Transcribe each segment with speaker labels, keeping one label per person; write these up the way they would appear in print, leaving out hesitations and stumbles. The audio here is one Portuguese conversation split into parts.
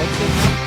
Speaker 1: pode ser.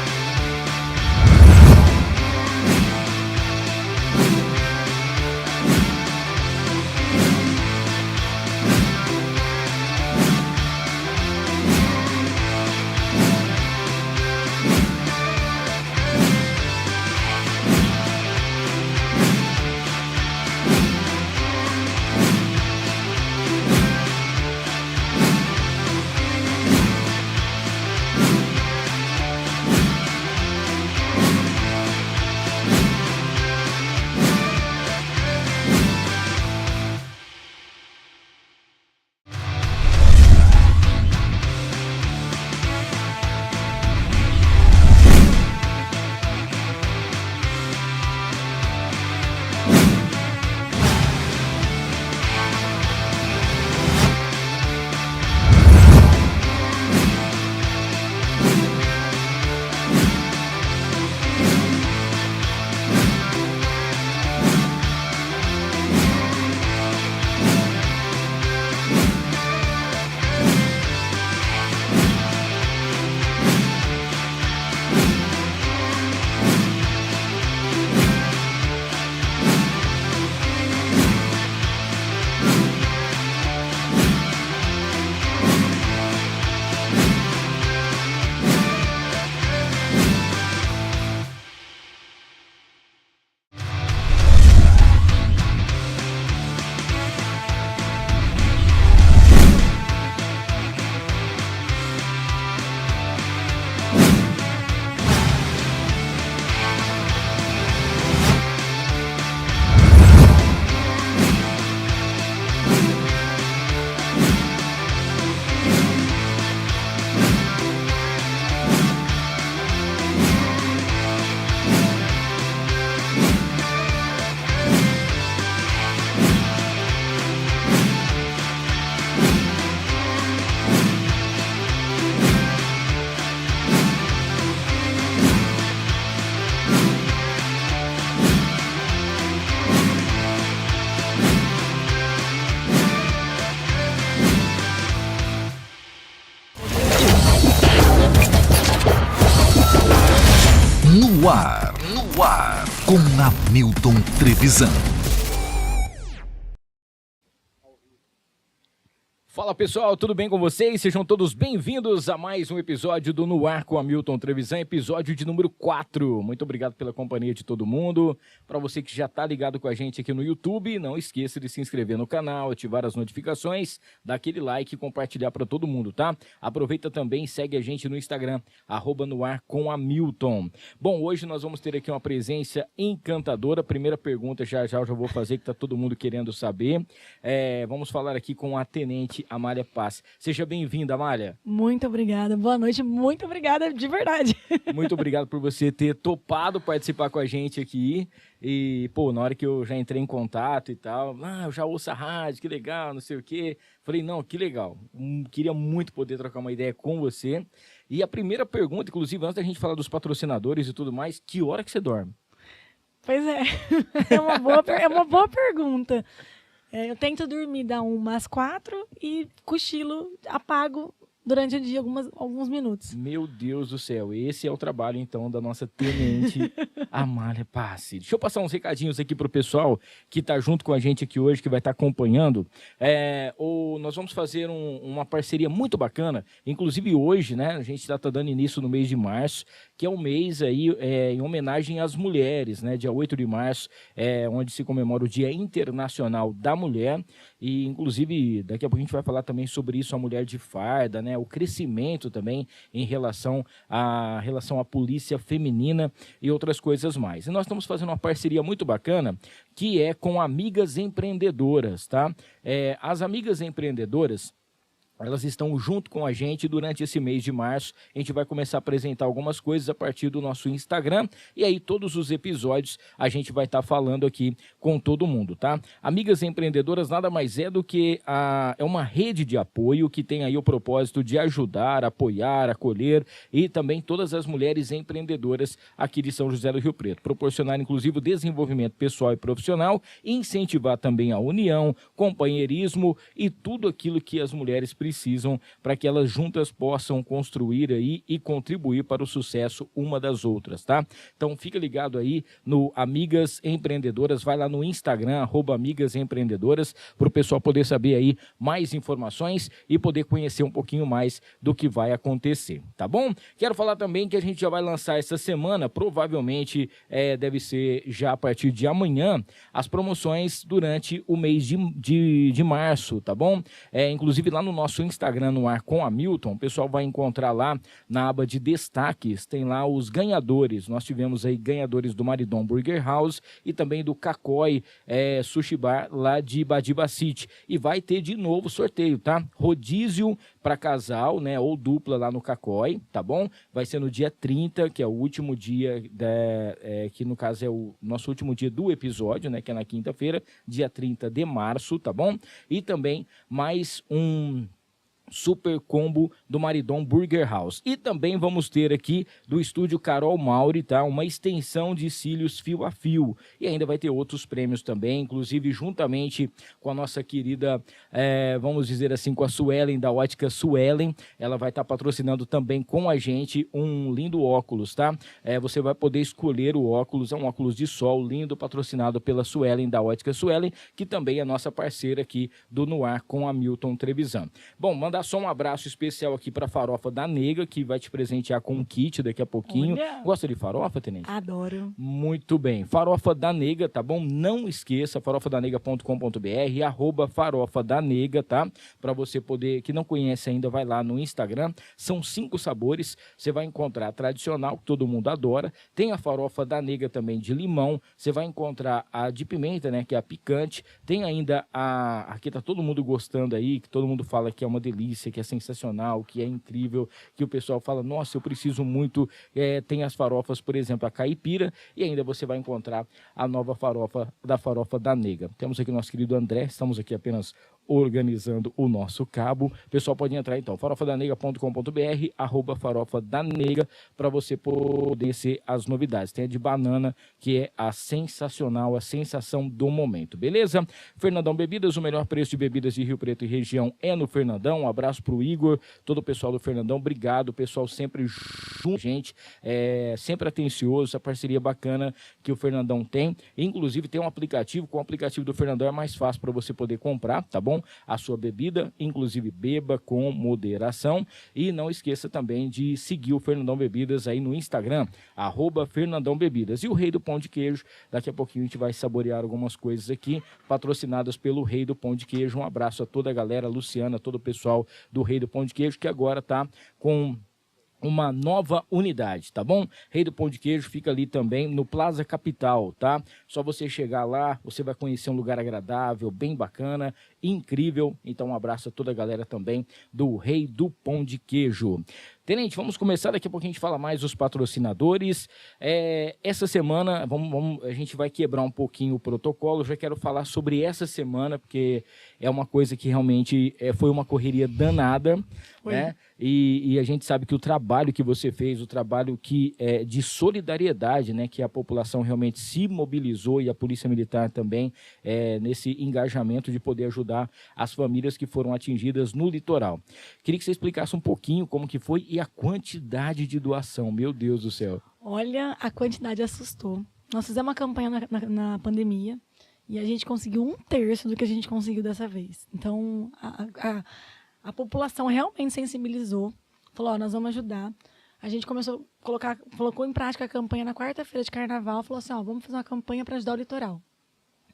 Speaker 2: No ar, com Hamilton Trevisan.
Speaker 1: Fala pessoal, tudo bem com vocês? Sejam todos bem-vindos a mais um episódio do No Ar com Hamilton Trevisan, episódio de número 4. Muito obrigado pela companhia de todo mundo. Para você que já está ligado com a gente aqui no YouTube, não esqueça de se inscrever no canal, ativar as notificações, dar aquele like e compartilhar para todo mundo, tá? Aproveita também e segue a gente no Instagram, @noarcomhamilton. Bom, hoje nós vamos ter aqui uma presença encantadora. Primeira pergunta já eu já vou fazer, que está todo mundo querendo saber. Vamos falar aqui com a tenente Amália Paz. Seja bem-vinda, Amália.
Speaker 3: Muito obrigada, boa noite, muito obrigada de verdade.
Speaker 1: Muito obrigado por você ter topado participar com a gente aqui. E, pô, na hora que eu já entrei em contato e tal, eu já ouço a rádio, que legal, não sei o quê. Falei, não, que legal. Queria muito poder trocar uma ideia com você. E a primeira pergunta, inclusive, antes da gente falar dos patrocinadores e tudo mais, que hora que você dorme?
Speaker 3: Pois é, é uma boa pergunta. Eu tento dormir da 1 às 4 e cochilo, apago durante o dia alguns minutos.
Speaker 1: Meu Deus do céu, esse é o trabalho, então, da nossa tenente Amália Paz. Deixa eu passar uns recadinhos aqui pro pessoal que tá junto com a gente aqui hoje, que vai estar acompanhando. Nós vamos fazer uma parceria muito bacana, inclusive hoje, né, a gente já tá dando início no mês de março, que é um mês aí em homenagem às mulheres, né, dia 8 de março, onde se comemora o Dia Internacional da Mulher, e inclusive daqui a pouco a gente vai falar também sobre isso, a mulher de farda, né, o crescimento também em relação à polícia feminina e outras coisas mais. E nós estamos fazendo uma parceria muito bacana, que é com Amigas Empreendedoras, tá? As Amigas Empreendedoras, elas estão junto com a gente durante esse mês de março. A gente vai começar a apresentar algumas coisas a partir do nosso Instagram. E aí todos os episódios a gente vai estar falando aqui com todo mundo, tá? Amigas Empreendedoras nada mais é do que é uma rede de apoio que tem aí o propósito de ajudar, apoiar, acolher e também todas as mulheres empreendedoras aqui de São José do Rio Preto. Proporcionar inclusive o desenvolvimento pessoal e profissional, incentivar também a união, companheirismo e tudo aquilo que as mulheres precisam precisam para que elas juntas possam construir aí e contribuir para o sucesso uma das outras, tá? Então fica ligado aí no Amigas Empreendedoras, vai lá no Instagram, @amigasempreendedoras, para o pessoal poder saber aí mais informações e poder conhecer um pouquinho mais do que vai acontecer, tá bom? Quero falar também que a gente já vai lançar essa semana, provavelmente deve ser já a partir de amanhã, as promoções durante o mês de março, tá bom? Inclusive lá no nosso Instagram, no Ar com Hamilton, o pessoal vai encontrar lá na aba de destaques, tem lá os ganhadores. Nós tivemos aí ganhadores do Maridon Burger House e também do Cacói Sushi Bar lá de Badiba City. E vai ter de novo sorteio, tá? Rodízio para casal, né? Ou dupla lá no Cacói, tá bom? Vai ser no dia 30, que é o último dia, que no caso é o nosso último dia do episódio, né? Que é na quinta-feira, dia 30 de março, tá bom? E também mais um super combo do Maridon Burger House. E também vamos ter aqui do estúdio Carol Mauri, tá? Uma extensão de cílios fio a fio. E ainda vai ter outros prêmios também, inclusive juntamente com a nossa querida, vamos dizer assim, com a Suelen, da Ótica Suelen. Ela vai estar patrocinando também com a gente um lindo óculos, tá? Você vai poder escolher o óculos, é um óculos de sol lindo, patrocinado pela Suelen, da Ótica Suelen, que também é nossa parceira aqui do No Ar com Hamilton Trevisan. Bom, manda só um abraço especial aqui para a Farofa da Nega, que vai te presentear com um kit daqui a pouquinho.
Speaker 3: Olha.
Speaker 1: Gosta de farofa, Tenente?
Speaker 3: Adoro.
Speaker 1: Muito bem. Farofa da Nega, tá bom? Não esqueça, farofadanega.com.br, @farofa da Nega, tá? Para você poder, que não conhece ainda, vai lá no Instagram. São 5 sabores. Você vai encontrar a tradicional, que todo mundo adora. Tem a farofa da Nega também de limão. Você vai encontrar a de pimenta, né? Que é a picante. Tem ainda aqui tá todo mundo gostando aí, que todo mundo fala que é uma delícia, que é sensacional, que é incrível, que o pessoal fala, nossa, eu preciso muito. Tem as farofas, por exemplo, a caipira, e ainda você vai encontrar a nova farofa da Nega. Temos aqui o nosso querido André, estamos aqui apenas organizando o nosso cabo. O pessoal pode entrar então, farofadanega.com.br, @farofadanega, para você poder ser as novidades. Tem a de banana, que é a sensacional, a sensação do momento, beleza? Fernandão Bebidas, o melhor preço de bebidas de Rio Preto e região é no Fernandão. Um abraço pro Igor, todo o pessoal do Fernandão, obrigado, o pessoal sempre junto, gente, sempre atencioso, essa parceria bacana que o Fernandão tem. Inclusive tem um aplicativo, com o aplicativo do Fernandão é mais fácil para você poder comprar, tá bom? A sua bebida, inclusive beba com moderação. E não esqueça também de seguir o Fernandão Bebidas aí no Instagram, @Fernandão Bebidas. E o Rei do Pão de Queijo, daqui a pouquinho a gente vai saborear algumas coisas aqui, patrocinadas pelo Rei do Pão de Queijo. Um abraço a toda a galera, Luciana, todo o pessoal do Rei do Pão de Queijo, que agora tá com uma nova unidade, tá bom? Rei do Pão de Queijo fica ali também no Plaza Capital, tá? Só você chegar lá, você vai conhecer um lugar agradável, bem bacana, incrível. Então um abraço a toda a galera também do Rei do Pão de Queijo. Tenente, vamos começar, daqui a pouco a gente fala mais dos patrocinadores. Essa semana, a gente vai quebrar um pouquinho o protocolo, já quero falar sobre essa semana, porque é uma coisa que realmente foi uma correria danada, né? E a gente sabe que o trabalho que você fez, o trabalho que de solidariedade, né, que a população realmente se mobilizou e a Polícia Militar também, nesse engajamento de poder ajudar as famílias que foram atingidas no litoral. Queria que você explicasse um pouquinho como que foi e a quantidade de doação, meu Deus do céu.
Speaker 3: Olha, a quantidade assustou. Nós fizemos uma campanha na pandemia e a gente conseguiu 1/3 do que a gente conseguiu dessa vez. Então, a população realmente sensibilizou, falou, ó, nós vamos ajudar. A gente colocou em prática a campanha na quarta-feira de carnaval, falou assim, ó, vamos fazer uma campanha para ajudar o litoral.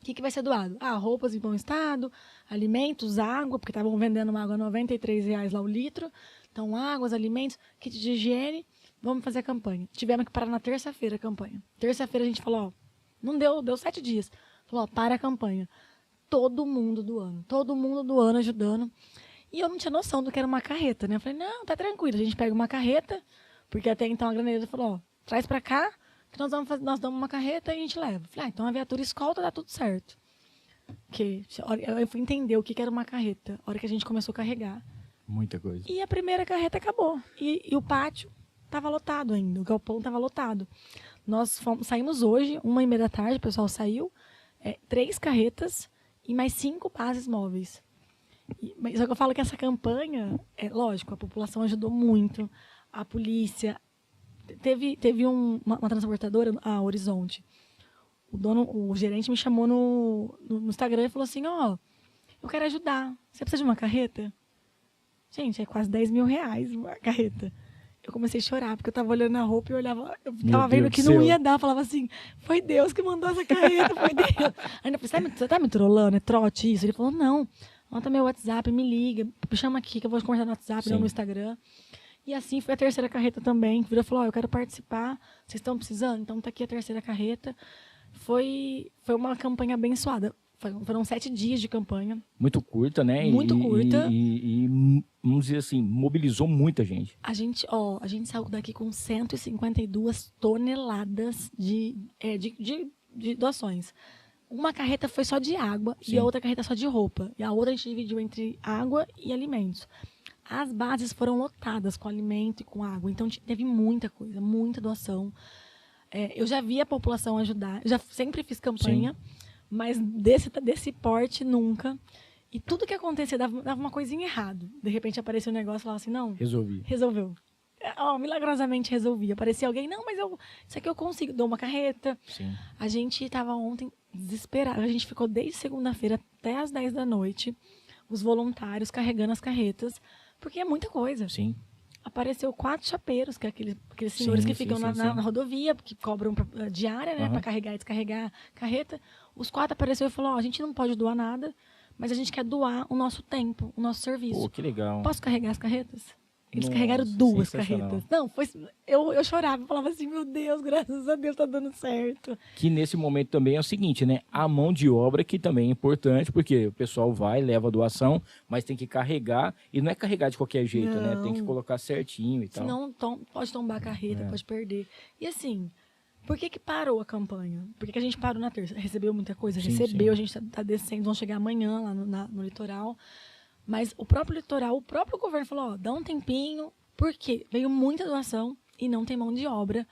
Speaker 3: O que vai ser doado? Roupas em bom estado, alimentos, água, porque estavam vendendo uma água R$ 93,00 lá o litro. Então, águas, alimentos, kit de higiene, vamos fazer a campanha. Tivemos que parar na terça-feira a campanha. Terça-feira a gente falou, ó, não deu 7 dias. Falou, ó, para a campanha. Todo mundo doando, ajudando. E eu não tinha noção do que era uma carreta, né? Eu falei, não, tá tranquilo, a gente pega uma carreta, porque até então a graneira falou, ó, traz pra cá, que nós damos uma carreta e a gente leva. Eu falei, então a viatura escolta, dá tudo certo. Eu fui entender o que era uma carreta, a hora que a gente começou a carregar.
Speaker 1: Muita coisa.
Speaker 3: E a primeira carreta acabou. E o pátio estava lotado ainda, o galpão estava lotado. Nós saímos hoje, 1h30 da tarde, o pessoal saiu, 3 carretas e mais 5 bases móveis. Mas só que eu falo que essa campanha, é lógico, a população ajudou muito, a polícia. Teve uma transportadora, a Horizonte. O gerente me chamou no Instagram e falou assim, eu quero ajudar. Você precisa de uma carreta? Gente, é quase 10 mil reais uma carreta. Eu comecei a chorar, porque eu tava olhando a roupa e eu tava vendo que não ia dar. Eu falava assim, foi Deus que mandou essa carreta, foi Deus. Ainda falei, você tá me trollando? É trote isso? Ele falou, não, anota meu WhatsApp, me liga, me chama aqui que eu vou conversar no WhatsApp, não no Instagram. E assim foi a terceira carreta também. Virou e falou, eu quero participar, vocês estão precisando? Então tá aqui a terceira carreta. Foi uma campanha abençoada. Foram 7 dias de campanha.
Speaker 1: Muito curta, né?
Speaker 3: Muito curta.
Speaker 1: E, vamos dizer assim, mobilizou muita gente.
Speaker 3: A gente saiu daqui com 152 toneladas de doações. Uma carreta foi só de água e a outra carreta só de roupa. E a outra a gente dividiu entre água e alimentos. As bases foram lotadas com alimento e com água. Então teve muita coisa, muita doação. Eu já vi a população ajudar. Eu já sempre fiz campanha. Sim. Mas desse porte, nunca. E tudo que acontecia dava uma coisinha errado. De repente aparecia um negócio e falava assim, não... Resolveu. Milagrosamente resolvi. Aparecia alguém, não, mas isso aqui eu consigo. Dou uma carreta.
Speaker 1: Sim.
Speaker 3: A gente estava ontem desesperado. A gente ficou desde segunda-feira até às 10 da noite. Os voluntários carregando as carretas. Porque é muita coisa.
Speaker 1: Sim.
Speaker 3: Apareceu 4 chapeiros, que é aqueles senhores que ficam na rodovia, que cobram diária, né, para carregar e descarregar a carreta. Os 4 apareceram e falaram, a gente não pode doar nada, mas a gente quer doar o nosso tempo, o nosso serviço.
Speaker 1: Pô, que legal.
Speaker 3: Posso carregar as carretas? Eles carregaram 2 carretas. Não, eu chorava, falava assim, meu Deus, graças a Deus tá dando certo.
Speaker 1: Que nesse momento também é o seguinte, né? A mão de obra que também é importante, porque o pessoal vai, leva a doação, mas tem que carregar, e não é carregar de qualquer jeito, né? Tem que colocar certinho e tal.
Speaker 3: Senão pode tombar a carreta, pode perder. E assim, por que parou a campanha? Por que a gente parou na terça? Recebeu muita coisa? Recebeu, a gente tá descendo, vão chegar amanhã lá no litoral. Mas o próprio litoral, o próprio governo falou, dá um tempinho, porque veio muita doação e não tem mão de obra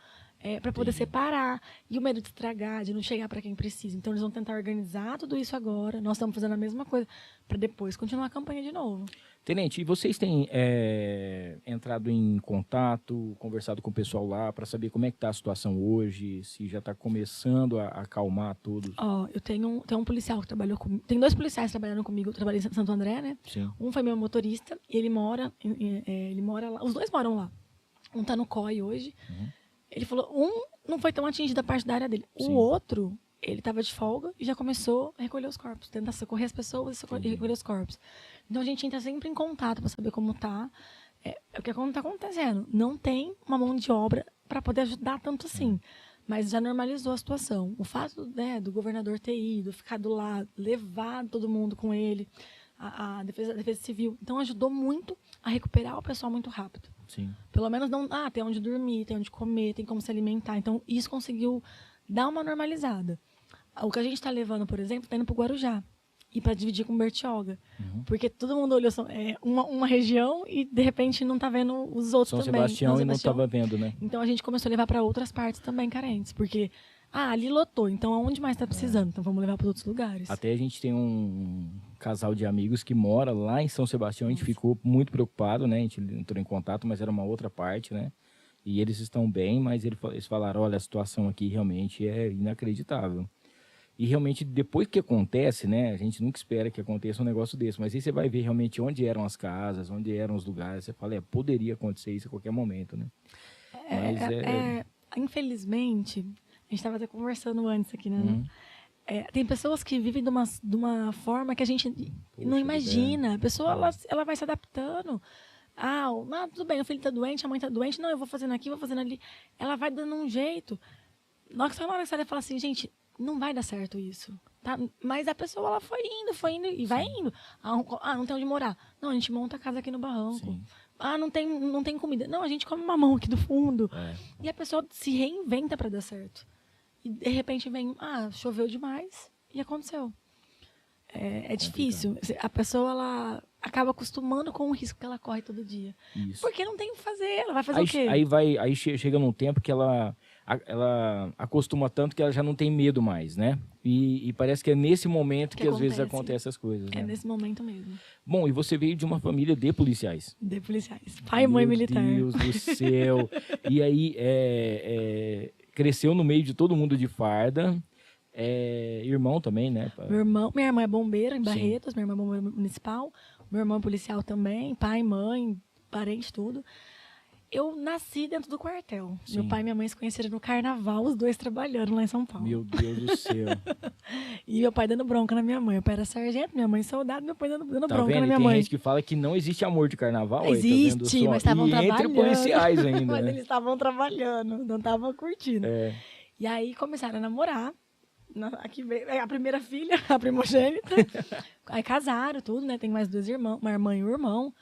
Speaker 3: para poder separar. E o medo de estragar, de não chegar para quem precisa. Então, eles vão tentar organizar tudo isso agora. Nós estamos fazendo a mesma coisa para depois continuar a campanha de novo.
Speaker 1: Tenente, e vocês têm entrado em contato, conversado com o pessoal lá para saber como é que está a situação hoje, se já está começando a acalmar todos?
Speaker 3: Eu tenho um policial que trabalhou comigo. Tem 2 policiais trabalhando comigo. Eu trabalhei em Santo André, né?
Speaker 1: Sim.
Speaker 3: Um foi meu motorista e ele mora lá. Os 2 moram lá. Um tá no COI hoje. Uhum. Ele falou, não foi tão atingido da parte da área dele. Sim. O outro, ele estava de folga e já começou a recolher os corpos. Tentar socorrer as pessoas e recolher os corpos. Então, a gente entra sempre em contato para saber como tá. O que está acontecendo. Não tem uma mão de obra para poder ajudar tanto assim. Mas já normalizou a situação. O fato do governador ter ido, ficar do lado, levar todo mundo com ele, a defesa civil. Então, ajudou muito a recuperar o pessoal muito rápido.
Speaker 1: Sim.
Speaker 3: Pelo menos tem onde dormir, tem onde comer, tem como se alimentar. Então, isso conseguiu dar uma normalizada. O que a gente está levando, por exemplo, está indo para o Guarujá. E para dividir com Bertioga. Uhum. Porque todo mundo olhou uma região e, de repente, não está vendo os outros
Speaker 1: São
Speaker 3: também.
Speaker 1: Sebastião e não estava vendo, né?
Speaker 3: Então, a gente começou a levar para outras partes também carentes. Porque, ali lotou, então aonde mais está precisando? Então, vamos levar para outros lugares.
Speaker 1: Até a gente tem um casal de amigos que mora lá em São Sebastião. A gente ficou muito preocupado, né? A gente entrou em contato, mas era uma outra parte, né? E eles estão bem, mas eles falaram, olha, a situação aqui realmente é inacreditável. E realmente, depois que acontece, né? A gente nunca espera que aconteça um negócio desse. Mas aí você vai ver realmente onde eram as casas, onde eram os lugares. Você fala, poderia acontecer isso a qualquer momento, né?
Speaker 3: Infelizmente, a gente estava até conversando antes aqui, né? Tem pessoas que vivem de uma forma que a gente não imagina. A pessoa, ela vai se adaptando. Tudo bem, o filho está doente, a mãe está doente. Não, eu vou fazendo aqui, vou fazendo ali. Ela vai dando um jeito. Na hora que você vai falar assim, gente... Não vai dar certo isso, tá? Mas a pessoa, ela foi indo e vai indo. Não tem onde morar. Não, a gente monta a casa aqui no barranco. Sim. Não tem comida. Não, a gente come mamão aqui do fundo. E a pessoa se reinventa para dar certo. E, de repente, vem, choveu demais e aconteceu. É difícil. A pessoa, ela acaba acostumando com o risco que ela corre todo dia.
Speaker 1: Isso.
Speaker 3: Porque não tem o que fazer. Ela vai fazer o quê?
Speaker 1: Aí chega num tempo que ela ela acostuma tanto que ela já não tem medo mais, né? E parece que é nesse momento que às vezes acontecem essas coisas, né?
Speaker 3: É nesse momento mesmo.
Speaker 1: Bom, e você veio de uma família de policiais.
Speaker 3: De policiais. Pai e mãe militar.
Speaker 1: Meu Deus do céu. E aí, cresceu no meio de todo mundo de farda. Irmão também, né?
Speaker 3: Minha irmã é bombeira em
Speaker 1: Sim.
Speaker 3: Barretos, minha irmã é bombeira municipal. Meu irmão é policial também, pai, mãe, parente, tudo. Eu nasci dentro do quartel.
Speaker 1: Sim.
Speaker 3: Meu pai e minha mãe se conheceram no carnaval, os dois trabalhando lá em São Paulo.
Speaker 1: Meu Deus do céu.
Speaker 3: E meu pai dando bronca na minha mãe. Meu pai era sargento, minha mãe soldado, meu pai dando
Speaker 1: Tá
Speaker 3: bronca
Speaker 1: vendo?
Speaker 3: na minha
Speaker 1: Tem
Speaker 3: mãe.
Speaker 1: gente que fala que não existe amor de carnaval. aí,
Speaker 3: Existe,
Speaker 1: tá vendo só?
Speaker 3: mas estavam
Speaker 1: E
Speaker 3: trabalhando.
Speaker 1: entre policiais ainda,
Speaker 3: Mas
Speaker 1: né?
Speaker 3: eles estavam trabalhando, não estavam curtindo.
Speaker 1: É.
Speaker 3: E aí começaram a namorar. Aqui veio a primeira filha, a primogênita. Aí casaram, tudo, né? Tem mais 2 irmãos, uma irmã e um irmão.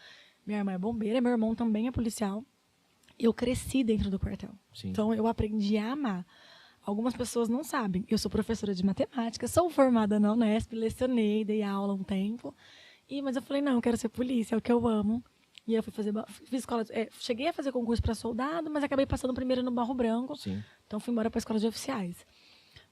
Speaker 3: Minha irmã é bombeira, meu irmão também é policial. Eu cresci dentro do quartel.
Speaker 1: Sim.
Speaker 3: Então eu aprendi a amar. Algumas pessoas não sabem. Eu sou professora de matemática, sou formada na Unesp, lecionei, dei aula um tempo. Mas eu falei, não, eu quero ser polícia, é o que eu amo. E eu fiz escola, cheguei a fazer concurso para soldado, mas acabei passando primeiro no Barro Branco.
Speaker 1: Sim.
Speaker 3: Então fui embora para a escola de oficiais.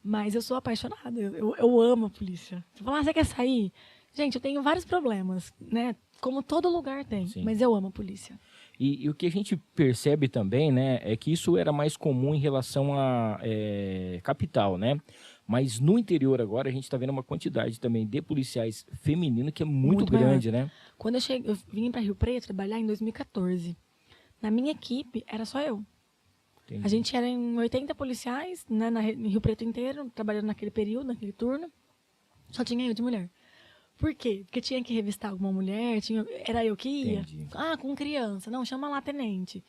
Speaker 3: Mas eu sou apaixonada, eu amo a polícia. Você fala, você quer sair? Gente, eu tenho vários problemas, né? Como todo lugar tem,
Speaker 1: Sim.
Speaker 3: mas eu amo a polícia.
Speaker 1: E o que a gente percebe também, né, é que isso era mais comum em relação à capital, né? Mas no interior agora a gente está vendo uma quantidade também de policiais femininos que é muito grande, né?
Speaker 3: Quando eu vim para Rio Preto trabalhar em 2014, na minha equipe era só eu.
Speaker 1: Entendi.
Speaker 3: A gente era em 80 policiais, né, em Rio Preto inteiro, trabalhando naquele período, naquele turno. Só tinha eu de mulher. Por quê? Porque tinha que revistar alguma mulher, era eu que ia.
Speaker 1: Entendi.
Speaker 3: Com criança. Não, chama lá tenente.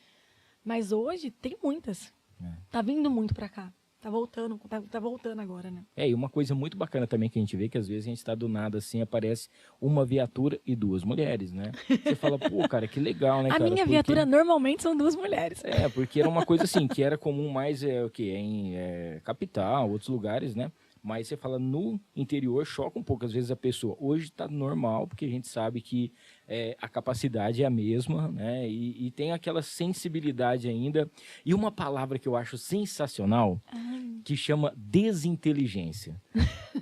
Speaker 3: Mas hoje tem muitas.
Speaker 1: É.
Speaker 3: Tá vindo muito pra cá. Tá voltando, tá voltando agora, né?
Speaker 1: E uma coisa muito bacana também que a gente vê, que às vezes a gente está do nada assim, aparece uma viatura e 2 mulheres, né? Você fala, pô, cara, que legal, né,
Speaker 3: A
Speaker 1: cara?
Speaker 3: minha viatura normalmente são 2 mulheres.
Speaker 1: Porque era uma coisa assim, que era comum mais em capital, outros lugares, né? Mas você fala, no interior choca um pouco, às vezes a pessoa. Hoje está normal, porque a gente sabe que a capacidade é a mesma, né? E tem aquela sensibilidade ainda. E uma palavra que eu acho sensacional, que chama desinteligência.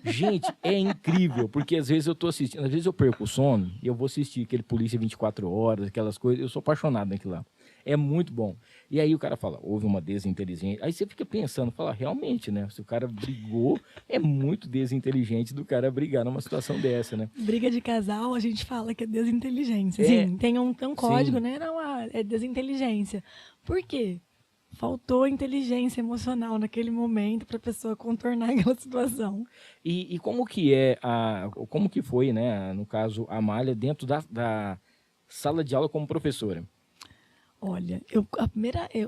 Speaker 1: Gente, é incrível, porque às vezes eu tô assistindo, às vezes eu perco o sono, e eu vou assistir aquele Polícia 24 Horas, aquelas coisas, eu sou apaixonado naquilo lá. É muito bom. E aí o cara fala, houve uma desinteligência. Aí você fica pensando, fala, realmente, né? Se o cara brigou, é muito desinteligente do cara brigar numa situação dessa, né?
Speaker 3: Briga de casal, a gente fala que é desinteligência. Sim, tem um código, né? Não, é desinteligência. Por quê? Faltou inteligência emocional naquele momento para a pessoa contornar aquela situação.
Speaker 1: E como que como que foi, né? No caso, a Amália, dentro da sala de aula como professora?
Speaker 3: Olha, eu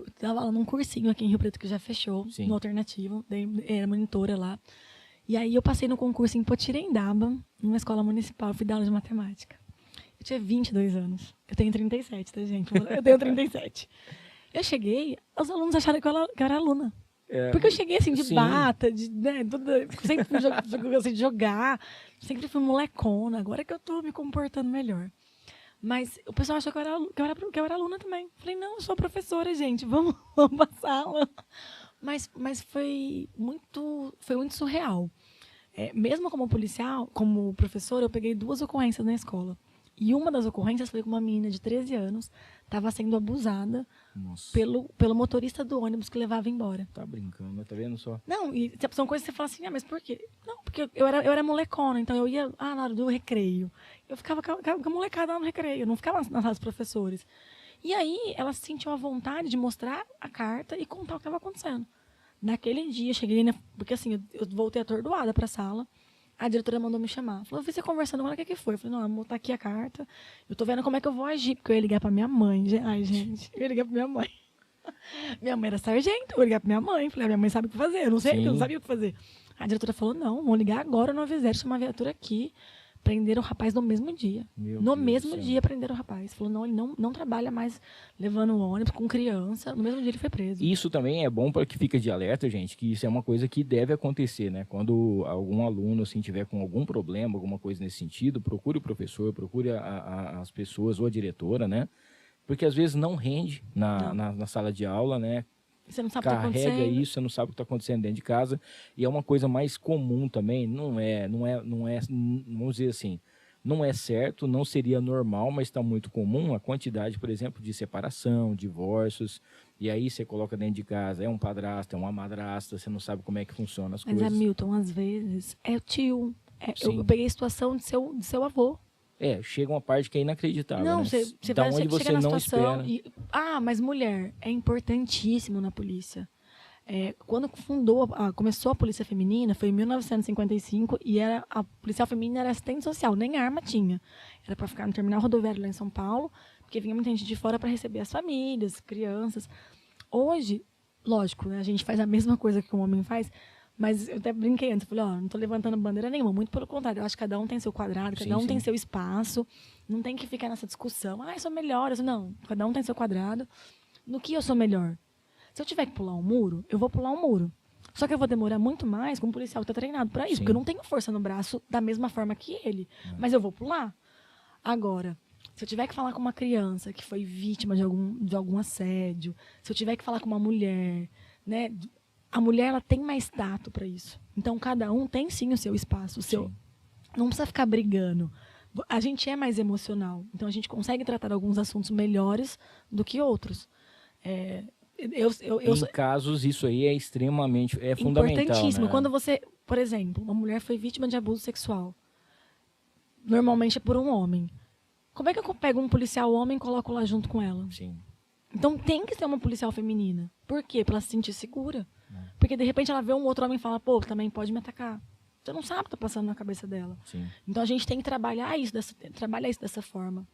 Speaker 3: estava lá num cursinho aqui em Rio Preto que já fechou,
Speaker 1: Sim.
Speaker 3: no Alternativo, era monitora lá. E aí eu passei no concurso em Potirendaba, numa escola municipal, fui dar aula de matemática. Eu tinha 22 anos. Eu tenho 37, tá, gente? Eu tenho 37. Eu cheguei, os alunos acharam que eu era aluna. Porque eu cheguei assim, de
Speaker 1: sim.
Speaker 3: bata, sempre gostei de jogar, sempre fui molecona, agora que eu tô me comportando melhor. Mas o pessoal achou que eu era aluna também. Falei, não, eu sou professora, gente, vamos pra sala. Mas foi muito surreal. Mesmo como policial, como professora, eu peguei 2 ocorrências na escola. E uma das ocorrências foi com uma menina de 13 anos, estava sendo abusada pelo motorista do ônibus que levava embora.
Speaker 1: Tá brincando, tá vendo só?
Speaker 3: Não, e são coisas que você fala assim, mas por quê? Não, porque eu era molecona, então eu ia na hora do recreio. Eu ficava com a molecada lá no recreio, eu não ficava na sala dos professores. E aí, ela sentiu a vontade de mostrar a carta e contar o que estava acontecendo. Naquele dia, cheguei, porque assim, eu voltei atordoada para a sala. A diretora mandou me chamar. Falou, eu vi você conversando com ela, o que foi? Eu falei, não, amor, tá aqui a carta. Eu tô vendo como é que eu vou agir, porque eu ia ligar pra minha mãe. Ai, gente, eu ia ligar pra minha mãe. Minha mãe era sargento, eu ia ligar pra minha mãe. Falei, minha mãe sabe o que fazer, eu não sei, eu não sabia o que fazer. A diretora falou, não, vão ligar agora no avisério, chama a viatura aqui. Prenderam o rapaz no mesmo dia. No mesmo dia prenderam o rapaz. Falou, não, ele não trabalha mais levando o ônibus com criança. No mesmo dia ele foi preso.
Speaker 1: Isso também é bom para que fique de alerta, gente, que isso é uma coisa que deve acontecer, né? Quando algum aluno, assim, tiver com algum problema, alguma coisa nesse sentido, procure o professor, procure as pessoas ou a diretora, né? Porque às vezes não rende na sala de aula, né?
Speaker 3: Você não sabe o que está
Speaker 1: carrega
Speaker 3: acontecendo.
Speaker 1: isso, você não sabe o que está acontecendo dentro de casa. E é uma coisa mais comum também, vamos dizer assim, não é certo, não seria normal, mas está muito comum a quantidade, por exemplo, de separação, divórcios. E aí você coloca dentro de casa, é um padrasto, é uma madrasta, você não sabe como é que funciona as
Speaker 3: Mas,
Speaker 1: coisas.
Speaker 3: Hamilton, às vezes, é o tio.
Speaker 1: Sim.
Speaker 3: Eu peguei a situação de seu avô.
Speaker 1: Chega uma parte que é inacreditável,
Speaker 3: Não,
Speaker 1: né?
Speaker 3: você
Speaker 1: Da
Speaker 3: vai
Speaker 1: onde você
Speaker 3: chegar na
Speaker 1: não
Speaker 3: situação
Speaker 1: espera.
Speaker 3: mas mulher é importantíssimo na polícia. Quando começou a polícia feminina, foi em 1955, e a policial feminina era assistente social, nem arma tinha. Era para ficar no terminal rodoviário lá em São Paulo, porque vinha muita gente de fora para receber as famílias, crianças. Hoje, lógico, né, a gente faz a mesma coisa que o homem faz, mas eu até brinquei antes, eu falei, não estou levantando bandeira nenhuma, muito pelo contrário, eu acho que cada um tem seu quadrado, cada um tem seu espaço, não tem que ficar nessa discussão, eu sou melhor, não, cada um tem seu quadrado. No que eu sou melhor? Se eu tiver que pular um muro, eu vou pular um muro. Só que eu vou demorar muito mais com um policial que está treinado para isso, porque eu não tenho força no braço da mesma forma que ele, mas eu vou pular. Agora, se eu tiver que falar com uma criança que foi vítima de algum assédio, se eu tiver que falar com uma mulher, né, a mulher ela tem mais tato para isso. Então, cada um tem sim o seu espaço. Não precisa ficar brigando. A gente é mais emocional. Então, a gente consegue tratar alguns assuntos melhores do que outros.
Speaker 1: Em casos, isso aí é extremamente fundamental.
Speaker 3: Importantíssimo.
Speaker 1: Né?
Speaker 3: Quando você, por exemplo, uma mulher foi vítima de abuso sexual, normalmente é por um homem. Como é que eu pego um policial homem e coloco lá junto com ela?
Speaker 1: Sim.
Speaker 3: Então, tem que ser uma policial feminina. Por quê? Para ela se sentir segura. Porque, de repente, ela vê um outro homem e fala, também pode me atacar. Você não sabe o que está passando na cabeça dela.
Speaker 1: Sim.
Speaker 3: Então, a gente tem que trabalhar isso dessa forma.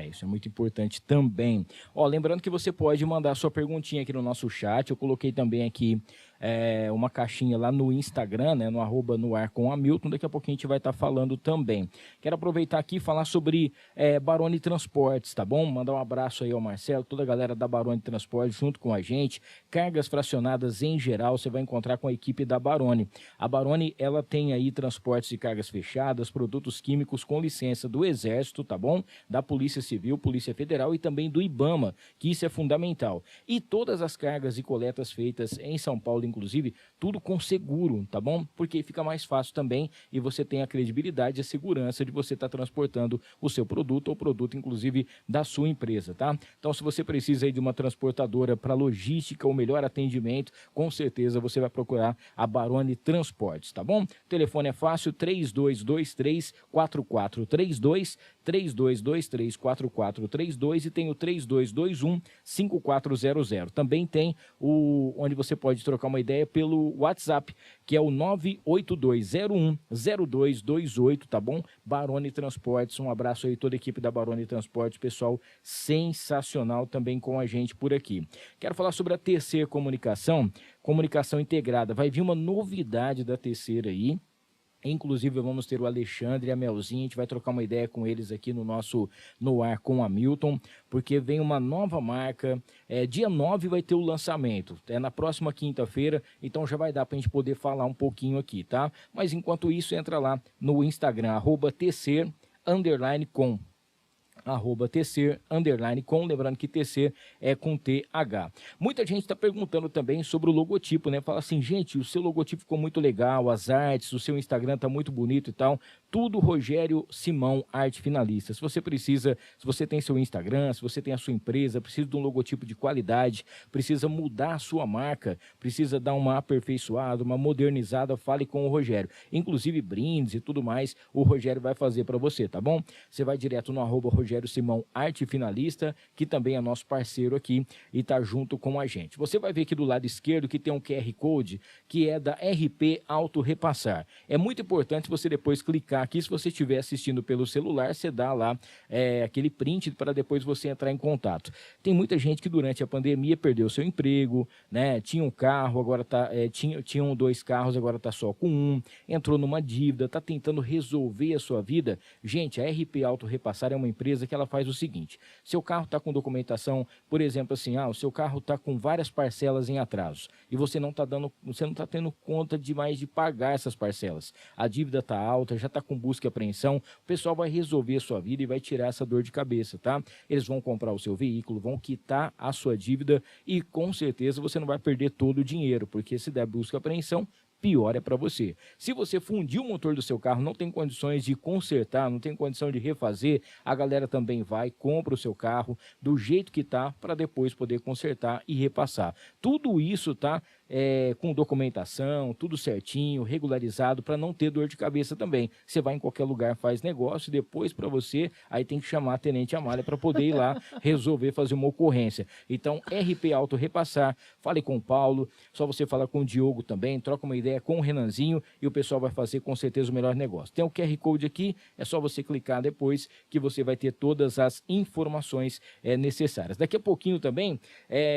Speaker 1: Isso é muito importante também. Lembrando que você pode mandar sua perguntinha aqui no nosso chat. Eu coloquei também aqui uma caixinha lá no Instagram, né, no @noarcomhamilton. Daqui a pouquinho a gente vai estar falando também. Quero aproveitar aqui e falar sobre Baroni Transportes, tá bom? Mandar um abraço aí ao Marcelo, toda a galera da Baroni Transportes junto com a gente. Cargas fracionadas em geral, você vai encontrar com a equipe da Baroni. A Baroni, ela tem aí transportes de cargas fechadas, produtos químicos com licença do Exército, tá bom? Da Polícia Civil, Polícia Federal e também do IBAMA, que isso é fundamental. E todas as cargas e coletas feitas em São Paulo, inclusive, tudo com seguro, tá bom? Porque fica mais fácil também e você tem a credibilidade e a segurança de você estar transportando o seu produto ou produto, inclusive, da sua empresa, tá? Então, se você precisa aí de uma transportadora para logística ou melhor atendimento, com certeza você vai procurar a Baroni Transportes, tá bom? O telefone é fácil, 3223-4432, 3223-4432 e tem o 3221-5400. Também tem onde você pode trocar uma ideia pelo WhatsApp, que é o 982010228, tá bom? Baroni Transportes, um abraço aí toda a equipe da Baroni Transportes, pessoal sensacional também com a gente por aqui. Quero falar sobre a Terceira Comunicação Integrada. Vai vir uma novidade da Terceira aí. Inclusive, vamos ter o Alexandre e a Melzinha, a gente vai trocar uma ideia com eles aqui no ar com o Hamilton, porque vem uma nova marca, dia 9 vai ter o lançamento, na próxima quinta-feira, então já vai dar para a gente poder falar um pouquinho aqui, tá? Mas enquanto isso, entra lá no Instagram, @tecer_com. @tecer_com, lembrando que tecer é com TH. Muita gente está perguntando também sobre o logotipo, né? Fala assim, gente, o seu logotipo ficou muito legal, as artes, o seu Instagram tá muito bonito e tal. Tudo Rogério Simão, Arte Finalista. Se você tem seu Instagram, se você tem a sua empresa, precisa de um logotipo de qualidade, precisa mudar a sua marca, precisa dar uma aperfeiçoada, uma modernizada, fale com o Rogério. Inclusive brindes e tudo mais, o Rogério vai fazer para você, tá bom? Você vai direto no @Rogério Simão, Arte Finalista, que também é nosso parceiro aqui e tá junto com a gente. Você vai ver aqui do lado esquerdo que tem um QR Code que é da RP Auto Repassar. É muito importante você depois clicar aqui, se você estiver assistindo pelo celular, você dá lá aquele print para depois você entrar em contato. Tem muita gente que durante a pandemia perdeu seu emprego, né? Tinha um carro, agora tinham 2 carros, agora tá só com um, entrou numa dívida, tá tentando resolver a sua vida. Gente, a RP Auto Repassar é uma empresa que ela faz o seguinte: seu carro está com documentação, por exemplo, assim, o seu carro está com várias parcelas em atraso e você não está tendo conta de pagar essas parcelas. A dívida está alta, já está com busca e apreensão, o pessoal vai resolver a sua vida e vai tirar essa dor de cabeça, tá? Eles vão comprar o seu veículo, vão quitar a sua dívida e com certeza você não vai perder todo o dinheiro, porque se der busca e apreensão, pior é para você. Se você fundiu o motor do seu carro, não tem condições de consertar, não tem condição de refazer, a galera também vai, compra o seu carro do jeito que tá, para depois poder consertar e repassar. Tudo isso tá com documentação, tudo certinho, regularizado, para não ter dor de cabeça também. Você vai em qualquer lugar, faz negócio, depois para você, aí tem que chamar a Tenente Amália para poder ir lá resolver, fazer uma ocorrência. Então, RP Auto Repassar, fale com o Paulo, só você falar com o Diogo também, troca uma ideia com o Renanzinho e o pessoal vai fazer com certeza o melhor negócio. Tem o QR Code aqui, é só você clicar depois que você vai ter todas as informações necessárias. Daqui a pouquinho também,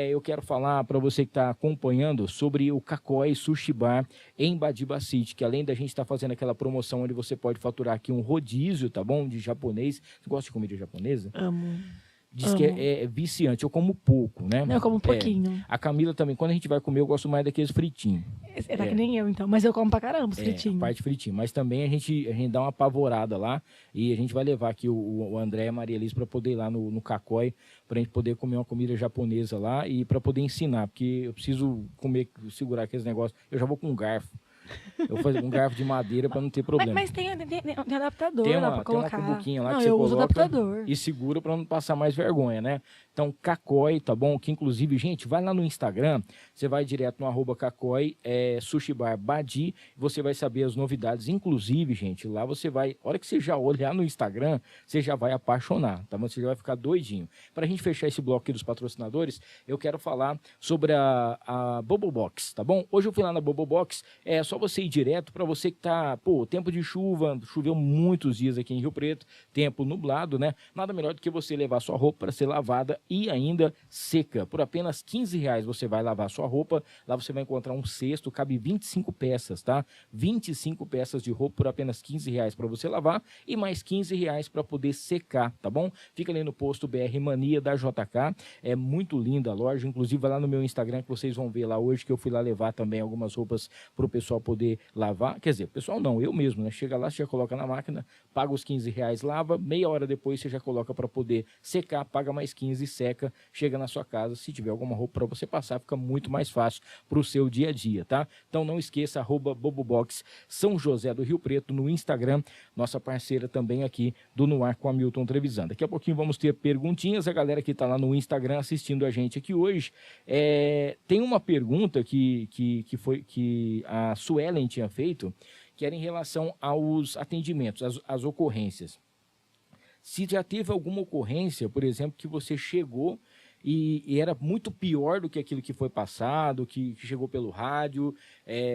Speaker 1: eu quero falar para você que está acompanhando sobre o Cacói Sushi Bar em Badiba City, que além da gente estar fazendo aquela promoção onde você pode faturar aqui um rodízio, tá bom? De japonês. Você gosta de comida japonesa?
Speaker 3: Amo.
Speaker 1: Diz que é viciante, eu como pouco, né?
Speaker 3: Eu como um pouquinho.
Speaker 1: A Camila também, quando a gente vai comer, eu gosto mais daqueles fritinhos.
Speaker 3: Tá que nem eu, então. Mas eu como pra caramba os fritinhos.
Speaker 1: A parte fritinho. Mas também a gente dá uma apavorada lá e a gente vai levar aqui o André e a Maria Elis para poder ir lá no Cacói, pra gente poder comer uma comida japonesa lá e para poder ensinar, porque eu preciso segurar aqueles negócios. Eu já vou com um garfo. Eu vou fazer um garfo de madeira para não ter problema.
Speaker 3: Mas tem adaptador lá pra colocar.
Speaker 1: Tem uma cubuquinha lá
Speaker 3: não,
Speaker 1: que você
Speaker 3: uso
Speaker 1: coloca
Speaker 3: adaptador.
Speaker 1: e segura para não passar mais vergonha, né? Então, Cacói, tá bom? Que inclusive, gente, vai lá no Instagram, você vai direto no @Cacói, Sushi Bar Badi, você vai saber as novidades. Inclusive, gente, lá você vai, a hora que você já olhar no Instagram, você já vai apaixonar, tá bom? Você já vai ficar doidinho. Pra gente fechar esse bloco aqui dos patrocinadores, eu quero falar sobre a Bubble Box, tá bom? Hoje eu fui lá na Bubble Box, é só você ir direto para você que tá, tempo de chuva, choveu muitos dias aqui em Rio Preto, tempo nublado, né? Nada melhor do que você levar sua roupa para ser lavada e ainda seca. Por apenas R$15 você vai lavar sua roupa, lá você vai encontrar um cesto, cabe 25 peças, tá? 25 peças de roupa por apenas R$15 para você lavar e mais R$15 para poder secar, tá bom? Fica ali no posto BR Mania da JK, é muito linda a loja, inclusive vai lá no meu Instagram que vocês vão ver lá hoje que eu fui lá levar também algumas roupas para o pessoal poder lavar, quer dizer, pessoal não, eu mesmo, né? Chega lá, você já coloca na máquina, paga os R$15, lava, meia hora depois você já coloca para poder secar, paga mais 15 e seca, chega na sua casa, se tiver alguma roupa para você passar, fica muito mais fácil para o seu dia a dia, tá? Então não esqueça, @Bobobox São José do Rio Preto no Instagram, nossa parceira também aqui do No Ar com a Milton Trevisan. Daqui a pouquinho vamos ter perguntinhas, a galera que tá lá no Instagram assistindo a gente aqui hoje, tem uma pergunta que a Suelen tinha feito, que era em relação aos atendimentos, às ocorrências. Se já teve alguma ocorrência, por exemplo, que você chegou e era muito pior do que aquilo que foi passado, que chegou pelo rádio,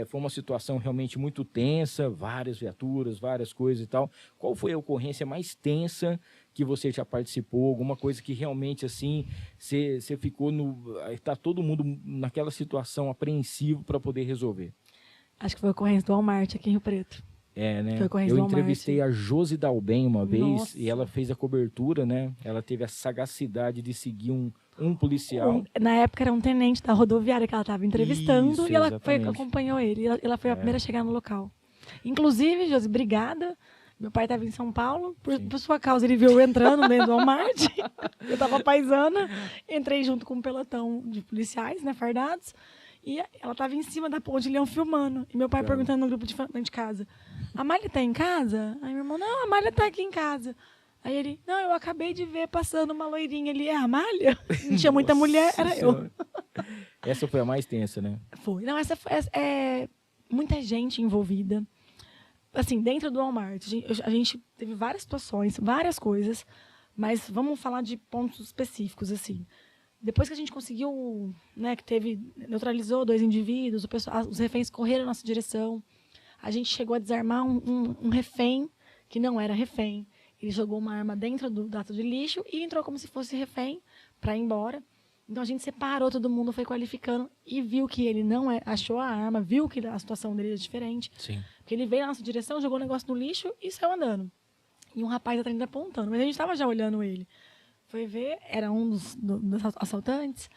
Speaker 1: foi uma situação realmente muito tensa, várias viaturas, várias coisas e tal. Qual foi a ocorrência mais tensa que você já participou? Alguma coisa que realmente, assim, você ficou tá todo mundo naquela situação apreensivo para poder resolver?
Speaker 3: Acho que foi a ocorrência do Walmart aqui em Rio Preto.
Speaker 1: Né?
Speaker 3: Eu
Speaker 1: entrevistei a Josi Dalben uma vez.
Speaker 3: Nossa.
Speaker 1: E ela fez a cobertura, né? Ela teve a sagacidade de seguir um policial.
Speaker 3: Na época era um tenente da rodoviária que ela estava entrevistando.
Speaker 1: Isso,
Speaker 3: e ela
Speaker 1: exatamente.
Speaker 3: acompanhou ele. Ela foi a primeira a chegar no local. Inclusive, Josi, obrigada. Meu pai estava em São Paulo. Por sua causa, ele viu eu entrando dentro do Walmart. Eu estava paisana. Entrei junto com um pelotão de policiais, né, fardados. E ela estava em cima da ponte de Leão filmando. E meu pai perguntando no grupo de casa: a Amália tá em casa? Aí meu irmão: não, a Amália tá aqui em casa. Aí ele: não, eu acabei de ver passando uma loirinha ali. É a Amália? Não tinha muita mulher, era eu.
Speaker 1: Essa foi a mais tensa, né?
Speaker 3: Foi. Não, essa foi muita gente envolvida. Assim, dentro do Walmart, a gente teve várias situações, várias coisas, mas vamos falar de pontos específicos, assim. Depois que a gente conseguiu, né, neutralizou 2 indivíduos, os reféns correram na nossa direção, a gente chegou a desarmar um refém que não era refém. Ele jogou uma arma dentro do dato de lixo e entrou como se fosse refém para ir embora. Então a gente separou todo mundo, foi qualificando e viu que ele não achou a arma, viu que a situação dele era diferente.
Speaker 1: Sim.
Speaker 3: Porque ele veio na nossa direção, jogou o negócio no lixo e saiu andando. E um rapaz atrás apontando, mas a gente estava já olhando ele. Foi ver, era um dos assaltantes.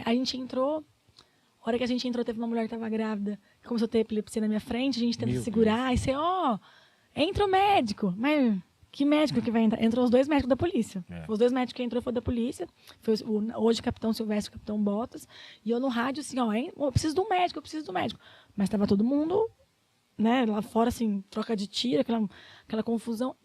Speaker 3: A gente entrou, a hora que a gente entrou, teve uma mulher que estava grávida, que começou a ter epilepsia na minha frente, a gente tenta segurar, e você, entra o médico. Mas que médico que vai entrar? Entrou os 2 médicos da polícia. Os 2 médicos que entrou foi da polícia. Foi hoje o capitão Silvestre, o capitão Botas. E eu no rádio assim, ó, eu preciso do médico, eu preciso do médico. Mas tava todo mundo, né, lá fora, assim, troca de tiro, aquela confusão.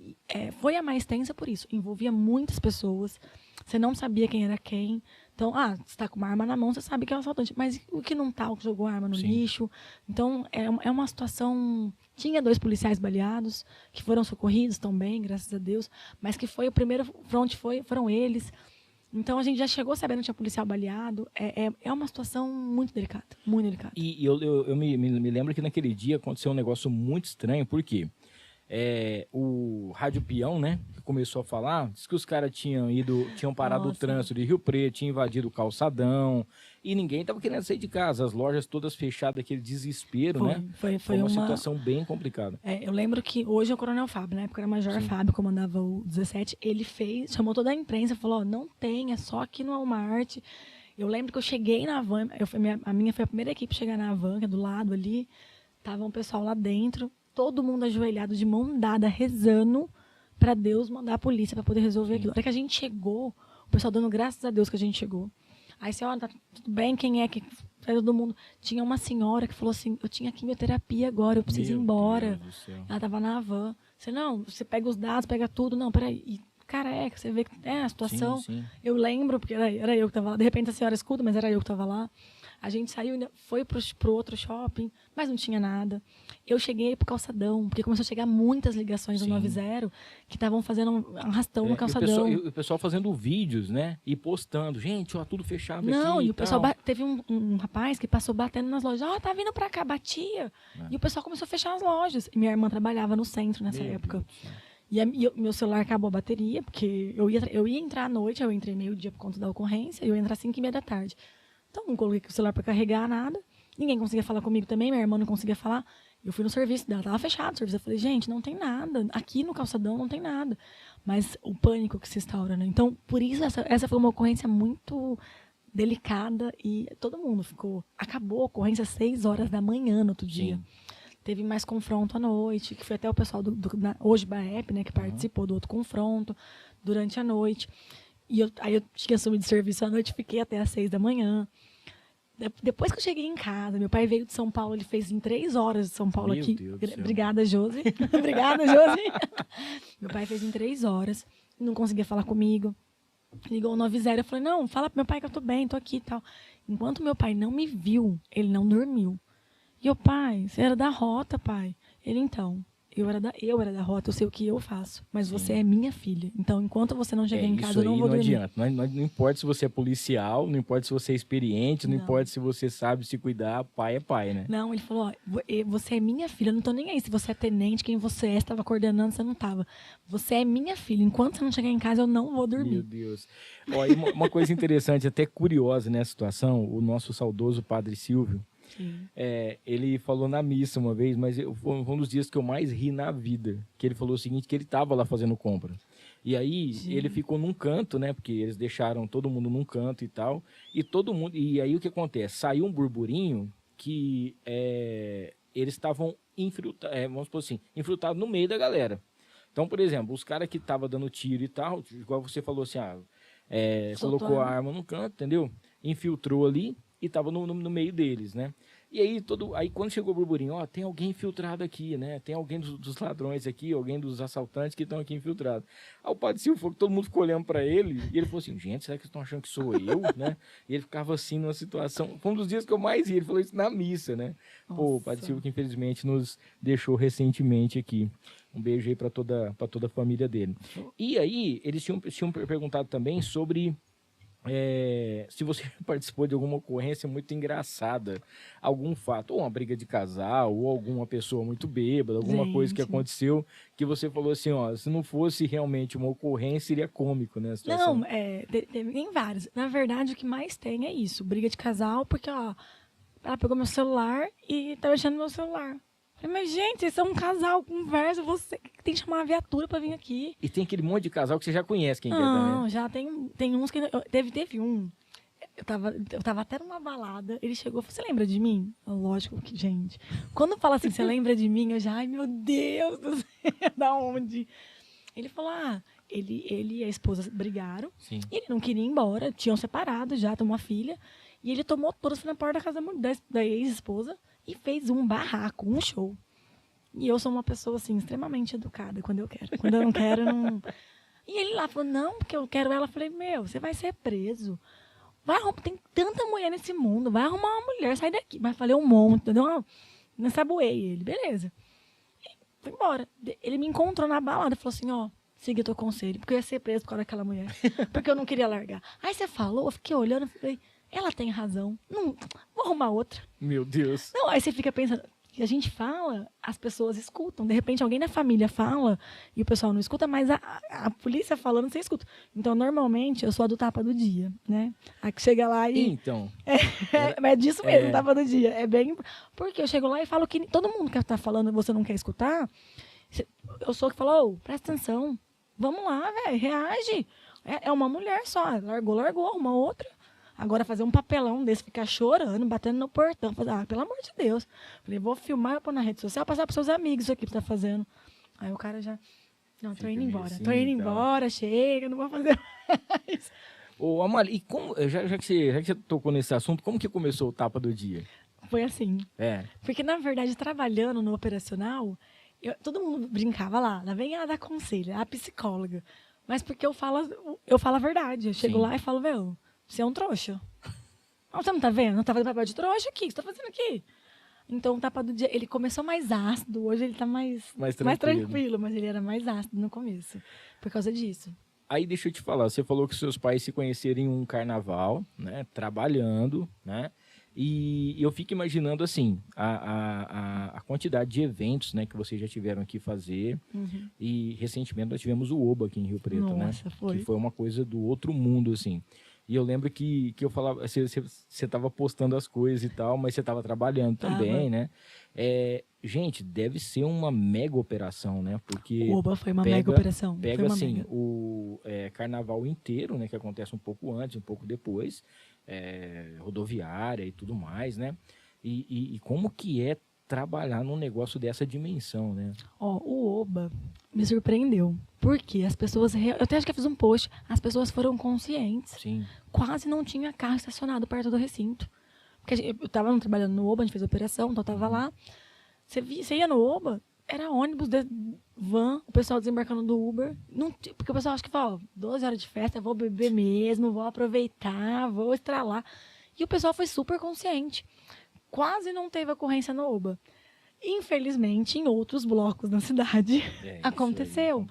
Speaker 3: Foi a mais tensa por isso. Envolvia muitas pessoas. Você não sabia quem era quem. Então, você tá com uma arma na mão, você sabe que é um assaltante. Mas o que não tá, o que jogou a arma no lixo. Então, é uma situação... Tinha 2 policiais baleados, que foram socorridos também, graças a Deus. Mas que foi o primeiro front, foram eles. Então, a gente já chegou sabendo que tinha policial baleado. É uma situação muito delicada, muito delicada.
Speaker 1: E eu me lembro que naquele dia aconteceu um negócio muito estranho, por quê? O Rádio Peão, né, que começou a falar, disse que os caras tinham parado o trânsito de Rio Preto, tinham invadido o calçadão, e ninguém estava querendo sair de casa, as lojas todas fechadas, aquele desespero, né? Foi uma situação bem complicada.
Speaker 3: Eu lembro que hoje é o Coronel Fábio, na época era Major Fábio, comandava o 17, ele chamou toda a imprensa, falou, não tem, é só aqui no Walmart. Eu lembro que eu cheguei na van, a minha foi a primeira equipe a chegar na van, que é do lado ali, tava um pessoal lá dentro, todo mundo ajoelhado, de mão dada, rezando para Deus mandar a polícia para poder resolver aquilo. Na hora que a gente chegou, o pessoal dando graças a Deus que a gente chegou. Aí você, olha, tá tudo bem, quem é que faz todo mundo? Tinha uma senhora que falou assim, eu tinha quimioterapia agora, eu preciso ir embora. Ela tava na van. Você, não, você pega os dados, pega tudo. Não, peraí. E, careca, você vê que a situação.
Speaker 1: Sim.
Speaker 3: Eu lembro, porque era eu que tava lá. De repente a senhora escuta, mas era eu que tava lá. A gente saiu, foi pro outro shopping, mas não tinha nada. Eu cheguei pro calçadão, porque começou a chegar muitas ligações do 90 que estavam fazendo um arrastão no calçadão.
Speaker 1: E o pessoal fazendo vídeos, né? E postando. Gente, ó, tudo fechado aqui.
Speaker 3: Não, e o pessoal... Teve um rapaz que passou batendo nas lojas. Tá vindo pra cá, batia. E o pessoal começou a fechar as lojas. E minha irmã trabalhava no centro nessa época. E meu celular acabou a bateria, porque eu ia entrar à noite, eu entrei meio-dia por conta da ocorrência, e eu ia entrar às 5h30 da tarde. Então, não coloquei o celular para carregar, nada. Ninguém conseguia falar comigo também, minha irmã não conseguia falar. Eu fui no serviço dela, tava fechado o serviço. Eu falei, gente, não tem nada. Aqui no calçadão não tem nada. Mas o pânico que se instaura, né? Então, por isso, essa foi uma ocorrência muito delicada e todo mundo ficou... Acabou a ocorrência às 6h da manhã no outro dia. Teve mais confronto à noite, que foi até o pessoal hoje BAEP, né, que participou do outro confronto durante a noite. E aí eu tinha assumido de serviço à noite, fiquei até às 6 da manhã. Depois que eu cheguei em casa, meu pai veio de São Paulo, ele fez em 3 horas de São Paulo aqui. Obrigada, Josi. Obrigada, Josi. Meu pai fez em 3 horas, não conseguia falar comigo. Ligou o 90, eu falei, não, fala pro meu pai que eu tô bem, tô aqui e tal. Enquanto meu pai não me viu, ele não dormiu. E eu, pai, você era da rota, pai. Ele, então... Eu era da rota, eu sei o que eu faço. Mas você é minha filha. Então, enquanto você não chegar em casa, eu não vou dormir.
Speaker 1: Não adianta. Não importa se você é policial, não importa se você é experiente, não importa se você sabe se cuidar, pai é pai, né?
Speaker 3: Não, ele falou, você é minha filha, eu não tô nem aí. Se você é tenente, quem você é, estava coordenando, você não estava. Você é minha filha. Enquanto você não chegar em casa, eu não vou dormir.
Speaker 1: Meu Deus. Ó, e uma coisa interessante, até curiosa nessa situação, o nosso saudoso padre Silvio, ele falou na missa uma vez, mas foi um dos dias que eu mais ri na vida, que ele falou o seguinte, que ele estava lá fazendo compra. E aí ele ficou num canto, né, porque eles deixaram todo mundo num canto e tal, e aí o que acontece? Saiu um burburinho que eles estavam infiltrados no meio da galera. Então, por exemplo, os caras que estavam dando tiro e tal, igual você falou assim, colocou a arma no canto, entendeu? Infiltrou ali, e estava no meio deles, né? E aí quando chegou o burburinho, tem alguém infiltrado aqui, né? Tem alguém dos ladrões aqui, alguém dos assaltantes que estão aqui infiltrados. Aí o padre Silvio falou que todo mundo ficou olhando para ele, e ele falou assim, gente, será que vocês estão achando que sou eu, né? E ele ficava assim numa situação, foi um dos dias que eu mais ri, ele falou isso na missa, né? Nossa. Pô, o padre Silvio que infelizmente nos deixou recentemente aqui. Um beijo aí para toda a família dele. E aí, eles tinham perguntado também sobre... se você participou de alguma ocorrência muito engraçada, algum fato, ou uma briga de casal, ou alguma pessoa muito bêbada, alguma coisa que aconteceu, que você falou assim, se não fosse realmente uma ocorrência, seria cômico, né?
Speaker 3: Não, tem vários. Na verdade, o que mais tem é isso, briga de casal, porque, ela pegou meu celular e tá mexendo no meu celular. Falei, mas, gente, vocês são um casal, conversa, você tem que chamar uma viatura pra vir aqui.
Speaker 1: E tem aquele monte de casal que você já conhece quem
Speaker 3: não,
Speaker 1: que é também.
Speaker 3: Não, já tem uns que... Teve um. eu tava até numa balada, ele chegou e falou, você lembra de mim? Lógico que, gente. Quando fala assim, você lembra de mim? Eu já, ai, meu Deus do céu, da onde? Ele falou, ele e a esposa brigaram.
Speaker 1: Sim.
Speaker 3: E ele não queria ir embora, tinham separado já, tem uma filha. E ele tomou todas na porta da casa da ex-esposa e fez um barraco, um show. E eu sou uma pessoa, assim, extremamente educada quando eu quero. Quando eu não quero, eu não... E ele lá falou, não, porque eu quero ela. Eu falei, você vai ser preso. Vai arrumar, tem tanta mulher nesse mundo, vai arrumar uma mulher, sai daqui. Mas falei um monte, deu uma... Não saboei ele, beleza. E foi embora. Ele me encontrou na balada e falou assim, segui teu conselho, porque eu ia ser preso por causa daquela mulher. Porque eu não queria largar. Aí você falou, eu fiquei olhando e falei, ela tem razão. Não, vou arrumar outra.
Speaker 1: Meu Deus.
Speaker 3: Não, aí você fica pensando, a gente fala, as pessoas escutam. De repente, alguém da família fala e o pessoal não escuta, mas a polícia falando, você escuta. Então, normalmente, eu sou a do tapa do dia, né? A que chega lá e...
Speaker 1: Então.
Speaker 3: Mas é disso mesmo, tapa do dia. É bem... Porque eu chego lá e falo que todo mundo que tá falando e você não quer escutar, eu sou que falo, presta atenção. Vamos lá, velho, reage. É uma mulher só. Largou, arruma outra. Agora fazer um papelão desse, ficar chorando, batendo no portão. Fazer, pelo amor de Deus. Falei, vou filmar, vou pôr na rede social, passar para seus amigos isso aqui que você tá fazendo. Aí o cara já... Não, tô indo embora.
Speaker 1: Assim,
Speaker 3: tô indo embora, chega, não vou fazer mais.
Speaker 1: Ô, Amália, e como, já que você tocou nesse assunto, como que começou o Tapa do Dia?
Speaker 3: Foi assim. Porque, na verdade, trabalhando no operacional, todo mundo brincava lá vem ela dar conselho, a psicóloga. Mas porque eu falo a verdade. Eu chego lá e falo, você é um trouxa. Você não tá vendo? Não tá fazendo papel de trouxa aqui. O que você tá fazendo aqui? Então, o Tapa do Dia, ele começou mais ácido. Hoje ele tá mais tranquilo. Mas ele era mais ácido no começo. Por causa disso.
Speaker 1: Aí, deixa eu te falar. Você falou que seus pais se conheceram em um carnaval, né? Trabalhando, né? E eu fico imaginando, assim, a quantidade de eventos, né, que vocês já tiveram aqui fazer. Uhum. E, recentemente, nós tivemos o Oba aqui em Rio Preto, né? Que foi uma coisa do outro mundo, assim. E eu lembro que eu falava, você estava postando as coisas e tal, mas você estava trabalhando também, né? Gente, deve ser uma mega operação, né? Porque
Speaker 3: o Oba foi uma mega operação.
Speaker 1: Pega, assim, o carnaval inteiro, né? Que acontece um pouco antes, um pouco depois, rodoviária e tudo mais, né? E como que é trabalhar num negócio dessa dimensão, né?
Speaker 3: O Oba me surpreendeu. Porque as pessoas... Eu até acho que eu fiz um post. As pessoas foram conscientes.
Speaker 1: Sim.
Speaker 3: Quase não tinha carro estacionado perto do recinto. Porque eu estava trabalhando no Oba, a gente fez a operação, então eu estava lá. Você ia no Oba, era ônibus, van, o pessoal desembarcando do Uber. Porque o pessoal acha que fala, 12 horas de festa, eu vou beber mesmo, vou aproveitar, vou estralar. E o pessoal foi super consciente. Quase não teve ocorrência no Oba. Infelizmente, em outros blocos da cidade, aconteceu.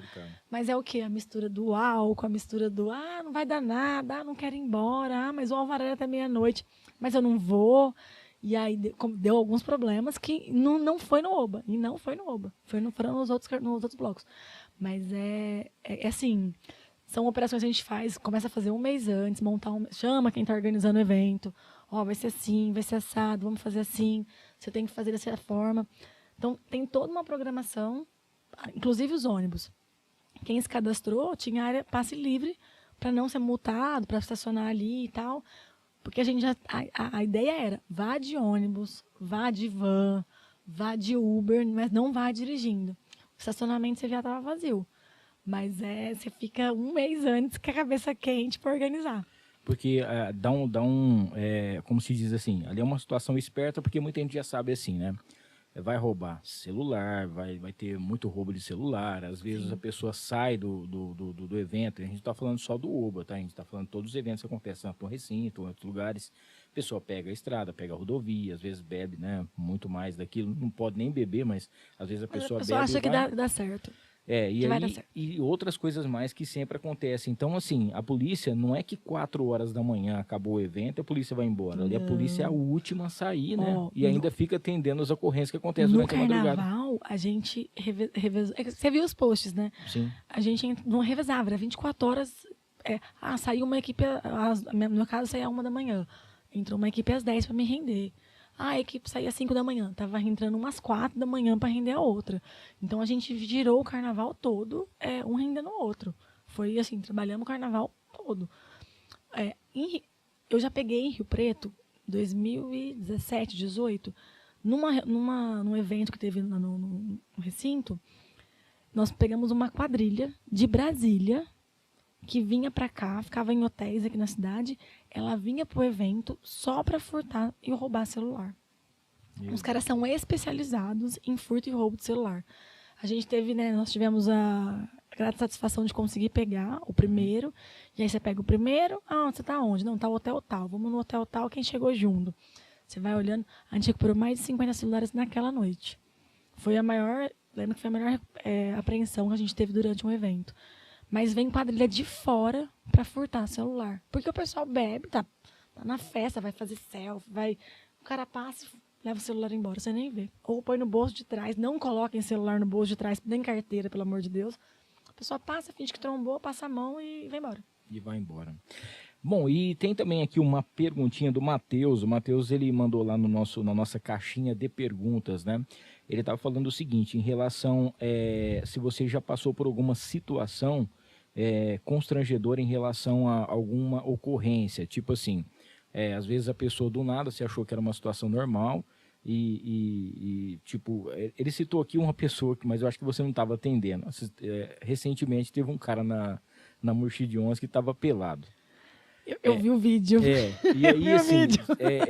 Speaker 3: Mas é o quê? A mistura do álcool, a mistura do não vai dar nada, não quero ir embora, mas o alvará é até meia-noite, mas eu não vou. E aí deu alguns problemas que não foi no Oba. E não foi no Oba. Foram nos outros blocos. Mas é assim, são operações que a gente faz, começa a fazer um mês antes, chama quem está organizando o evento. Vai ser assim, vai ser assado, vamos fazer assim, você tem que fazer dessa forma. Então, tem toda uma programação, inclusive os ônibus. Quem se cadastrou tinha área passe livre para não ser multado, para estacionar ali e tal. Porque a gente a ideia era, vá de ônibus, vá de van, vá de Uber, mas não vá dirigindo. O estacionamento você já estava vazio. Mas você fica um mês antes com a cabeça quente para organizar.
Speaker 1: Porque como se diz assim, ali é uma situação esperta, porque muita gente já sabe assim, né? Vai roubar celular, vai ter muito roubo de celular, às vezes a pessoa sai do evento, a gente está falando só do Oba, tá? A gente está falando de todos os eventos que acontecem no recinto, em outros lugares, a pessoa pega a estrada, pega a rodovia, às vezes bebe, né? Muito mais daquilo, não pode nem beber, mas às vezes a pessoa bebe.
Speaker 3: Acha que dá certo.
Speaker 1: E outras coisas mais que sempre acontecem. Então, assim, a polícia não é que 4 horas da manhã acabou o evento e a polícia vai embora. Ali a polícia é a última a sair, né? E ainda fica atendendo as ocorrências que acontecem durante a madrugada.
Speaker 3: No carnaval, a gente revezou... Você viu os posts, né?
Speaker 1: Sim.
Speaker 3: A gente não revezava, era 24 horas... saiu uma equipe... No meu caso, saía 1 da manhã. Entrou uma equipe às 10 para me render. A equipe saía às 5 da manhã. Tava entrando umas 4 da manhã para render a outra. Então, a gente girou o carnaval todo, um rendendo o outro. Foi assim, trabalhamos o carnaval todo. eu já peguei em Rio Preto, 2017, 18, num evento que teve no recinto, nós pegamos uma quadrilha de Brasília que vinha para cá, ficava em hotéis aqui na cidade, ela vinha pro evento só para furtar e roubar celular. Os caras são especializados em furto e roubo de celular. A gente teve, né, nós tivemos a grata satisfação de conseguir pegar o primeiro, e aí você pega o primeiro, você tá onde? Não, tá o hotel tal, vamos no hotel tal, quem chegou junto. Você vai olhando, a gente recuperou mais de 50 celulares naquela noite. Foi a maior, lembro que foi a maior apreensão que a gente teve durante um evento. Mas vem quadrilha de fora para furtar celular. Porque o pessoal bebe, tá na festa, vai fazer selfie, o cara passa e leva o celular embora, você nem vê. Ou põe no bolso de trás, não coloquem celular no bolso de trás, nem carteira, pelo amor de Deus. A pessoa passa, finge que trombou, passa a mão e vai embora.
Speaker 1: E vai embora. Bom, e tem também aqui uma perguntinha do Matheus. O Matheus, ele mandou lá na nossa caixinha de perguntas, né? Ele estava falando o seguinte, em relação se você já passou por alguma situação constrangedora em relação a alguma ocorrência. Tipo assim, às vezes a pessoa do nada se achou que era uma situação normal tipo, ele citou aqui uma pessoa, mas eu acho que você não estava atendendo. Recentemente teve um cara na Murchid 11 que estava pelado.
Speaker 3: Eu vi o vídeo.
Speaker 1: E aí, assim,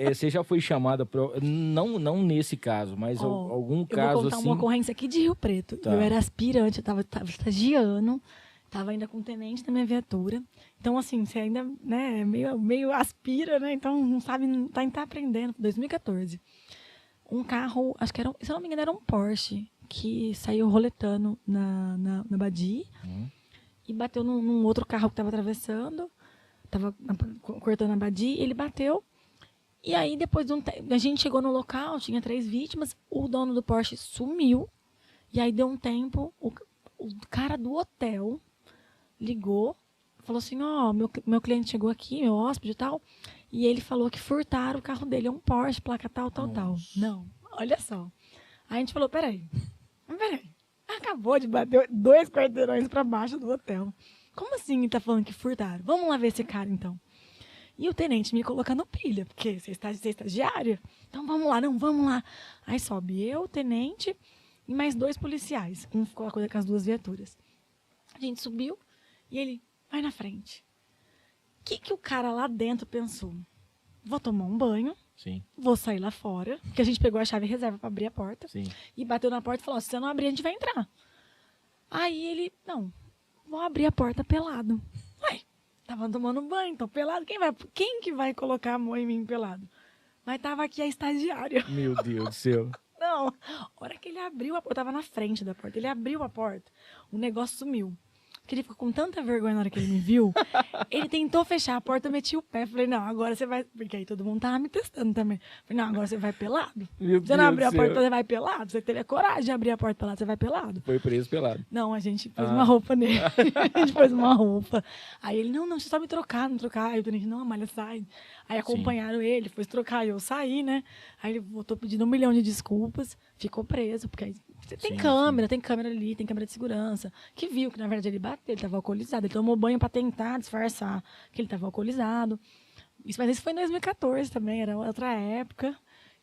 Speaker 1: você já foi chamada para... Não nesse caso, mas algum caso assim... Eu vou contar
Speaker 3: uma ocorrência aqui de Rio Preto.
Speaker 1: Tá.
Speaker 3: Eu era aspirante, eu estava estagiando, estava ainda com tenente na minha viatura. Então, assim, você ainda, né, meio aspira, né? Então, não sabe, tá aprendendo. 2014. Um carro, acho que se eu não me engano, era um Porsche, que saiu roletando na Badi e bateu num outro carro que estava atravessando. Tava cortando a Badi, ele bateu. E aí, depois de um tempo, a gente chegou no local, tinha 3 vítimas, o dono do Porsche sumiu. E aí, deu um tempo, o cara do hotel ligou, falou assim, meu cliente chegou aqui, meu hóspede e tal, e ele falou que furtaram o carro dele, é um Porsche, placa tal. Não, olha só. Aí a gente falou, peraí, acabou de bater 2 quarteirões para baixo do hotel. Como assim ele tá falando que furtaram? Vamos lá ver esse cara, então. E o tenente me colocando pilha, porque você é estagiária? Então vamos lá. Aí sobe eu, o tenente e mais 2 policiais. Um ficou com as 2 viaturas. A gente subiu e ele, vai na frente. O que o cara lá dentro pensou? Vou tomar um banho.
Speaker 1: Sim.
Speaker 3: Vou sair lá fora, porque a gente pegou a chave reserva para abrir a porta.
Speaker 1: Sim. E
Speaker 3: bateu na porta e falou, se você não abrir, a gente vai entrar. Aí ele, não, vou abrir a porta pelado. Ué, tava tomando banho, tô pelado. Quem que vai colocar a mão em mim pelado? Mas tava aqui a estagiária.
Speaker 1: Meu Deus do céu.
Speaker 3: Não, a hora que ele abriu a porta, eu tava na frente da porta, ele abriu a porta, o negócio sumiu. Porque ele ficou com tanta vergonha na hora que ele me viu, ele tentou fechar a porta, eu meti o pé, falei, não, agora você vai... Porque aí todo mundo tava me testando também. Falei, não, agora você vai pelado. Você não abriu a porta, você vai pelado. Você teve a coragem de abrir a porta pelado, você vai pelado.
Speaker 1: Foi preso pelado.
Speaker 3: Não, a gente pôs uma roupa nele. A gente pôs uma roupa. Aí ele, não, você só me trocar. Aí o tenente, não, Amália, sai. Aí acompanharam ele, foi trocar, e eu saí, né? Aí ele voltou pedindo 1 milhão de desculpas, ficou preso, porque aí tem câmera ali, tem câmera de segurança, que viu que, na verdade, ele bateu, ele estava alcoolizado. Ele tomou banho para tentar disfarçar que ele estava alcoolizado. Mas isso foi em 2014 também, era outra época.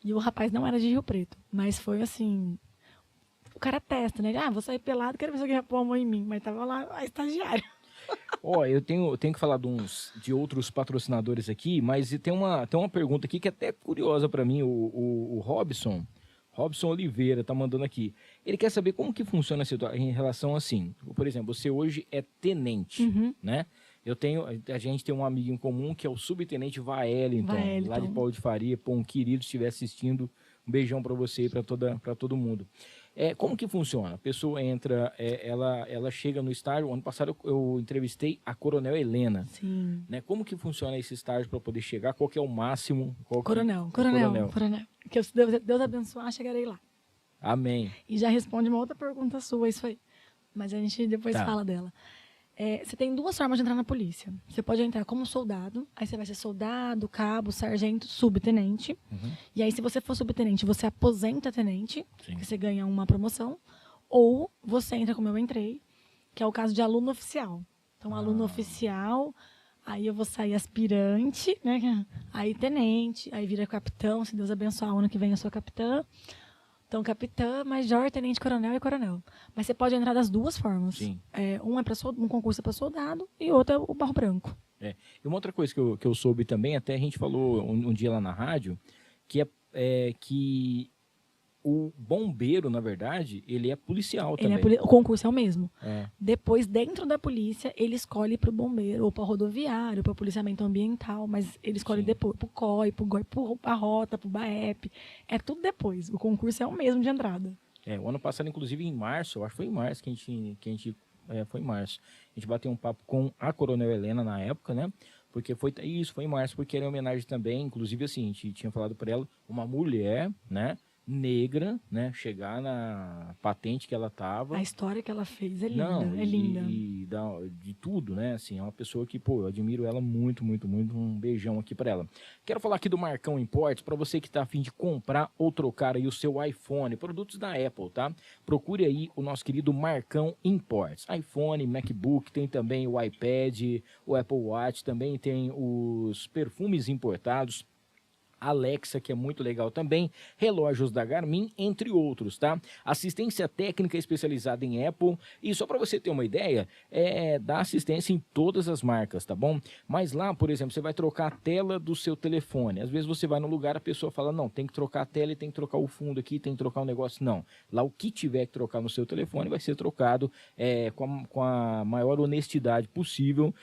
Speaker 3: E o rapaz não era de Rio Preto. Mas foi assim... O cara testa, né? Ele, vou sair pelado, quero ver se alguém vai pôr a mão em mim. Mas tava lá a estagiária.
Speaker 1: Eu tenho que falar de outros patrocinadores aqui, mas tem uma pergunta aqui que é até curiosa para mim. O Robson Oliveira tá mandando aqui. Ele quer saber como que funciona a situação em relação assim. Por exemplo, você hoje é tenente, né? A gente tem um amigo em comum que é o subtenente Vaelington, lá de Paulo de Faria. Pô, um querido, se estiver assistindo, um beijão para você e para todo mundo. Como que funciona? A pessoa entra, ela chega no estágio. Ano passado eu entrevistei a Coronel Helena.
Speaker 3: Sim.
Speaker 1: Né? Como que funciona esse estágio para poder chegar? Qual que é o máximo?
Speaker 3: Coronel. Que se Deus abençoar, chegarei lá.
Speaker 1: Amém.
Speaker 3: E já responde uma outra pergunta sua, isso aí. Mas a gente depois fala dela. Você tem 2 formas de entrar na polícia. Você pode entrar como soldado, aí você vai ser soldado, cabo, sargento, subtenente. E aí, se você for subtenente, você aposenta tenente, que você ganha uma promoção. Ou você entra como eu entrei, que é o caso de aluno oficial. Então, aluno oficial, Aí eu vou sair aspirante, né? Aí tenente, aí vira capitão, se Deus abençoar, o ano que vem eu sou capitã. Então, capitã, major, tenente, coronel e coronel. Mas você pode entrar das duas formas.
Speaker 1: Sim.
Speaker 3: Um concurso é para soldado e outro é o barro branco.
Speaker 1: E uma outra coisa que eu soube também, até a gente falou um dia lá na rádio, que que o bombeiro, na verdade, ele é policial também.
Speaker 3: O concurso é o mesmo.
Speaker 1: É.
Speaker 3: Depois, dentro da polícia, ele escolhe para o bombeiro, ou para rodoviário, para policiamento ambiental, mas ele escolhe depois, para o COI, para a Rota, para o BAEP. É tudo depois. O concurso é o mesmo de entrada.
Speaker 1: O ano passado, inclusive, em março, eu acho que foi em março que a gente foi em março. A gente bateu um papo com a Coronel Helena na época, né? Porque foi em março, porque era em homenagem também, inclusive assim, a gente tinha falado para ela, uma mulher, né? Negra, né? Chegar na patente que ela tava.
Speaker 3: A história que ela fez é linda,
Speaker 1: é
Speaker 3: linda.
Speaker 1: E de tudo, né? Assim, é uma pessoa que, eu admiro ela muito, muito, muito. Um beijão aqui para ela. Quero falar aqui do Marcão Imports, para você que tá a fim de comprar ou trocar aí o seu iPhone, produtos da Apple, tá? Procure aí o nosso querido Marcão Imports. iPhone, MacBook, tem também o iPad, o Apple Watch, também tem os perfumes importados, Alexa, que é muito legal também, relógios da Garmin, entre outros, tá? Assistência técnica especializada em Apple, e só para você ter uma ideia, dá assistência em todas as marcas, tá bom? Mas lá, por exemplo, você vai trocar a tela do seu telefone, às vezes você vai no lugar, a pessoa fala, não, tem que trocar a tela e tem que trocar o fundo aqui, tem que trocar um negócio, não. Lá o que tiver que trocar no seu telefone vai ser trocado com a maior honestidade possível,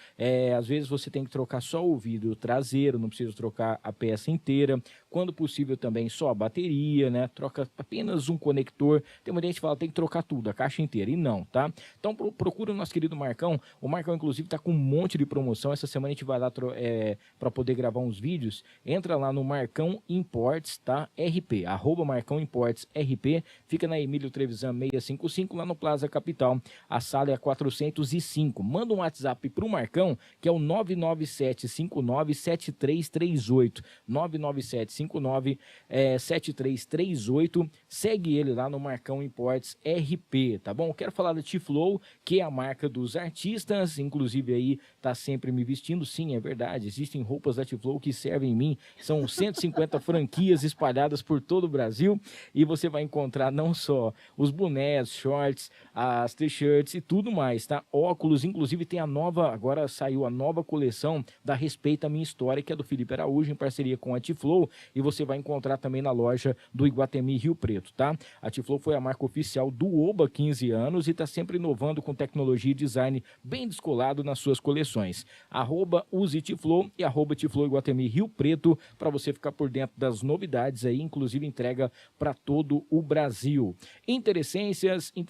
Speaker 1: às vezes você tem que trocar só o vidro traseiro, não precisa trocar a peça inteira, quando possível também só a bateria, né? Troca apenas um conector. Tem uma gente que fala, tem que trocar tudo, a caixa inteira, e não, tá? Então procura o nosso querido Marcão. O Marcão, inclusive, tá com um monte de promoção. Essa semana a gente vai lá para poder gravar uns vídeos. Entra lá no Marcão Imports, tá? RP, @Marcão Imports RP. Fica na Emílio Trevisan 655, lá no Plaza Capital. A sala é a 405. Manda um WhatsApp pro Marcão, que é o 997597338. 997597338. Segue ele lá no Marcão Imports RP, tá bom? Quero falar da T-Flow, que é a marca dos artistas, inclusive aí tá sempre me vestindo. Sim, é verdade, existem roupas da T-Flow que servem em mim, são 150 franquias espalhadas por todo o Brasil, e você vai encontrar não só os bonés, shorts, as t-shirts e tudo mais, tá? Óculos, inclusive tem agora saiu a nova coleção da Respeita a Minha História, que é do Felipe Araújo, em parceria com a T-Flow, e você vai encontrar também na loja do Iguatemi Rio Preto, tá? A T-Flow foi a marca oficial do Oba 15 anos e está sempre inovando com tecnologia e design bem descolado nas suas coleções. @use T-Flow e @T-Flow Iguatemi Rio Preto, para você ficar por dentro das novidades aí, inclusive entrega para todo o Brasil. Interessências e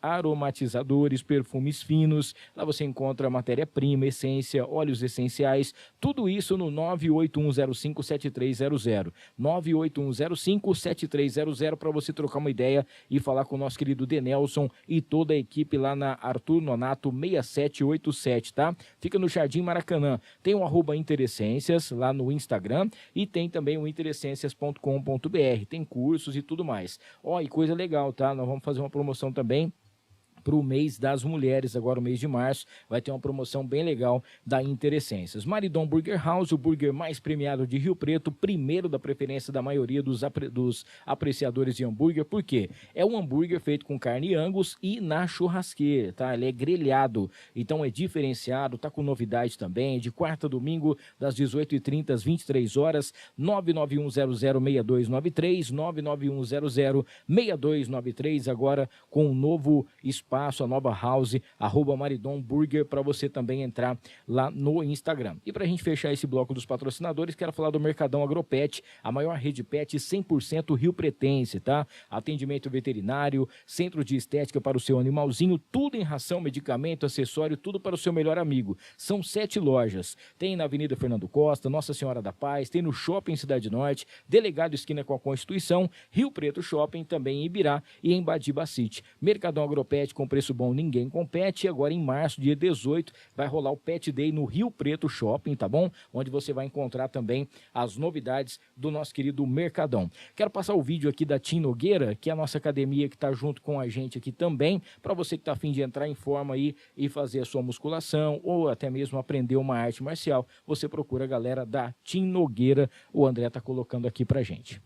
Speaker 1: aromatizadores, perfumes finos, lá você encontra matéria-prima, essência, óleos essenciais, tudo isso no 981057300. 981057300 para você trocar uma ideia e falar com o nosso querido Denelson e toda a equipe lá na Arthur Nonato 6787, tá? Fica no Jardim Maracanã. Tem o @Interessências lá no Instagram e tem também o interessências.com.br. Tem cursos e tudo mais. E coisa legal, tá? Nós vamos fazer uma promoção também para o mês das mulheres, agora o mês de março, vai ter uma promoção bem legal da Interessências. Maridon Burger House, o burger mais premiado de Rio Preto, primeiro da preferência da maioria dos apreciadores de hambúrguer, porque é um hambúrguer feito com carne Angus e na churrasqueira, tá? Ele é grelhado, então é diferenciado, tá com novidade também, de quarta a domingo, das 18h30 às 23 horas, 991006293, 991006293, agora com um novo espaço, a nova house, @Maridon Burger, para você também entrar lá no Instagram. E para a gente fechar esse bloco dos patrocinadores, quero falar do Mercadão Agropet, a maior rede pet 100% rio-pretense, tá? Atendimento veterinário, centro de estética para o seu animalzinho, tudo em ração, medicamento, acessório, tudo para o seu melhor amigo. São 7 lojas. Tem na Avenida Fernando Costa, Nossa Senhora da Paz, tem no Shopping Cidade Norte, Delegado esquina com a Constituição, Rio Preto Shopping, também em Ibirá e em Badiba City. Mercadão Agropet, com preço bom, ninguém compete. E agora em março, dia 18, vai rolar o Pet Day no Rio Preto Shopping, tá bom? Onde você vai encontrar também as novidades do nosso querido Mercadão. Quero passar o vídeo aqui da Tim Nogueira, que é a nossa academia que está junto com a gente aqui também, para você que está a fim de entrar em forma aí e fazer a sua musculação ou até mesmo aprender uma arte marcial, você procura a galera da Tim Nogueira. O André está colocando aqui pra gente.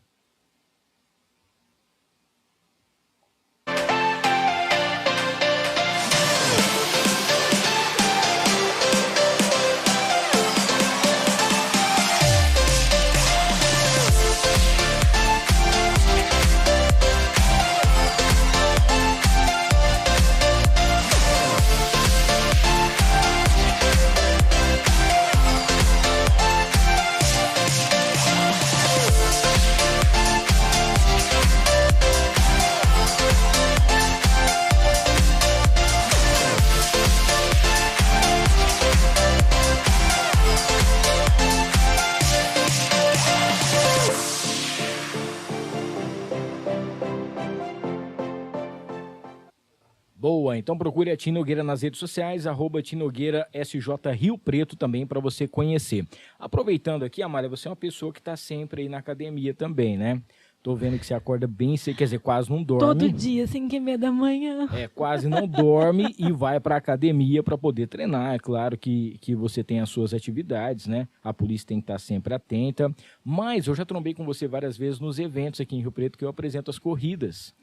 Speaker 1: Boa, então procure a Tim Nogueira nas redes sociais, @TimNogueiraSJ Rio Preto também para você conhecer. Aproveitando aqui, Amália, você é uma pessoa que está sempre aí na academia também, né? Tô vendo que você acorda bem cedo, quer dizer, quase não dorme.
Speaker 3: Todo dia, 5h30 da manhã.
Speaker 1: Quase não dorme e vai para a academia para poder treinar. É claro que você tem as suas atividades, né? A polícia tem que estar sempre atenta. Mas eu já trombei com você várias vezes nos eventos aqui em Rio Preto que eu apresento as corridas.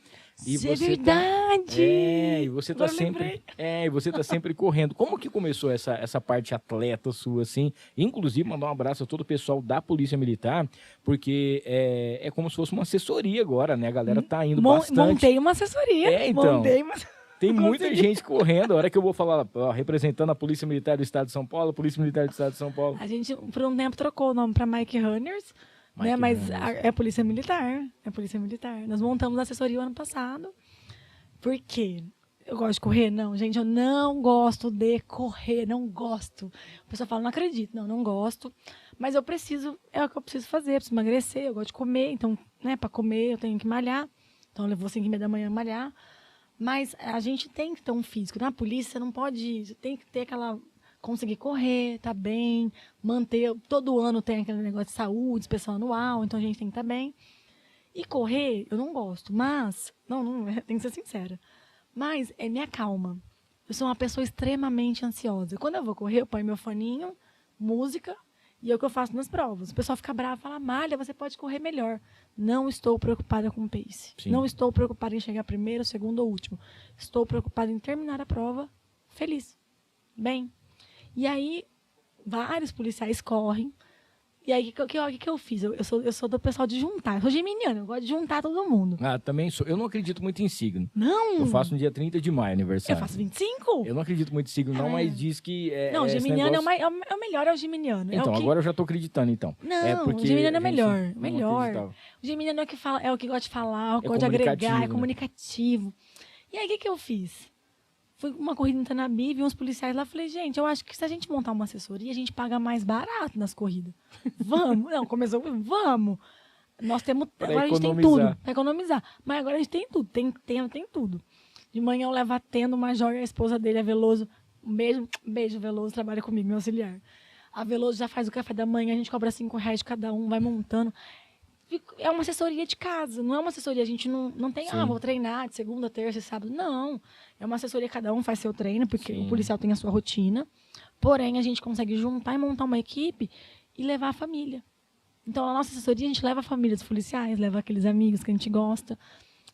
Speaker 1: E
Speaker 3: é verdade!
Speaker 1: E você tá sempre. E você tá sempre correndo. Como que começou essa parte atleta sua, assim? Inclusive, mandar um abraço a todo o pessoal da Polícia Militar, porque é como se fosse uma assessoria agora, né? A galera tá indo bastante.
Speaker 3: Montei uma assessoria.
Speaker 1: Então. Tem muita gente correndo. A hora que eu vou falar, ó, representando a Polícia Militar do Estado de São Paulo, a Polícia Militar do Estado de São Paulo.
Speaker 3: A gente, por um tempo, trocou o nome para Mike Runners. Né? Mas é Polícia Militar. É Polícia Militar. Nós montamos a assessoria o ano passado. Por quê? Eu gosto de correr? Não, gente, eu não gosto de correr. Não gosto. A pessoa fala, não acredito. Não gosto. Mas eu preciso, é o que eu preciso fazer. Eu preciso emagrecer, eu gosto de comer. Então, né, para comer eu tenho que malhar. Então, eu vou 5h30 da manhã malhar. Mas a gente tem que ter um físico. Na polícia, você não pode... Você tem que ter aquela... Conseguir correr, tá bem, manter... Todo ano tem aquele negócio de saúde, inspeção anual, então a gente tem que estar bem. E correr, eu não gosto, mas... Não, tem que ser sincera. Mas me acalma. Eu sou uma pessoa extremamente ansiosa. Quando eu vou correr, eu ponho meu foninho, música, e é o que eu faço nas provas. O pessoal fica bravo e fala, Amália, você pode correr melhor. Não estou preocupada com o pace. Sim. Não estou preocupada em chegar primeiro, segundo ou último. Estou preocupada em terminar a prova feliz. Bem... E aí, vários policiais correm. E aí, o que eu fiz? Eu sou do pessoal de juntar. Eu sou geminiana, eu gosto de juntar todo mundo.
Speaker 1: Também sou. Eu não acredito muito em signo.
Speaker 3: Não!
Speaker 1: Eu faço no dia 30 de maio, aniversário.
Speaker 3: Eu faço 25?
Speaker 1: Eu não acredito muito em signo, não, mas diz que
Speaker 3: Não, geminiano negócio... é o melhor, é o geminiano.
Speaker 1: Então, agora eu já tô acreditando, então.
Speaker 3: Não, o geminiano é melhor. Melhor. O geminiano é o que fala, é o que gosta de falar, é o que gosta de agregar, é comunicativo. E aí, o que eu fiz? Fui uma corrida em Tanabi, vi uns policiais lá, falei, gente, eu acho que se a gente montar uma assessoria, a gente paga mais barato nas corridas. Vamos. Não, começou, vamos. Nós temos, agora a gente tem tudo, para economizar. Mas agora a gente tem tudo, tem tudo. De manhã eu levo a Tenda, o Major e a esposa dele, a Veloso. Um beijo, Veloso, trabalha comigo, meu auxiliar. A Veloso já faz o café da manhã, a gente cobra R$5 de cada um, vai montando. É uma assessoria de casa, não é uma assessoria, a gente não tem, vou treinar de segunda, terça e sábado. Não, é uma assessoria, cada um faz seu treino, porque o policial tem a sua rotina. Porém, a gente consegue juntar e montar uma equipe e levar a família. Então, na nossa assessoria, a gente leva a família dos policiais, leva aqueles amigos que a gente gosta.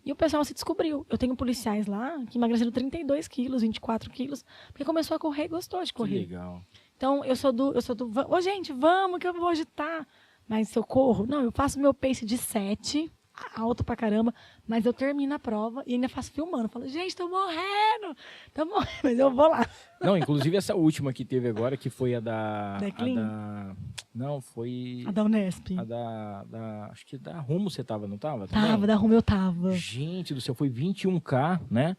Speaker 3: E o pessoal se descobriu. Eu tenho policiais lá que emagreceram 32 quilos, 24 quilos, porque começou a correr e gostou de correr.
Speaker 1: Que legal.
Speaker 3: Então, eu sou do gente, vamos que eu vou agitar. Mas se eu corro, não, eu faço meu pace de 7, alto pra caramba, mas eu termino a prova e ainda faço filmando. Falo, gente, tô morrendo, mas eu vou lá.
Speaker 1: Não, inclusive essa última que teve agora, que foi a da... Não, foi...
Speaker 3: A da Unesp.
Speaker 1: Acho que da Rumo você tava, não tava?
Speaker 3: Tava, da Rumo eu tava.
Speaker 1: Gente do céu, foi 21K, né?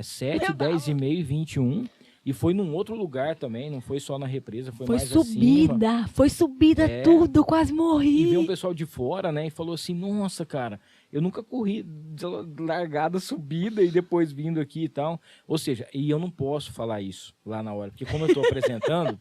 Speaker 1: 7, 10,5 e 21. E foi num outro lugar também, não foi só na represa, foi
Speaker 3: Foi
Speaker 1: mais
Speaker 3: subida,
Speaker 1: acima.
Speaker 3: foi subida tudo, quase
Speaker 1: E
Speaker 3: morri.
Speaker 1: veio um pessoal de fora, né, e falou assim, nossa, cara, eu nunca corri de largada, subida e depois vindo aqui e tal. Ou seja, e eu não posso falar isso lá na hora, porque como eu estou apresentando,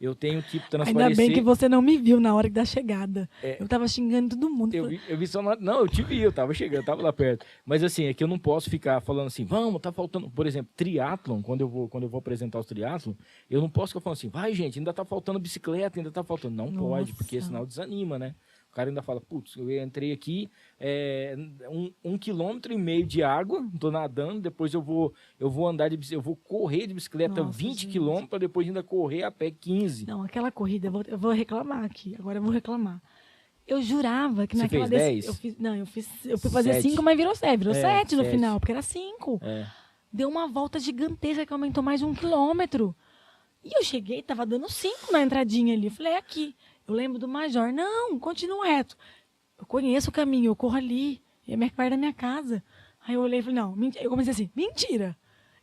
Speaker 1: eu tenho que transparecer...
Speaker 3: Ainda bem que você não me viu na hora da chegada. Eu tava xingando todo mundo.
Speaker 1: Eu vi só não, eu te vi, eu tava chegando, eu tava lá perto. Mas assim, é que eu não posso ficar falando assim, vamos, tá faltando, por exemplo, triatlon, quando eu vou apresentar os triatlon, eu não posso ficar falando assim, vai gente, ainda tá faltando bicicleta, ainda tá faltando. Não pode, porque senão desanima, né? O cara ainda fala, putz, eu entrei aqui, 1,5 km de água, tô nadando, depois eu vou andar de bicicleta, eu vou correr de bicicleta 20 km para depois ainda correr a pé 15.
Speaker 3: Não, aquela corrida, eu vou reclamar aqui, agora eu vou reclamar. Eu jurava que
Speaker 1: Você
Speaker 3: naquela...
Speaker 1: fez 10?
Speaker 3: Eu fui fazer
Speaker 1: 7.
Speaker 3: 5, mas virou 7 no
Speaker 1: 7.
Speaker 3: final, porque era 5. Deu uma volta gigantesca que aumentou mais de 1 km. E eu cheguei, tava dando 5 na entradinha ali, eu falei, é aqui. Eu lembro do Major, não, continua reto. Eu conheço o caminho, eu corro ali, é perto da minha casa. Aí eu olhei e falei, não, eu comecei assim, mentira.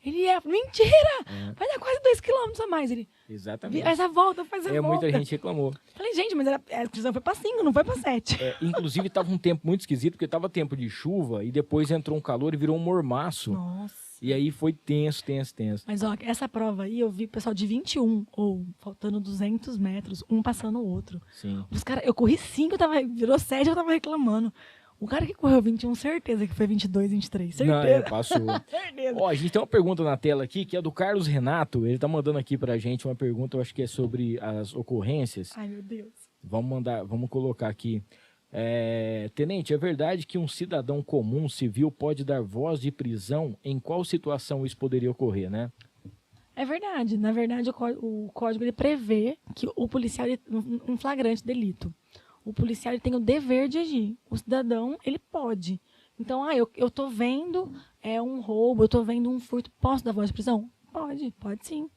Speaker 3: Ele mentira! Vai dar quase 2 km a mais. Ele,
Speaker 1: exatamente.
Speaker 3: Faz a volta, faz a volta.
Speaker 1: Muita gente reclamou.
Speaker 3: Falei, gente, mas a inscrição foi pra 5, não foi pra 7.
Speaker 1: Inclusive, tava um tempo muito esquisito, porque tava tempo de chuva e depois entrou um calor e virou um mormaço.
Speaker 3: Nossa.
Speaker 1: E aí foi tenso.
Speaker 3: Mas, ó, essa prova aí, eu vi o pessoal de 21, ou faltando 200 metros, um passando o outro.
Speaker 1: Sim.
Speaker 3: Os caras, eu corri 5, virou 7, eu tava reclamando. O cara que correu 21, certeza que foi 22, 23. Certeza.
Speaker 1: Não, passou.
Speaker 3: Certeza.
Speaker 1: Ó, a gente tem uma pergunta na tela aqui, que é do Carlos Renato. Ele tá mandando aqui pra gente uma pergunta, eu acho que é sobre as ocorrências.
Speaker 3: Ai, meu Deus.
Speaker 1: Vamos colocar aqui. Tenente, é verdade que um cidadão comum civil pode dar voz de prisão? Em qual situação isso poderia ocorrer, né?
Speaker 3: É verdade. Na verdade, o código ele prevê que o policial, um flagrante delito, o policial ele tem o dever de agir. O cidadão, ele pode. Então, eu tô vendo um roubo, eu tô vendo um furto, posso dar voz de prisão? Pode sim.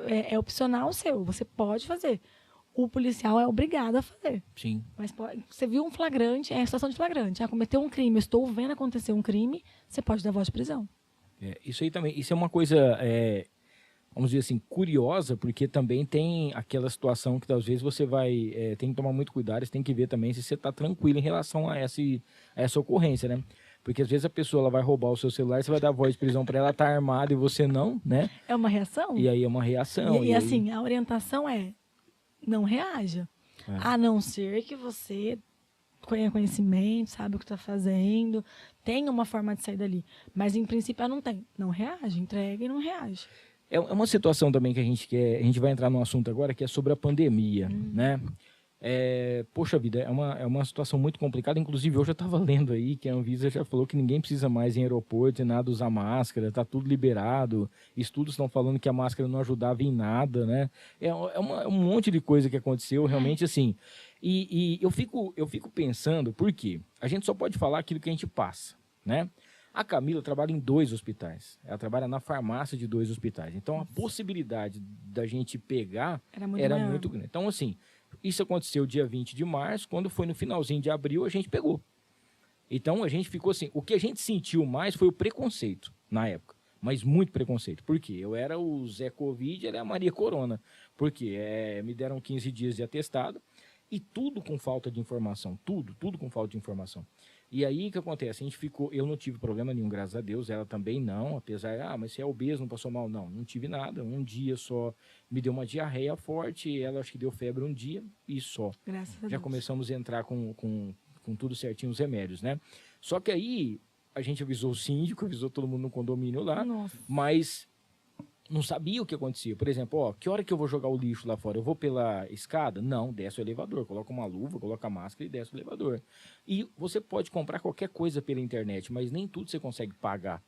Speaker 3: É opcional seu, você pode fazer. O policial é obrigado a fazer.
Speaker 1: Sim.
Speaker 3: Mas você viu um flagrante, é a situação de flagrante. Cometeu um crime, eu estou vendo acontecer um crime, você pode dar voz de prisão.
Speaker 1: Isso aí também, isso é uma coisa, vamos dizer assim, curiosa, porque também tem aquela situação que às vezes você tem que tomar muito cuidado, você tem que ver também se você está tranquilo em relação a essa ocorrência, né? Porque às vezes a pessoa ela vai roubar o seu celular, você vai dar voz de prisão para ela, tá armada e você não, né?
Speaker 3: É uma reação?
Speaker 1: E aí é uma reação.
Speaker 3: E assim, a orientação é não reaja. A não ser que você tenha conhecimento, sabe o que está fazendo, tenha uma forma de sair dali. Mas, em princípio, ela não tem. Não reage, entrega e não reage.
Speaker 1: É uma situação também que a gente vai entrar num assunto agora, que é sobre a pandemia, né? Poxa vida, é uma situação muito complicada. Inclusive, hoje eu estava lendo aí que a Anvisa já falou que ninguém precisa mais em aeroporto e nada usar máscara, tá tudo liberado. Estudos estão falando que a máscara não ajudava em nada, né? É um monte de coisa que aconteceu, realmente, assim. E eu fico pensando, por quê? A gente só pode falar aquilo que a gente passa, né? A Camila trabalha em 2 hospitais. Ela trabalha na farmácia de 2 hospitais. Então, a possibilidade da gente pegar era muito grande. Então, assim, isso aconteceu dia 20 de março. Quando foi no finalzinho de abril, a gente pegou. Então, a gente ficou assim... O que a gente sentiu mais foi o preconceito na época. Mas muito preconceito. Por quê? Eu era o Zé Covid, ela é a Maria Corona. Por quê? Me deram 15 dias de atestado. E tudo com falta de informação. Tudo com falta de informação. E aí, o que acontece? Eu não tive problema nenhum, graças a Deus, ela também não, apesar, mas você é obeso, não passou mal? Não tive nada, um dia só me deu uma diarreia forte, ela acho que deu febre um dia e só.
Speaker 3: Graças a Deus.
Speaker 1: Já começamos a entrar com tudo certinho, os remédios, né? Só que aí, a gente avisou o síndico, avisou todo mundo no condomínio lá, mas não sabia o que acontecia. Por exemplo, que hora que eu vou jogar o lixo lá fora? Eu vou pela escada? Não, desce o elevador. Coloca uma luva, coloca a máscara e desce o elevador. E você pode comprar qualquer coisa pela internet, mas nem tudo você consegue pagar.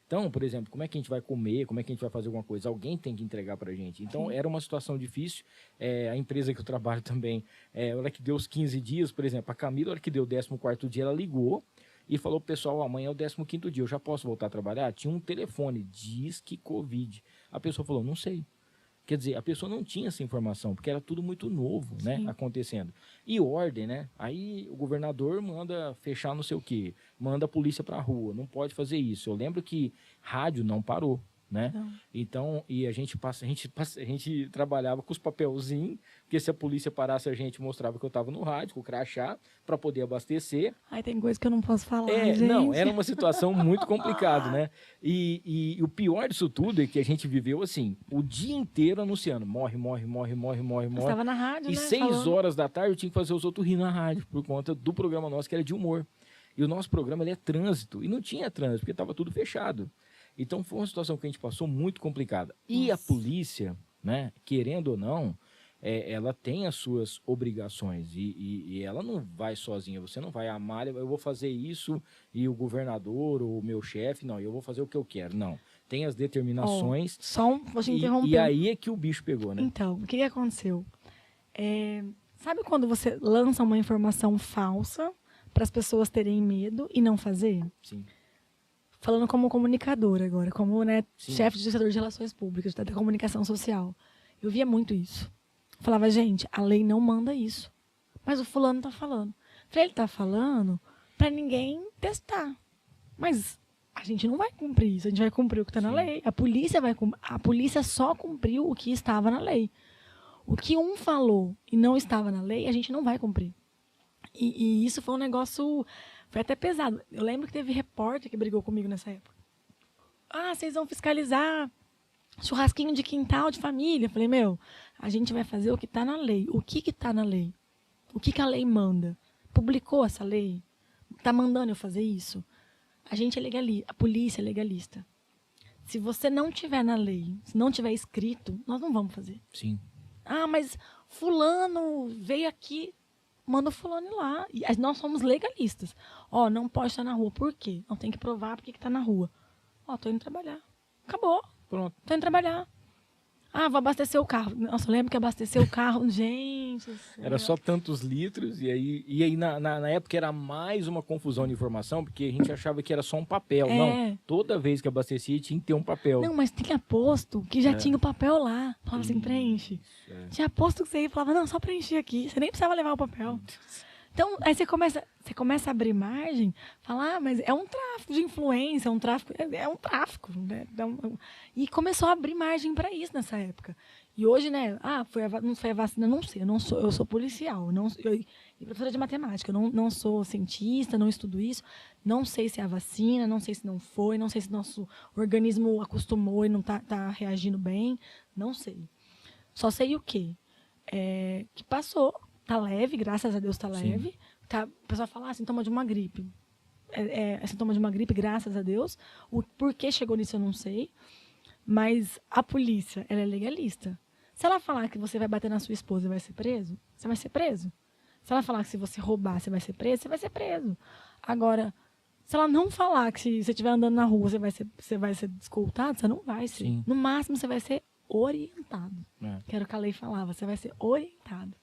Speaker 1: Então, por exemplo, como é que a gente vai comer? Como é que a gente vai fazer alguma coisa? Alguém tem que entregar pra gente. Então, era uma situação difícil. A empresa que eu trabalho também, a hora que deu os 15 dias, por exemplo, a Camila, a hora que deu o 14º dia, ela ligou e falou pro pessoal, amanhã é o 15º dia, eu já posso voltar a trabalhar? Tinha um telefone, diz que Covid. A pessoa falou, não sei. Quer dizer, a pessoa não tinha essa informação, porque era tudo muito novo, né, acontecendo. E ordem, né? Aí o governador manda fechar não sei o quê, manda a polícia pra rua, não pode fazer isso. Eu lembro que rádio não parou. né?
Speaker 3: Não.
Speaker 1: Então, e a gente trabalhava com os papelzinhos, porque se a polícia parasse a gente, mostrava que eu estava no rádio, com o crachá, para poder abastecer.
Speaker 3: Aí tem coisa que eu não posso falar, gente.
Speaker 1: Não, era uma situação muito complicada, né? E o pior disso tudo é que a gente viveu assim, o dia inteiro anunciando, morre.
Speaker 3: Eu estava na rádio,
Speaker 1: E
Speaker 3: né?
Speaker 1: 6 horas da tarde eu tinha que fazer os outros rir na rádio, por conta do programa nosso, que era de humor. E o nosso programa, ele é trânsito, e não tinha trânsito, porque estava tudo fechado. Então, foi uma situação que a gente passou muito complicada. E a polícia, né, querendo ou não, ela tem as suas obrigações. E ela não vai sozinha. Você não vai, Amália, eu vou fazer isso, e o governador, ou o meu chefe, não, eu vou fazer o que eu quero. Não. Tem as determinações.
Speaker 3: Vou te interromper.
Speaker 1: E aí é que o bicho pegou, né?
Speaker 3: Então, o que aconteceu? Sabe quando você lança uma informação falsa para as pessoas terem medo e não fazer?
Speaker 1: Sim.
Speaker 3: Falando como comunicadora agora, como, né,
Speaker 1: Sim.
Speaker 3: chefe de setor de relações públicas, da comunicação social. Eu via muito isso. Falava, gente, a lei não manda isso. Mas o fulano tá falando. Ele tá falando para ninguém testar. Mas a gente não vai cumprir isso. A gente vai cumprir o que está na lei. A polícia só cumpriu o que estava na lei. O que um falou e não estava na lei, a gente não vai cumprir. E isso foi um negócio... Foi até pesado. Eu lembro que teve repórter que brigou comigo nessa época. Vocês vão fiscalizar churrasquinho de quintal de família. Eu falei, a gente vai fazer o que está na lei. O que está na lei? O que a lei manda? Publicou essa lei? Está mandando eu fazer isso? A gente é legalista, a polícia é legalista. Se você não tiver na lei, se não tiver escrito, nós não vamos fazer.
Speaker 1: Sim.
Speaker 3: Mas fulano veio aqui... Manda o fulano ir lá. E nós somos legalistas. Não pode estar na rua. Por quê? Não tem que provar porque está na rua. Tô indo trabalhar. Acabou.
Speaker 1: Pronto.
Speaker 3: Tô indo trabalhar. Vou abastecer o carro. Nossa, eu lembro que abastecer o carro... Gente...
Speaker 1: Era só tantos litros. E aí na época era mais uma confusão de informação, porque a gente achava que era só um papel. Não, toda vez que abastecia tinha que ter um papel.
Speaker 3: Não, mas tinha posto que já tinha o papel lá. Falava assim, preenche. Tinha posto que você ia e falava, não, só preencher aqui. Você nem precisava levar o papel. Então, aí você começa a abrir margem, falar, mas é um tráfico de influência, é um tráfico. Né? E começou a abrir margem para isso nessa época. E hoje, né, não foi a vacina, não sei, eu sou policial, e professora de matemática, eu não sou cientista, não estudo isso, não sei se é a vacina, não sei se não foi, não sei se nosso organismo acostumou e não tá reagindo bem, não sei. Só sei o quê? Que passou. Tá leve, graças a Deus tá leve. Tá, o pessoal fala, sintoma de uma gripe. É sintoma de uma gripe, graças a Deus. O porquê chegou nisso eu não sei. Mas a polícia, ela é legalista. Se ela falar que você vai bater na sua esposa e vai ser preso, você vai ser preso. Se ela falar que se você roubar, você vai ser preso, você vai ser preso. Agora, se ela não falar que se você estiver andando na rua, você vai ser escoltado, você não vai ser.
Speaker 1: Sim.
Speaker 3: No máximo, você vai ser orientado. Que era o que a lei falava, você vai ser orientado.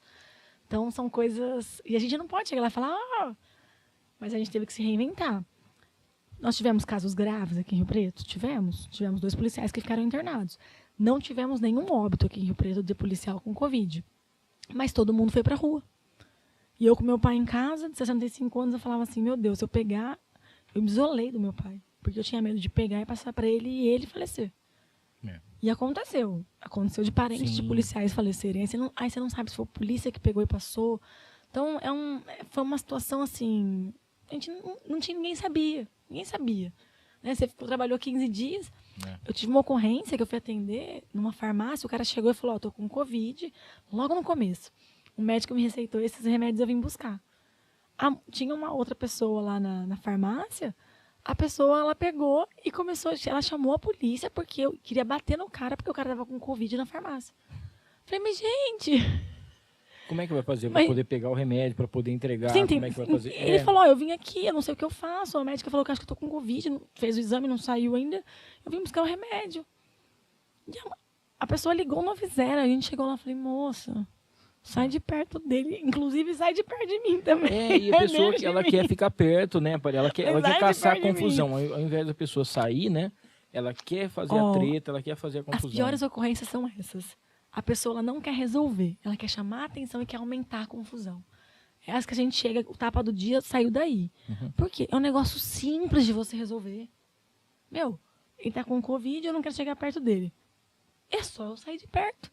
Speaker 3: Então, são coisas... E a gente não pode chegar lá e falar... Mas a gente teve que se reinventar. Nós tivemos casos graves aqui em Rio Preto? Tivemos. Tivemos 2 policiais que ficaram internados. Não tivemos nenhum óbito aqui em Rio Preto de policial com Covid. Mas todo mundo foi pra rua. E eu com meu pai em casa, de 65 anos, eu falava assim, meu Deus, se eu pegar... Eu me isolei do meu pai. Porque eu tinha medo de pegar e passar pra ele e ele falecer. E aconteceu. Aconteceu de parentes de policiais falecerem. Aí você não sabe se foi a polícia que pegou e passou. Então, foi uma situação assim... A gente não tinha... Ninguém sabia. Ninguém sabia. Né? Você trabalhou 15 dias. Eu tive uma ocorrência que eu fui atender numa farmácia. O cara chegou e falou, tô com Covid. Logo no começo. O médico me receitou esses remédios, eu vim buscar. Tinha uma outra pessoa lá na farmácia... A pessoa, ela pegou e ela chamou a polícia porque eu queria bater no cara porque o cara tava com Covid na farmácia. Falei, mas gente...
Speaker 1: Como é que vai fazer para poder pegar o remédio, para poder entregar? Como é que vai fazer?
Speaker 3: Ele falou, eu vim aqui, eu não sei o que eu faço. A médica falou que acho que eu tô com Covid, fez o exame, não saiu ainda. Eu vim buscar o remédio. E a pessoa ligou no Avisera, a gente chegou lá e falei, moça... Sai de perto dele, inclusive sai de perto de mim também.
Speaker 1: E a pessoa ela quer ficar perto, né? Ela quer caçar a confusão. Ao invés da pessoa sair, né? Ela quer fazer a treta, ela quer fazer a confusão.
Speaker 3: As piores ocorrências são essas. A pessoa ela não quer resolver, ela quer chamar a atenção e quer aumentar a confusão. É essa que a gente chega, o tapa do dia saiu daí. Por quê? É um negócio simples de você resolver. ele tá com Covid, eu não quero chegar perto dele. É só eu sair de perto.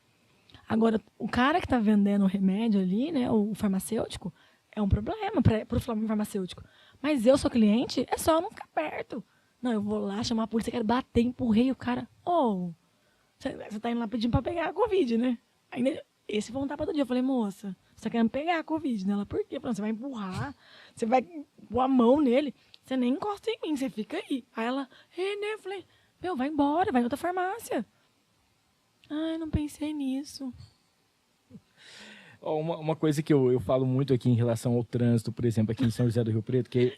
Speaker 3: Agora, o cara que tá vendendo o remédio ali, né, o farmacêutico, é um problema pro farmacêutico. Mas eu sou cliente, é só eu não ficar perto. Não, eu vou lá chamar a polícia, quero bater, empurrei o cara. Você tá indo lá pedindo pra pegar a Covid, né? Ainda, esse foi um tapa do dia. Eu falei, moça, você tá querendo pegar a Covid, né? Ela, por quê? Você vai empurrar, você vai pôr a mão nele, você nem encosta em mim, você fica aí. Aí ela, né? Eu falei, vai embora, vai em outra farmácia. Ai, não pensei nisso.
Speaker 1: Uma coisa que eu falo muito aqui em relação ao trânsito, por exemplo, aqui em São José do Rio Preto, que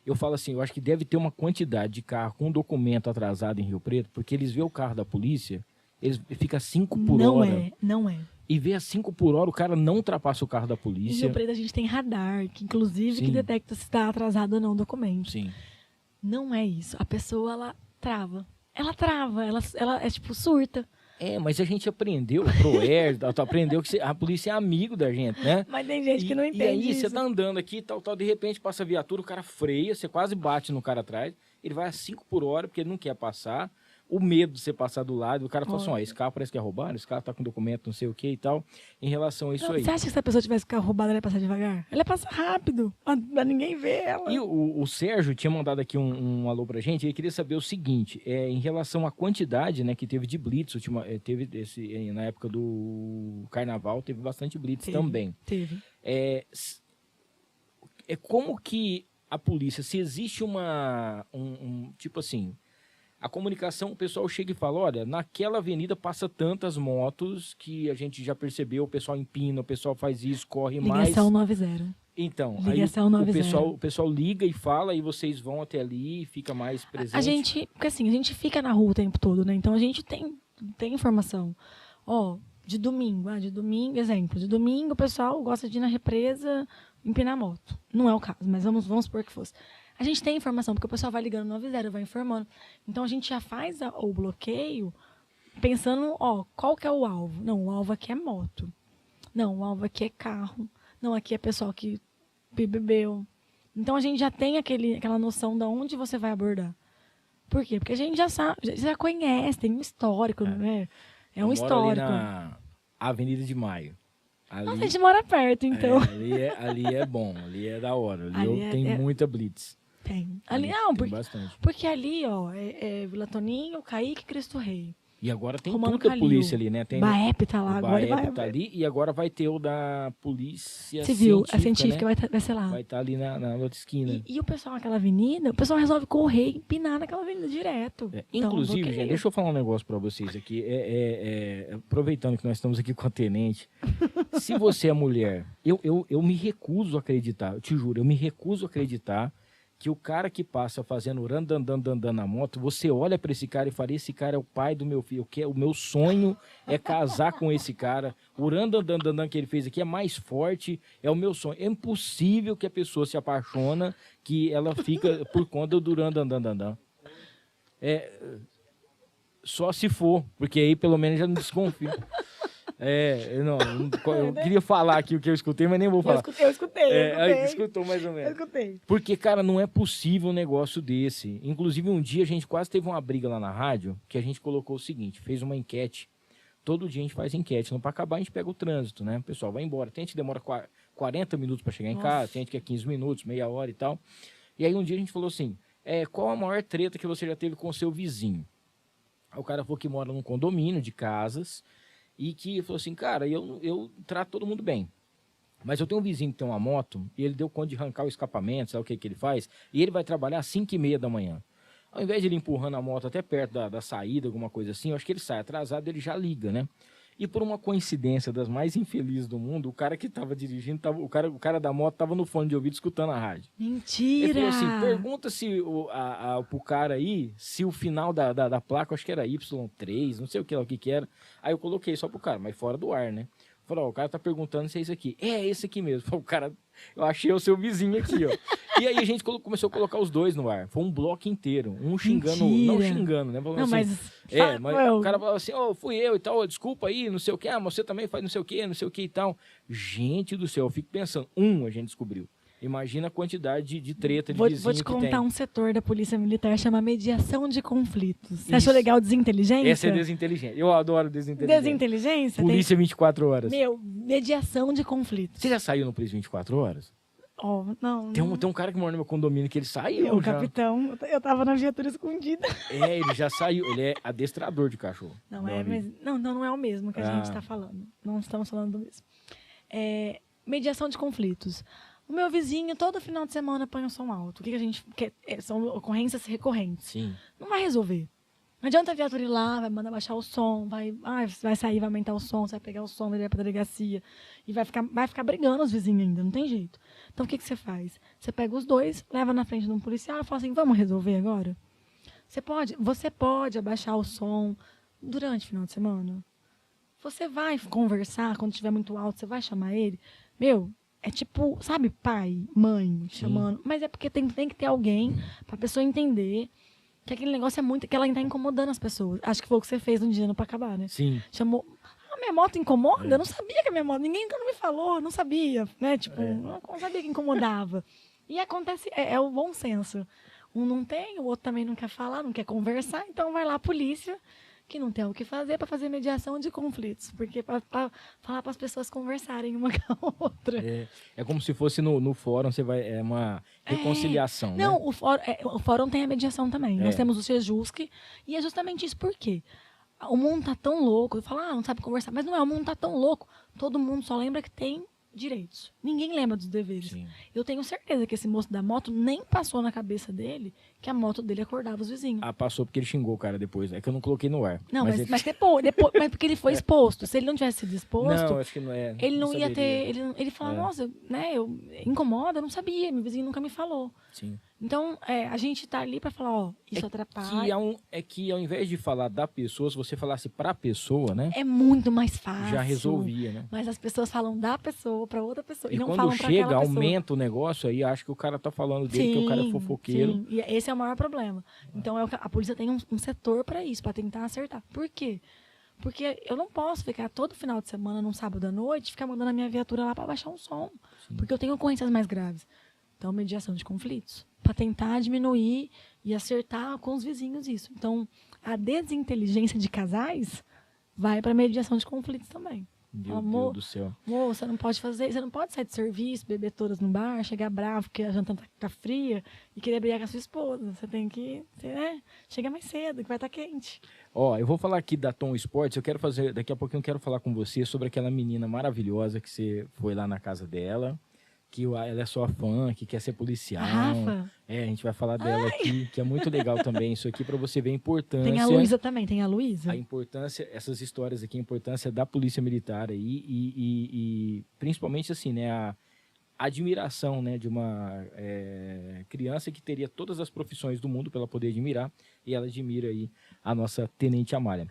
Speaker 1: eu falo assim, eu acho que deve ter uma quantidade de carro com documento atrasado em Rio Preto, porque eles veem o carro da polícia, eles ficam 5 por hora.
Speaker 3: Não é.
Speaker 1: E vê a 5 por hora, o cara não ultrapassa o carro da
Speaker 3: Em
Speaker 1: polícia.
Speaker 3: Rio Preto a gente tem radar, que inclusive
Speaker 1: Sim.
Speaker 3: que detecta se está atrasado ou não o documento.
Speaker 1: Sim.
Speaker 3: Não é isso. A pessoa, ela trava. Ela é tipo surta.
Speaker 1: Mas a gente aprendeu, aprendeu que a polícia é amigo da gente, né?
Speaker 3: Mas tem gente que não entende
Speaker 1: E aí
Speaker 3: isso.
Speaker 1: você tá andando aqui, tal, de repente passa a viatura, o cara freia, você quase bate no cara atrás, ele vai a 5 por hora porque ele não quer passar, o medo de você passar do lado, o cara fala assim, esse carro parece que é roubado, esse carro tá com documento não sei o que e tal, em relação a isso aí.
Speaker 3: Você acha que se a pessoa tivesse o carro roubado, ela ia passar devagar? Ela ia passar rápido, pra ninguém ver ela.
Speaker 1: E o Sérgio tinha mandado aqui um alô pra gente, ele queria saber o seguinte, em relação à quantidade, né, que teve de blitz, teve na época do carnaval, teve bastante blitz também.
Speaker 3: Teve.
Speaker 1: Como que a polícia, se existe tipo assim, a comunicação, o pessoal chega e fala, olha, naquela avenida passa tantas motos que a gente já percebeu, o pessoal empina, o pessoal faz isso, corre mais.
Speaker 3: Ligação 90.
Speaker 1: Então,
Speaker 3: Ligação
Speaker 1: aí
Speaker 3: 90.
Speaker 1: o pessoal liga e fala, e vocês vão até ali e fica mais presente.
Speaker 3: Porque assim, a gente fica na rua o tempo todo, né? Então a gente tem informação. De domingo, exemplo, de domingo o pessoal gosta de ir na represa empinar moto. Não é o caso, mas vamos supor que fosse. A gente tem informação, porque o pessoal vai ligando no 90, vai informando. Então a gente já faz o bloqueio pensando, qual que é o alvo? Não, o alvo aqui é moto. Não, o alvo aqui é carro. Não, aqui é pessoal que bebeu. Então a gente já tem aquela noção de onde você vai abordar. Por quê? Porque a gente já sabe, já conhece, tem um histórico, né? É um histórico.
Speaker 1: Ali na Avenida de Maio. Ali,
Speaker 3: Nossa, a gente mora perto, então.
Speaker 1: Ali é bom, ali é da hora. Ali tem muita blitz.
Speaker 3: Tem.
Speaker 1: Tem bastante.
Speaker 3: Porque ali, é Vila Toninho, Caíque e Cristo Rei.
Speaker 1: E agora tem
Speaker 3: Romano
Speaker 1: tudo da
Speaker 3: Calil.
Speaker 1: polícia ali, né? Tem
Speaker 3: Baep tá lá
Speaker 1: o
Speaker 3: agora.
Speaker 1: Baep tá ali e agora vai ter o da polícia
Speaker 3: Civil, a
Speaker 1: científica,
Speaker 3: científica, né? vai ser lá.
Speaker 1: Vai estar ali na outra esquina.
Speaker 3: E o pessoal naquela avenida, o pessoal resolve correr e empinar naquela avenida direto.
Speaker 1: Inclusive, gente, deixa eu falar um negócio pra vocês aqui. Aproveitando que nós estamos aqui com a tenente, se você é mulher, eu me recuso a acreditar, eu te juro, eu me recuso a acreditar que o cara que passa fazendo randandandandandã na moto, você olha pra esse cara e fala, esse cara é o pai do meu filho, o meu sonho é casar com esse cara, o randandandandã que ele fez aqui é mais forte, é o meu sonho. É impossível que a pessoa se apaixona, que ela fica por conta do randandandandã. Só se for, porque aí pelo menos já não desconfio. Eu queria falar aqui o que eu escutei, mas nem vou falar.
Speaker 3: Eu escutei.
Speaker 1: Escutou mais ou menos.
Speaker 3: Eu escutei.
Speaker 1: Porque, cara, não é possível um negócio desse. Inclusive, um dia a gente quase teve uma briga lá na rádio, que a gente colocou o seguinte, fez uma enquete. Todo dia a gente faz enquete. Não, para acabar, a gente pega o trânsito, né? O pessoal vai embora. Tem gente que demora 40 minutos para chegar em casa, tem gente que é 15 minutos, meia hora e tal. E aí um dia a gente falou assim, qual a maior treta que você já teve com o seu vizinho? Aí o cara falou que mora num condomínio de casas, e que falou assim, cara, eu trato todo mundo bem. Mas eu tenho um vizinho que tem uma moto, e ele deu conta de arrancar o escapamento, sabe o que ele faz? E ele vai trabalhar às 5h30 da manhã. Ao invés de ele empurrando a moto até perto da saída, alguma coisa assim, eu acho que ele sai atrasado, ele já liga, né? E por uma coincidência das mais infelizes do mundo, o cara que estava dirigindo, o cara da moto estava no fone de ouvido escutando a rádio.
Speaker 3: Mentira!
Speaker 1: Ele falou assim, pergunta pro cara aí, se o final da placa, acho que era Y3, não sei o que era. Aí eu coloquei só pro cara, mas fora do ar, né? Falei, o cara tá perguntando se é esse aqui. É esse aqui mesmo. Falei, o cara, eu achei o seu vizinho aqui, ó. E aí a gente começou a colocar os dois no ar. Foi um bloco inteiro. Um xingando,
Speaker 3: Mentira.
Speaker 1: não xingando, né? Falando
Speaker 3: Não,
Speaker 1: assim, mas o cara falava assim, fui eu e tal, desculpa aí, não sei o que, mas você também faz não sei o que e tal. Gente do céu, eu fico pensando, a gente descobriu. Imagina a quantidade de treta de
Speaker 3: Vou
Speaker 1: vizinho
Speaker 3: te
Speaker 1: que tem.
Speaker 3: contar um setor da Polícia Militar, chama mediação de conflitos. Você
Speaker 1: Isso.
Speaker 3: achou legal desinteligência?
Speaker 1: Essa é desinteligente. Eu adoro desinteligente.
Speaker 3: Desinteligência?
Speaker 1: Polícia 24 horas.
Speaker 3: Meu, mediação de conflitos.
Speaker 1: Você já saiu no Polícia 24 horas?
Speaker 3: Ó, não.
Speaker 1: Tem um cara que mora no meu condomínio que ele saiu
Speaker 3: O
Speaker 1: já.
Speaker 3: capitão, eu tava na viatura escondida.
Speaker 1: Ele já saiu. Ele é adestrador de cachorro.
Speaker 3: Não,
Speaker 1: meu
Speaker 3: é,
Speaker 1: amigo.
Speaker 3: mas, não é o mesmo que a gente está falando. Não estamos falando do mesmo. Mediação de conflitos. O meu vizinho, todo final de semana, põe um som alto. O que a gente quer? São ocorrências recorrentes.
Speaker 1: Sim.
Speaker 3: Não vai resolver. Não adianta a viatura ir lá, vai mandar baixar o som, vai sair, vai aumentar o som, você vai pegar o som, vai ir pra delegacia. E vai ficar brigando os vizinhos ainda, não tem jeito. Então, o que você faz? Você pega os dois, leva na frente de um policial e fala assim, vamos resolver agora? Você pode abaixar o som durante o final de semana? Você vai conversar, quando estiver muito alto, você vai chamar ele? Meu, é tipo, sabe, pai, mãe, chamando. Mas é porque tem que ter alguém pra pessoa entender que aquele negócio é muito... que ela tá incomodando as pessoas. Acho que foi o que você fez um dia no Pacabá, né?
Speaker 1: Sim.
Speaker 3: Chamou... A minha moto incomoda? Eu não sabia que a minha moto... Ninguém nunca me falou, não sabia, né? Tipo, não sabia que incomodava. E acontece... É o bom senso. Um não tem, o outro também não quer falar, não quer conversar, então vai lá a polícia, que não tem o que fazer para fazer mediação de conflitos. Porque para falar para as pessoas conversarem uma com a outra.
Speaker 1: É como se fosse no fórum, você vai... É uma reconciliação,
Speaker 3: Não,
Speaker 1: né?
Speaker 3: o fórum tem a mediação também. Nós temos o Sejusc, e é justamente isso. Por quê? O mundo tá tão louco. Eu falo, não sabe conversar. Mas não é, o mundo tá tão louco. Todo mundo só lembra que tem direitos. Ninguém lembra dos deveres.
Speaker 1: Sim.
Speaker 3: Eu tenho certeza que esse moço da moto nem passou na cabeça dele que a moto dele acordava os vizinhos.
Speaker 1: Passou porque ele xingou o cara depois. É que eu não coloquei no ar.
Speaker 3: Não, mas depois, mas porque ele foi exposto. Se ele não tivesse sido exposto,
Speaker 1: Não, acho que não é.
Speaker 3: ele não ia
Speaker 1: saberia.
Speaker 3: ter... Ele fala, nossa, né, incomoda, eu não sabia, meu vizinho nunca me falou.
Speaker 1: Sim.
Speaker 3: Então, a gente tá ali pra falar, isso atrapalha.
Speaker 1: Que ao invés de falar da pessoa, se você falasse pra pessoa, né?
Speaker 3: É muito mais fácil.
Speaker 1: Já resolvia, né?
Speaker 3: Mas as pessoas falam da pessoa pra outra pessoa. E não
Speaker 1: quando
Speaker 3: falam pra aquela
Speaker 1: chega,
Speaker 3: pessoa.
Speaker 1: aumenta o negócio, aí acho que o cara tá falando dele, que o cara é fofoqueiro.
Speaker 3: Sim. E esse é o maior problema. Então, a polícia tem um setor pra isso, pra tentar acertar. Por quê? Porque eu não posso ficar todo final de semana, num sábado à noite, ficar mandando a minha viatura lá pra baixar um som. Sim. Porque eu tenho ocorrências mais graves. Então, mediação de conflitos. Para tentar diminuir e acertar com os vizinhos isso. Então, a desinteligência de casais vai para mediação de conflitos também.
Speaker 1: Meu Deus do céu.
Speaker 3: Amor, você não pode sair de serviço, beber todas no bar, chegar bravo porque a janta tá fria e querer brigar com a sua esposa. Você tem que, chegar mais cedo, que vai estar quente.
Speaker 1: Eu vou falar aqui da Tom Sports. Daqui a pouquinho eu quero falar com você sobre aquela menina maravilhosa que você foi lá na casa dela. Que ela é sua fã, que quer ser policial.
Speaker 3: Rafa?
Speaker 1: A gente vai falar dela aqui, que é muito legal também. Isso aqui para você ver a importância.
Speaker 3: Tem a Luísa também, tem a Luísa.
Speaker 1: A importância, essas histórias aqui, a importância da Polícia Militar aí e principalmente assim, né, a admiração, né, de uma criança que teria todas as profissões do mundo para ela poder admirar, e ela admira aí a nossa Tenente Amália.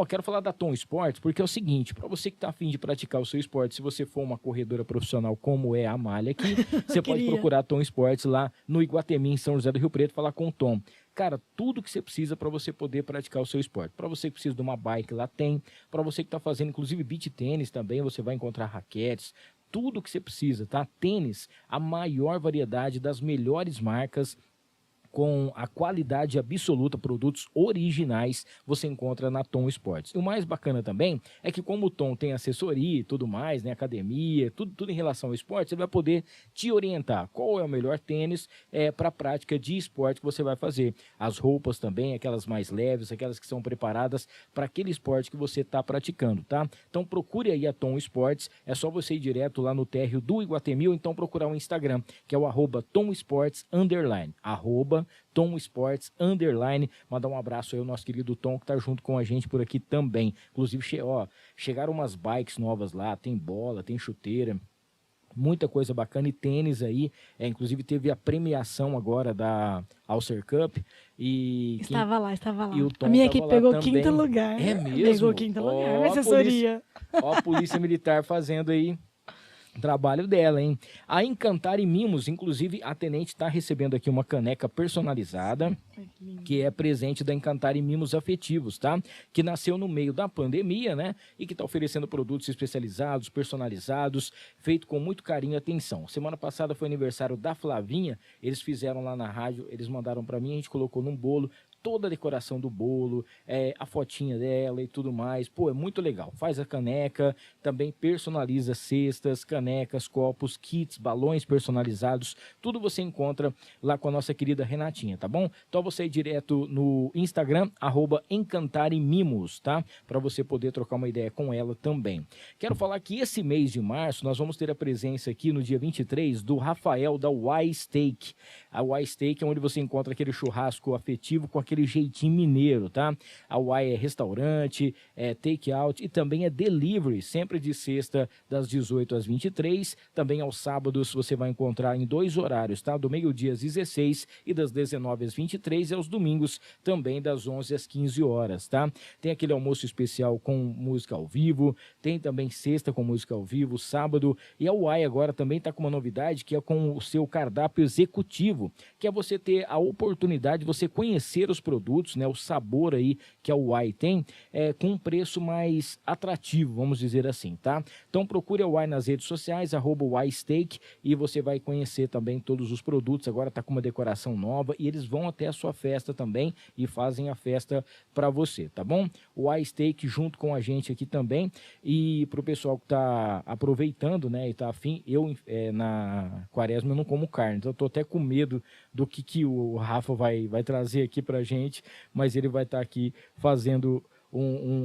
Speaker 1: Quero falar da Tom Sports, porque é o seguinte, para você que está a fim de praticar o seu esporte, se você for uma corredora profissional como é a Amália aqui, você pode procurar a Tom Sports lá no Iguatemi, em São José do Rio Preto, falar com o Tom. Cara, tudo que você precisa para você poder praticar o seu esporte. Para você que precisa de uma bike, lá tem. Para você que está fazendo, inclusive, beach tênis também, você vai encontrar raquetes, tudo que você precisa, tá? Tênis, a maior variedade das melhores marcas, com a qualidade absoluta, produtos originais, você encontra na Tom Sports. E o mais bacana também é que como o Tom tem assessoria e tudo mais, né, academia, tudo em relação ao esporte, ele vai poder te orientar qual é o melhor tênis para a prática de esporte que você vai fazer. As roupas também, aquelas mais leves, aquelas que são preparadas para aquele esporte que você está praticando, tá? Então procure aí a Tom Sports, é só você ir direto lá no térreo do Iguatemi ou então procurar o Instagram, que é o @TomSports_, Tom Sports _, mandar um abraço aí ao nosso querido Tom, que tá junto com a gente por aqui também. Inclusive, chegaram umas bikes novas lá, tem bola, tem chuteira, muita coisa bacana e tênis aí. Inclusive teve a premiação agora da Ulcer Cup.
Speaker 3: Estava lá.
Speaker 1: E o Tom
Speaker 3: a minha equipe pegou
Speaker 1: também.
Speaker 3: quinto lugar.
Speaker 1: É mesmo?
Speaker 3: Pegou quinto lugar, minha assessoria.
Speaker 1: A Polícia Militar fazendo aí Trabalho dela, hein? A Encantar e Mimos, inclusive a Tenente está recebendo aqui uma caneca personalizada, que é presente da Encantar e Mimos Afetivos, tá? Que nasceu no meio da pandemia, né? E que está oferecendo produtos especializados, personalizados, feito com muito carinho e atenção. Semana passada foi aniversário da Flavinha, eles fizeram lá na rádio, eles mandaram para mim, a gente colocou num bolo, toda a decoração do bolo, a fotinha dela e tudo mais. Pô, é muito legal. Faz a caneca, também personaliza cestas, canecas, copos, kits, balões personalizados. Tudo você encontra lá com a nossa querida Renatinha, tá bom? Então você ir direto no Instagram, @encantaremimos, tá? Para você poder trocar uma ideia com ela também. Quero falar que esse mês de março nós vamos ter a presença aqui no dia 23 do Rafael da Y Steak. A Y Steak é onde você encontra aquele churrasco afetivo com aquele jeitinho mineiro, tá? A Y é restaurante, é take out e também é delivery, sempre de sexta das 18 às 23, também aos sábados você vai encontrar em 2 horários, tá? Do meio-dia às 16 e das 19 às 23 e aos domingos também das 11 às 15 horas, tá? Tem aquele almoço especial com música ao vivo, tem também sexta com música ao vivo, sábado, e a Y agora também tá com uma novidade que é com o seu cardápio executivo, que é você ter a oportunidade de você conhecer os produtos, né, o sabor aí que a Y tem, com um preço mais atrativo, vamos dizer assim, tá? Então procure a Y nas redes sociais, @YSteak, e você vai conhecer também todos os produtos. Agora tá com uma decoração nova e eles vão até a sua festa também e fazem a festa para você, tá bom? O Y Steak junto com a gente aqui também. E pro pessoal que tá aproveitando, né, e tá afim, eu na quaresma eu não como carne, então eu tô até com medo do que o Rafa vai trazer aqui pra gente, mas ele vai estar aqui fazendo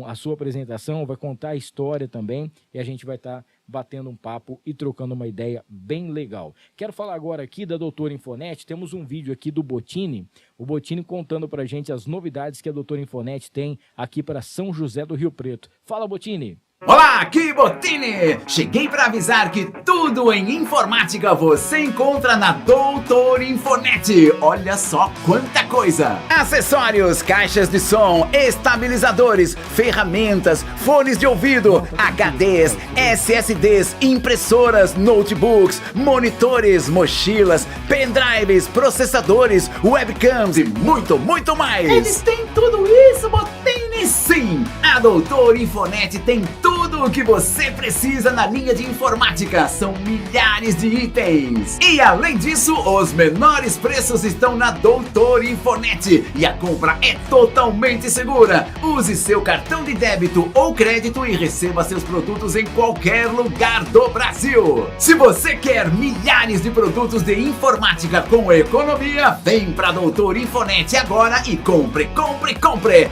Speaker 1: a sua apresentação, vai contar a história também, e a gente vai estar batendo um papo e trocando uma ideia bem legal. Quero falar agora aqui da Doutora Infonet. Temos um vídeo aqui do Bottini, o Bottini contando pra gente as novidades que a Doutora Infonet tem aqui para São José do Rio Preto. Fala, Bottini!
Speaker 4: Olá, aqui Bottini! Cheguei para avisar que tudo em informática você encontra na Doutor Infonet. Olha só quanta coisa! Acessórios, caixas de som, estabilizadores, ferramentas, fones de ouvido, HDs, SSDs, impressoras, notebooks, monitores, mochilas, pendrives, processadores, webcams e muito, muito mais! Eles têm tudo isso, Bottini! Sim! A Doutor Infonet tem tudo o que você precisa na linha de informática. São milhares de itens. E além disso, os menores preços estão na Doutor Infonet. E a compra é totalmente segura. Use seu cartão de débito ou crédito e receba seus produtos em qualquer lugar do Brasil. Se você quer milhares de produtos de informática com economia, vem pra Doutor Infonet agora e compre, compre, compre!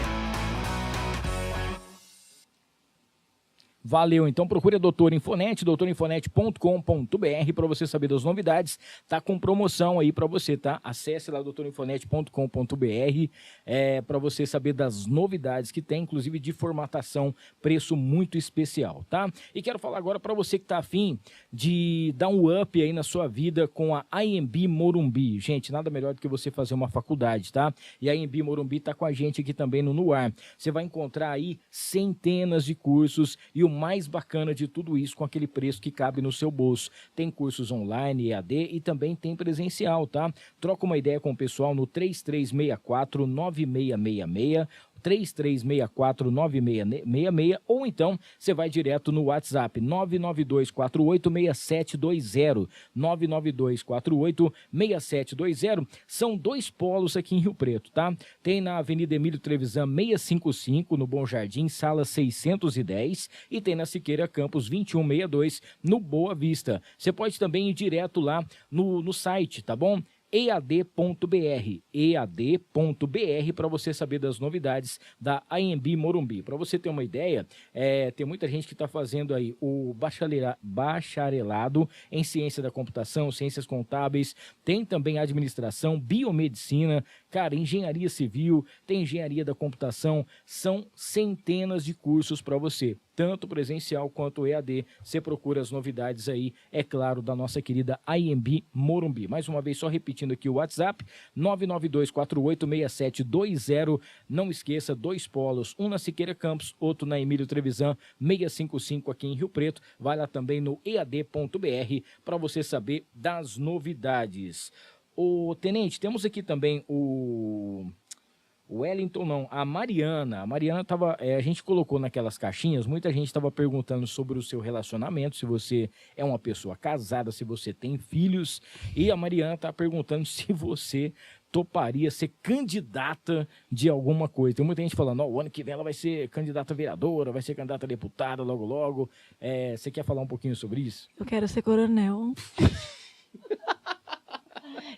Speaker 1: Valeu, então procure a Doutora Infonet, doutorinfonet.com.br para você saber das novidades. Tá com promoção aí para você, tá? Acesse lá doutorinfonet.com.br para você saber das novidades que tem, inclusive de formatação, preço muito especial, tá? E quero falar agora para você que tá afim de dar um up aí na sua vida com a IMB Morumbi. Gente, nada melhor do que você fazer uma faculdade, tá? E a IMB Morumbi tá com a gente aqui também no ar. Você vai encontrar aí centenas de cursos e o mais bacana de tudo isso com aquele preço que cabe no seu bolso. Tem cursos online, EAD e também tem presencial, tá? Troca uma ideia com o pessoal no 3364-9666, 3364-9666, ou então você vai direto no WhatsApp 992486720, 992486720. São 2 polos aqui em Rio Preto, tá? Tem na Avenida Emílio Trevisan 655, no Bom Jardim, sala 610, e tem na Siqueira Campos 2162, no Boa Vista. Você pode também ir direto lá no site, tá bom? ead.br para você saber das novidades da IMB Morumbi. Para você ter uma ideia, tem muita gente que está fazendo aí o bacharelado em ciência da computação, ciências contábeis, tem também administração, biomedicina, cara, engenharia civil, tem engenharia da computação, são centenas de cursos para você. tanto presencial quanto EAD. Você procura as novidades aí, é claro, da nossa querida IMB Morumbi. Mais uma vez, só repetindo aqui o WhatsApp, 992486720. Não esqueça, 2 polos, um na Siqueira Campos, outro na Emílio Trevisan, 655 aqui em Rio Preto. Vai lá também no ead.br para você saber das novidades. O Tenente, temos aqui também o Wellington, não, a Mariana. A Mariana estava, a gente colocou naquelas caixinhas, muita gente estava perguntando sobre o seu relacionamento, se você é uma pessoa casada, se você tem filhos, e a Mariana está perguntando se você toparia ser candidata de alguma coisa. Tem muita gente falando, o ano que vem ela vai ser candidata a vereadora, vai ser candidata a deputada logo logo. Você quer falar um pouquinho sobre isso?
Speaker 3: Eu quero ser coronel.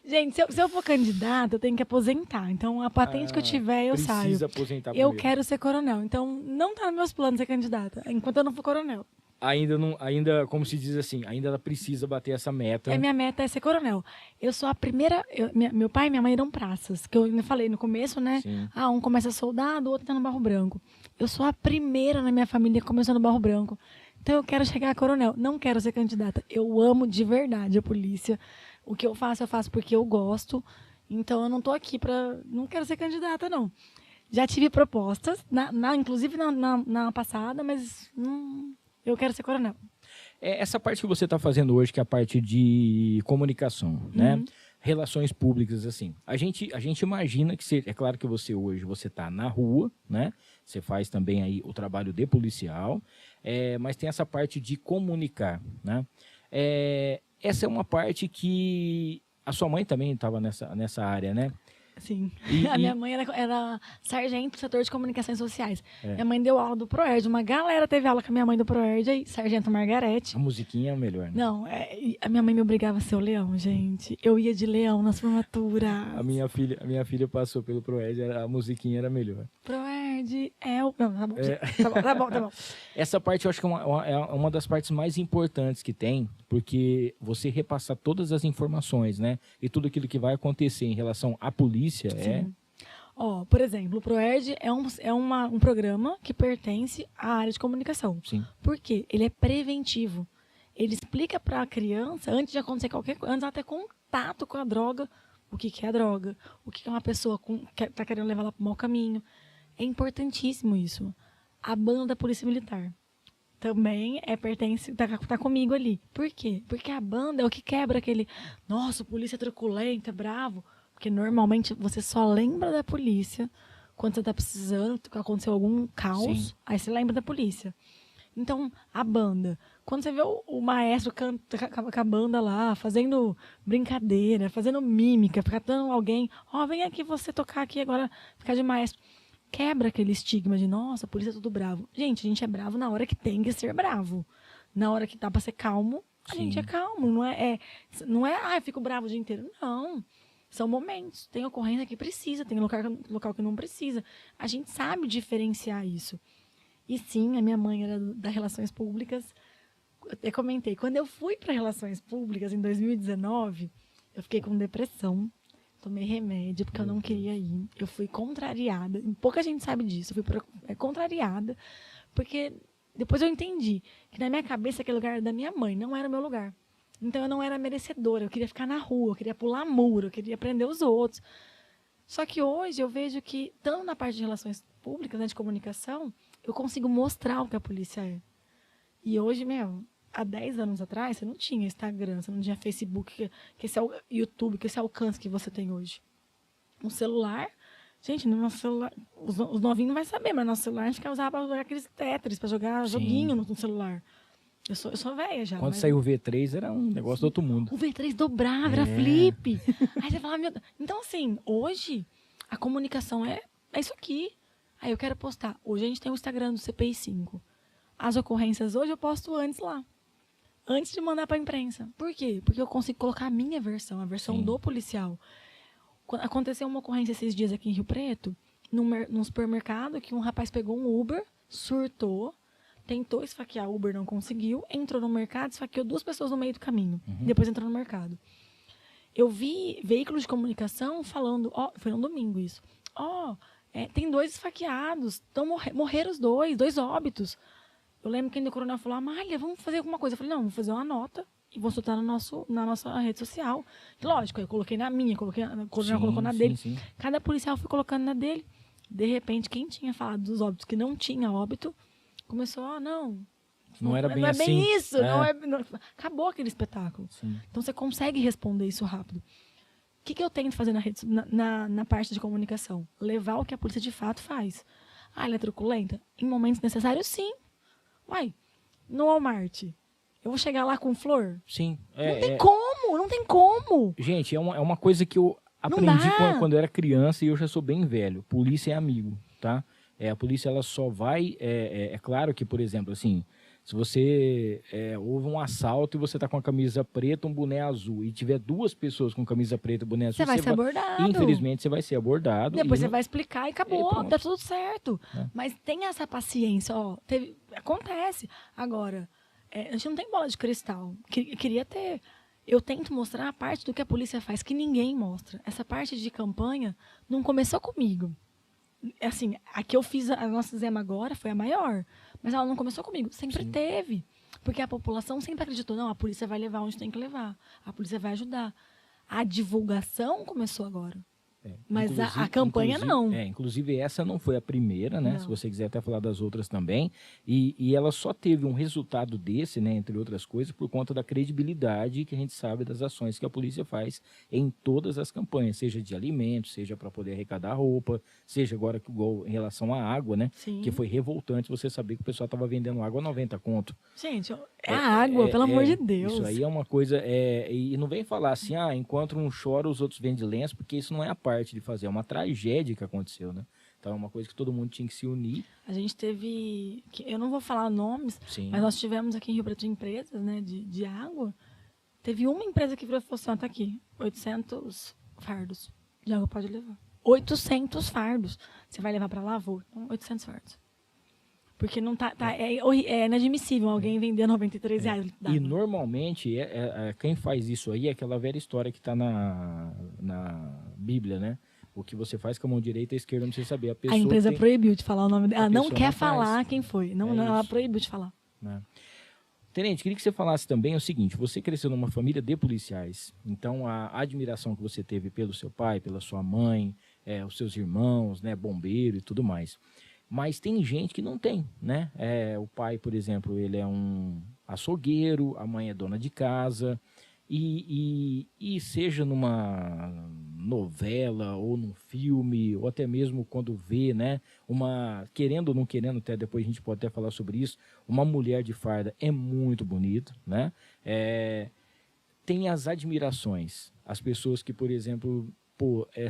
Speaker 3: Gente, se eu for candidata, eu tenho que aposentar. Então, a patente que eu tiver, eu saio.
Speaker 1: Precisa aposentar
Speaker 3: Eu
Speaker 1: primeiro.
Speaker 3: quero ser coronel. Então, não tá nos meus planos ser candidata, enquanto eu não for coronel.
Speaker 1: Ainda, como se diz assim, ainda ela precisa bater essa meta.
Speaker 3: Minha meta é ser coronel. Eu sou a primeira... meu pai e minha mãe eram praças, que eu ainda falei no começo, né?
Speaker 1: Sim.
Speaker 3: Um começa soldado, o outro tá no Barro Branco. Eu sou a primeira na minha família que começou no Barro Branco. Então, eu quero chegar a coronel. Não quero ser candidata. Eu amo de verdade a polícia. O que eu faço porque eu gosto. Então, eu não tô aqui pra... Não quero ser candidata, não. Já tive propostas, inclusive na passada, mas eu quero ser coronel.
Speaker 1: Essa parte que você está fazendo hoje, que é a parte de comunicação, né? Relações públicas, assim. A gente imagina que... É claro que você hoje está na rua, né? Você faz também aí o trabalho de policial, mas tem essa parte de comunicar, né? Essa é uma parte que a sua mãe também estava nessa área, né?
Speaker 3: Sim. A minha mãe era sargento do setor de comunicações sociais. Minha mãe deu aula do Proerd. Uma galera teve aula com a minha mãe do Proerd, aí, Sargento Margarete.
Speaker 1: A musiquinha é o melhor, né?
Speaker 3: Não, a minha mãe me obrigava a ser o leão, gente. Eu ia de leão nas formaturas.
Speaker 1: A minha filha passou pelo Proerd, a musiquinha era melhor.
Speaker 3: Proerd é o... Não, tá bom. Tá bom.
Speaker 1: Essa parte eu acho que é uma das partes mais importantes que tem, porque você repassar todas as informações, né? E tudo aquilo que vai acontecer em relação à polícia.
Speaker 3: Sim. Por exemplo, o Proerd é um programa que pertence à área de comunicação.
Speaker 1: Sim.
Speaker 3: Por quê? Ele é preventivo. Ele explica para a criança, antes de acontecer qualquer coisa, antes ela ter contato com a droga, o que é a droga, o que é uma pessoa que está querendo levar ela para o mau caminho. É importantíssimo isso. A banda da Polícia Militar também tá comigo ali. Por quê? Porque a banda é o que quebra aquele... Nossa, polícia truculenta, bravo... Porque normalmente você só lembra da polícia quando você está precisando, que aconteceu algum caos,
Speaker 1: Sim.
Speaker 3: Aí você lembra da polícia. Então, a banda. Quando você vê o maestro canta com a banda lá, fazendo brincadeira, fazendo mímica, tratando alguém, vem aqui você tocar aqui agora, ficar de maestro. Quebra aquele estigma de, nossa, a polícia é tudo bravo. Gente, a gente é bravo na hora que tem que ser bravo. Na hora que dá para ser calmo, a gente é calmo. Não é, eu fico bravo o dia inteiro. Não. São momentos. Tem ocorrência que precisa, tem local que não precisa. A gente sabe diferenciar isso. E sim, a minha mãe era das Relações Públicas. Eu até comentei, quando eu fui para Relações Públicas em 2019, eu fiquei com depressão. Tomei remédio porque eu não queria ir. Eu fui contrariada. Pouca gente sabe disso. Eu fui contrariada. Porque depois eu entendi que na minha cabeça aquele lugar era da minha mãe, não era o meu lugar. Então, eu não era merecedora, eu queria ficar na rua, eu queria pular muro, eu queria aprender os outros. Só que hoje eu vejo que, tanto na parte de relações públicas, né, de comunicação, eu consigo mostrar o que a polícia é. E hoje, há 10 anos atrás, você não tinha Instagram, você não tinha Facebook, que esse é o YouTube, que esse alcance que você tem hoje. Um celular, gente, no nosso celular, os novinhos não vão saber, mas nosso celular a gente usava para jogar aqueles Tetris, para jogar joguinho no celular. Eu sou velha já.
Speaker 1: Quando saiu o V3, era um negócio do outro mundo.
Speaker 3: O V3 dobrava, era flip. Aí você falava, meu Deus. Então, assim, hoje, a comunicação é isso aqui. Aí eu quero postar. Hoje a gente tem o Instagram do CPI-5. As ocorrências hoje eu posto antes lá. Antes de mandar para a imprensa. Por quê? Porque eu consigo colocar a minha versão, a versão do policial. Aconteceu uma ocorrência esses dias aqui em Rio Preto, num supermercado, que um rapaz pegou um Uber, surtou, tentou esfaquear o Uber, não conseguiu, entrou no mercado, esfaqueou 2 pessoas no meio do caminho. Depois entrou no mercado. Eu vi veículos de comunicação falando, foi no domingo isso, tem 2 esfaqueados, morreram os 2 óbitos. Eu lembro que ainda o coronel falou, Amália, vamos fazer alguma coisa. Eu falei, não, vou fazer uma nota e vou soltar na nossa rede social. E, lógico, eu coloquei na minha, o coronel colocou na dele.
Speaker 1: Sim.
Speaker 3: Cada policial foi colocando na dele. De repente, quem tinha falado dos óbitos que não tinha óbito, começou,
Speaker 1: Não era bem
Speaker 3: não é
Speaker 1: assim.
Speaker 3: bem isso. Acabou aquele espetáculo.
Speaker 1: Sim.
Speaker 3: Então, você consegue responder isso rápido. O que eu tento fazer na parte de comunicação? Levar o que a polícia de fato faz. Ela é truculenta? Em momentos necessários, sim. Uai, no Walmart, eu vou chegar lá com flor?
Speaker 1: Sim.
Speaker 3: Não tem como.
Speaker 1: Gente, é uma coisa que eu aprendi quando eu era criança e eu já sou bem velho. Polícia é amigo, tá? A polícia, ela só vai... É claro que, por exemplo, assim, se você houve um assalto e você tá com a camisa preta, um boné azul, e tiver duas pessoas com camisa preta e boné azul...
Speaker 3: Você vai ser abordado.
Speaker 1: Infelizmente, você vai ser abordado.
Speaker 3: Depois você vai explicar e acabou,
Speaker 1: pronto.
Speaker 3: tá tudo certo. Mas tenha essa paciência, acontece. Agora, a gente não tem bola de cristal. Queria ter... Eu tento mostrar a parte do que a polícia faz, que ninguém mostra. Essa parte de campanha não começou comigo. Assim, a que eu fiz, a nós fizemos agora, foi a maior. Mas ela não começou comigo. Sempre teve. Porque a população sempre acreditou, não, a polícia vai levar onde tem que levar. A polícia vai ajudar. A divulgação começou agora. Mas a campanha não.
Speaker 1: Inclusive, essa não foi a primeira, né?
Speaker 3: Não.
Speaker 1: Se você quiser até falar das outras também. E ela só teve um resultado desse, né? Entre outras coisas, por conta da credibilidade que a gente sabe das ações que a polícia faz em todas as campanhas, seja de alimentos, seja para poder arrecadar roupa, seja agora igual em relação à água, né?
Speaker 3: Sim.
Speaker 1: Que foi revoltante você saber que o pessoal estava vendendo água a 90 conto.
Speaker 3: Gente, a água, pelo amor de Deus.
Speaker 1: Isso aí é uma coisa... E não vem falar assim, enquanto um chora, os outros vendem lenço, porque isso não é a parte de fazer, é uma tragédia que aconteceu, né? Então é uma coisa que todo mundo tinha que se unir.
Speaker 3: A gente teve, eu não vou falar nomes,
Speaker 1: Sim.
Speaker 3: mas nós tivemos aqui em Rio Preto empresas, né, de água. Teve uma empresa que falou assim, tá aqui, 800 fardos de água pode levar. 800 fardos. Você vai levar para lá? Vou. Então, 800 fardos. Porque não é inadmissível alguém vender R$93.
Speaker 1: E normalmente, quem faz isso aí é aquela velha história que está na Bíblia, né? O que você faz com a mão direita e a esquerda não precisa saber.
Speaker 3: A empresa proibiu de falar o nome dela. Ela não quer falar
Speaker 1: faz.
Speaker 3: quem foi. Ela proibiu de falar.
Speaker 1: Né? Tenente, queria que você falasse também o seguinte, você cresceu numa família de policiais, então a admiração que você teve pelo seu pai, pela sua mãe, os seus irmãos, né, bombeiro e tudo mais. Mas tem gente que não tem, né? O pai, por exemplo, ele é um açougueiro, a mãe é dona de casa, e seja numa novela ou num filme, ou até mesmo quando vê, né? Querendo ou não querendo, até depois a gente pode até falar sobre isso, uma mulher de farda é muito bonita, né? Tem as admirações, as pessoas que, por exemplo...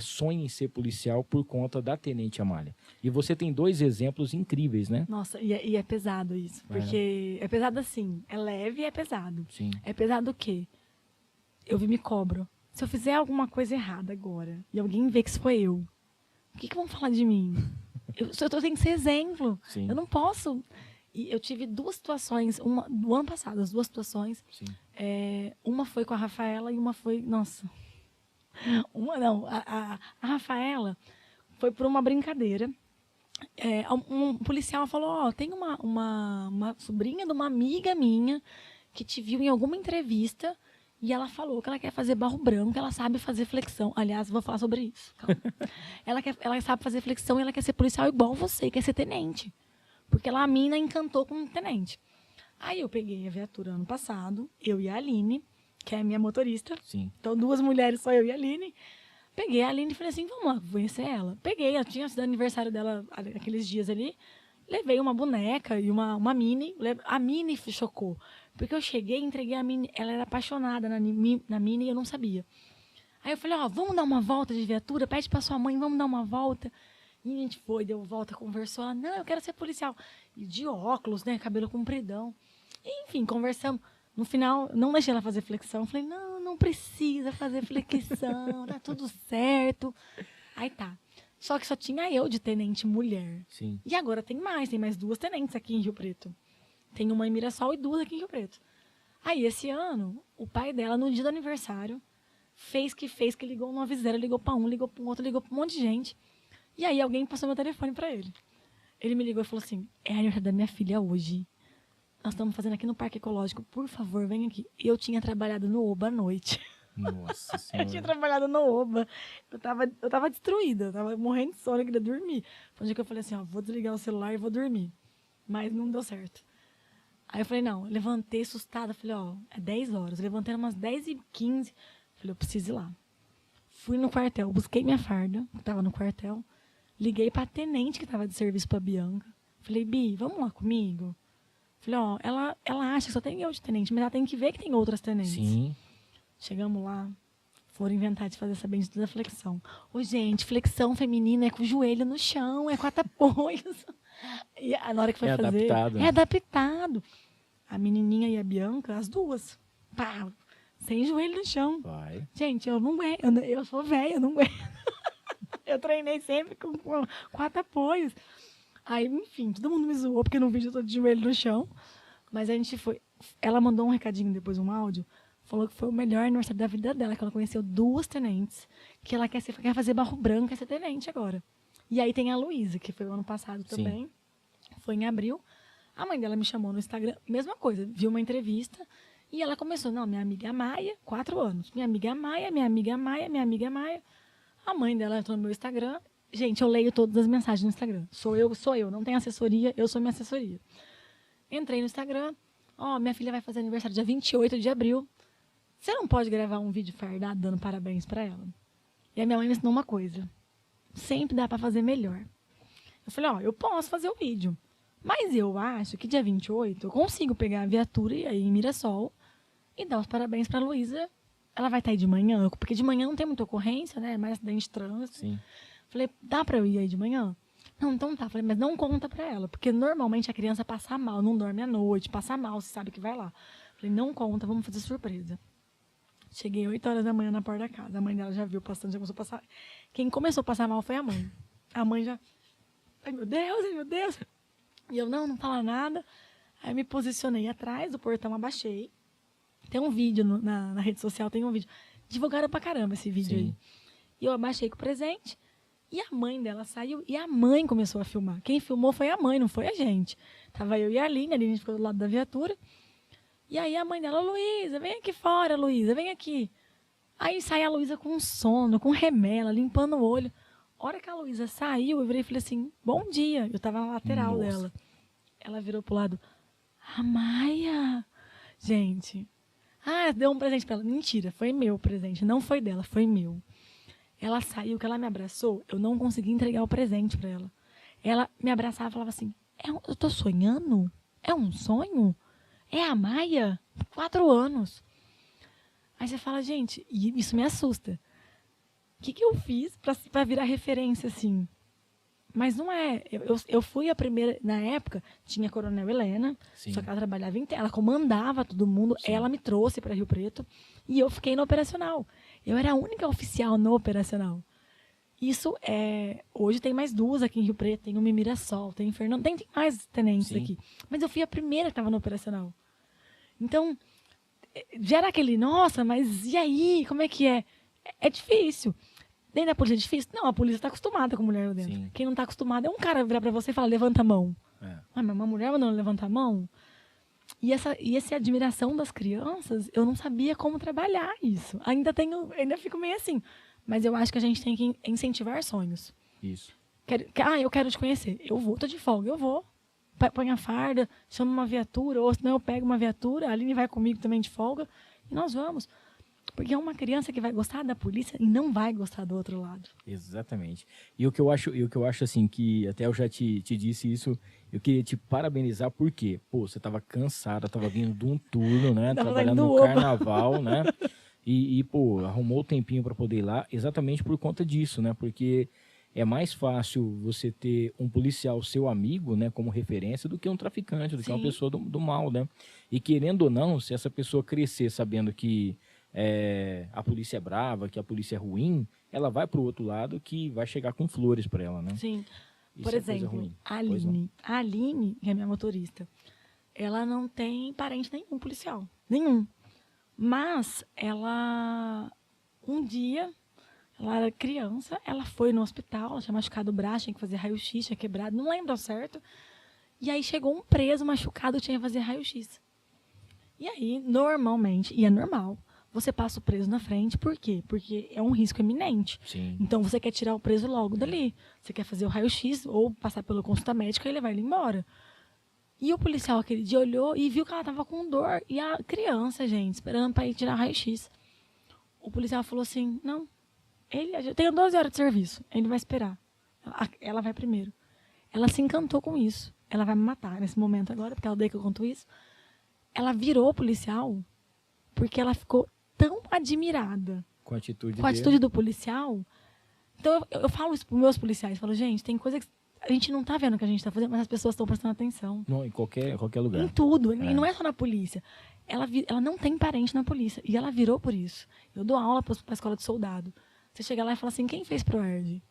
Speaker 1: sonha em ser policial por conta da Tenente Amália. E você tem 2 exemplos incríveis, né?
Speaker 3: Nossa, e é pesado isso. Porque é pesado assim. É leve e é pesado.
Speaker 1: Sim.
Speaker 3: É pesado o quê? Eu me cobro. Se eu fizer alguma coisa errada agora e alguém vê que isso foi eu, o que vão falar de mim? eu tenho que ser exemplo.
Speaker 1: Sim.
Speaker 3: Eu não posso... E eu tive 2 situações, do ano passado, as 2 situações.
Speaker 1: Sim.
Speaker 3: Uma foi com a Rafaela e uma foi... Nossa... A Rafaela foi por uma brincadeira. Um policial falou, tem uma sobrinha de uma amiga minha que te viu em alguma entrevista e ela falou que ela quer fazer barro branco, que ela sabe fazer flexão. Aliás, vou falar sobre isso. Ela sabe fazer flexão e ela quer ser policial igual você, quer ser tenente. Porque a mina encantou com tenente. Aí eu peguei a viatura ano passado, eu e a Aline, que é a minha motorista.
Speaker 1: Sim.
Speaker 3: Então, 2 mulheres, só eu e a Aline. Peguei a Aline e falei assim, vamos lá, vou conhecer ela. Peguei, ela tinha sido aniversário dela aqueles dias ali. Levei uma boneca e uma mini. A mini chocou. Porque eu cheguei e entreguei a mini. Ela era apaixonada na mini e eu não sabia. Aí eu falei, vamos dar uma volta de viatura? Pede pra sua mãe, vamos dar uma volta. E a gente foi, deu volta, conversou. Ela, não, eu quero ser policial. E de óculos, né, cabelo compridão. E, enfim, conversamos. No final, não deixei ela fazer flexão. Falei, não precisa fazer flexão, tá tudo certo. Aí tá. Só que só tinha eu de tenente mulher.
Speaker 1: Sim.
Speaker 3: E agora tem mais 2 tenentes aqui em Rio Preto. Tem uma em Mirassol e 2 aqui em Rio Preto. Aí, esse ano, o pai dela, no dia do aniversário, fez que ligou no 90, ligou pra um, ligou pra um outro, ligou pra um monte de gente. E aí, alguém passou meu telefone pra ele. Ele me ligou e falou assim, é aniversário da minha filha hoje. nós estamos fazendo aqui no Parque Ecológico, por favor, vem aqui. Eu tinha trabalhado no Oba à noite.
Speaker 1: Nossa
Speaker 3: Eu
Speaker 1: Senhora.
Speaker 3: tinha trabalhado no Oba. Eu tava destruída, eu tava morrendo de sono, eu queria dormir. Foi um dia que eu falei assim, ó, vou desligar o celular e vou dormir. Mas não deu certo. Aí eu falei, não, eu levantei assustada, falei, ó, é 10 horas. Eu levantei umas 10h15, falei, eu preciso ir lá. Fui no quartel, busquei minha farda, que tava no quartel, liguei pra tenente que tava de serviço pra Bianca. Falei, Bi, vamos lá comigo? Falei, ó, ela acha que só tem eu de tenente, mas ela tem que ver que tem outras tenentes.
Speaker 1: Sim.
Speaker 3: Chegamos lá, foram inventar de fazer essa bendita flexão. Ô, gente, flexão feminina é com o joelho no chão, é 4 apoios. E na hora que foi fazer...
Speaker 1: Adaptado.
Speaker 3: É adaptado. A menininha e a Bianca, as duas, pá, sem joelho no chão.
Speaker 1: Vai.
Speaker 3: Gente, eu não aguento, eu sou velha, eu não aguento. Eu treinei sempre com 4 apoios. Aí, enfim, todo mundo me zoou, porque no vídeo eu tô de joelho no chão. Mas a gente foi... Ela mandou um recadinho depois, um áudio, falou que foi o melhor aniversário da vida dela, que ela conheceu 2 tenentes, que ela quer fazer Barro Branco, quer ser tenente agora. E aí tem a Luísa, que foi o ano passado também, foi em abril. A mãe dela me chamou no Instagram, mesma coisa, viu uma entrevista, e ela começou, não, minha amiga Maia, 4 anos, minha amiga Maia, minha amiga Maia, minha amiga Maia. A mãe dela entrou no meu Instagram, gente, eu leio todas as mensagens no Instagram, sou eu, não tem assessoria, eu sou minha assessoria. Entrei no Instagram, ó, minha filha vai fazer aniversário dia 28 de abril, você não pode gravar um vídeo fardado dando parabéns pra ela? E a minha mãe me ensinou uma coisa. Sempre dá pra fazer melhor. Eu falei, ó, eu posso fazer o vídeo. Mas eu acho que dia 28 eu consigo pegar a viatura e aí em Mirassol e dar os parabéns pra Luísa. Ela vai estar aí de manhã, porque de manhã não tem muita ocorrência, né? Mais acidente de trânsito.
Speaker 1: Sim.
Speaker 3: Falei, dá pra eu ir aí de manhã? Não, então tá. Falei, mas não conta pra ela, porque normalmente a criança passa mal, não dorme à noite, passa mal, você sabe que vai lá. Falei, não conta, vamos fazer surpresa. Cheguei 8 horas da manhã na porta da casa. A mãe dela já viu passando, já começou a passar. Quem começou a passar mal foi a mãe. A mãe já... Ai, meu Deus, ai, meu Deus. E eu, não fala nada. Aí me posicionei atrás do portão, abaixei. Tem um vídeo na rede social, tem um vídeo. Divulgaram pra caramba esse vídeo aí. E eu abaixei com o presente. E a mãe dela saiu e a mãe começou a filmar. Quem filmou foi a mãe, não foi a gente. Tava eu e a Aline ficou do lado da viatura. E aí a mãe dela, Luísa, vem aqui fora, Luísa, vem aqui. Aí sai a Luísa com sono, com remela, limpando o olho. A hora que a Luísa saiu, eu virei e falei assim, bom dia. Eu tava na lateral dela. Ela virou pro lado, a Maia. Gente, deu um presente pra ela. Mentira, foi meu presente, não foi dela, foi meu. Ela saiu, que ela me abraçou, eu não consegui entregar o presente pra ela. Ela me abraçava e falava assim, eu tô sonhando? É um sonho? É a Maia? 4 anos. Aí você fala, gente, e isso me assusta. O que eu fiz pra virar referência, assim? Mas não é. Eu fui a primeira... Na época, tinha a Coronel Helena, só que ela trabalhava ela comandava todo mundo, ela me trouxe para Rio Preto, e eu fiquei no operacional. Eu era a única oficial no operacional. Isso é... Hoje tem mais 2 aqui em Rio Preto, tem uma em Mirassol, tem em Fernando, tem mais tenentes aqui. Mas eu fui a primeira que estava no operacional. Então, gera aquele, nossa, mas e aí? Como é que é? É difícil. Dentro da polícia é difícil? Não, a polícia está acostumada com mulher lá dentro. Sim. Quem não está acostumado é um cara virar para você e falar, levanta a mão. Mas uma mulher mandando levantar a mão? E essa admiração das crianças, eu não sabia como trabalhar isso. Ainda fico meio assim. Mas eu acho que a gente tem que incentivar sonhos.
Speaker 1: Isso.
Speaker 3: Eu quero te conhecer. Eu vou, tô de folga, eu vou. Põe a farda, chama uma viatura, ou senão eu pego uma viatura, a Aline vai comigo também de folga, e nós vamos. Porque é uma criança que vai gostar da polícia e não vai gostar do outro lado.
Speaker 1: Exatamente. E o que eu acho assim, que até eu já te disse isso, eu queria te parabenizar porque, você tava cansada, tava vindo de um turno, né? Trabalhando no carnaval, né? E arrumou o tempinho para poder ir lá exatamente por conta disso, né? Porque é mais fácil você ter um policial seu amigo, né, como referência, do que um traficante, do que uma pessoa do mal, né? E querendo ou não, se essa pessoa crescer sabendo que a polícia é brava, que a polícia é ruim, ela vai para o outro lado que vai chegar com flores para ela, né?
Speaker 3: Sim.
Speaker 1: Isso
Speaker 3: por exemplo, a Aline, que é minha motorista, ela não tem parente nenhum policial. Nenhum. Mas ela, um dia, ela era criança, ela foi no hospital, ela tinha machucado o braço, tinha que fazer raio-x, tinha quebrado, não lembro ao certo. E aí chegou um preso machucado, tinha que fazer raio-x. E aí, normalmente, e é normal, você passa o preso na frente, por quê? Porque é um risco eminente.
Speaker 1: Sim.
Speaker 3: Então você quer tirar o preso logo dali. Você quer fazer o raio-x ou passar pela consulta médica e levar ele embora. E o policial aquele dia olhou e viu que ela estava com dor. E a criança, gente, esperando para ir tirar raio-x. O policial falou assim, não, eu tenho 12 horas de serviço, ele vai esperar. Ela vai primeiro. Ela se encantou com isso. Ela vai me matar nesse momento agora, porque ela odeia que eu conto isso. Ela virou policial porque ela ficou tão admirada
Speaker 1: Com a atitude
Speaker 3: com a atitude do policial. Então eu falo isso para os meus policiais. Falo, gente, tem coisa que a gente não está vendo o que a gente está fazendo, mas as pessoas estão prestando atenção.
Speaker 1: Não, em qualquer lugar.
Speaker 3: Em tudo. E não é só na polícia. Ela não tem parente na polícia. E ela virou por isso. Eu dou aula para a escola de soldado. Você chega lá e fala assim, quem fez ProErd?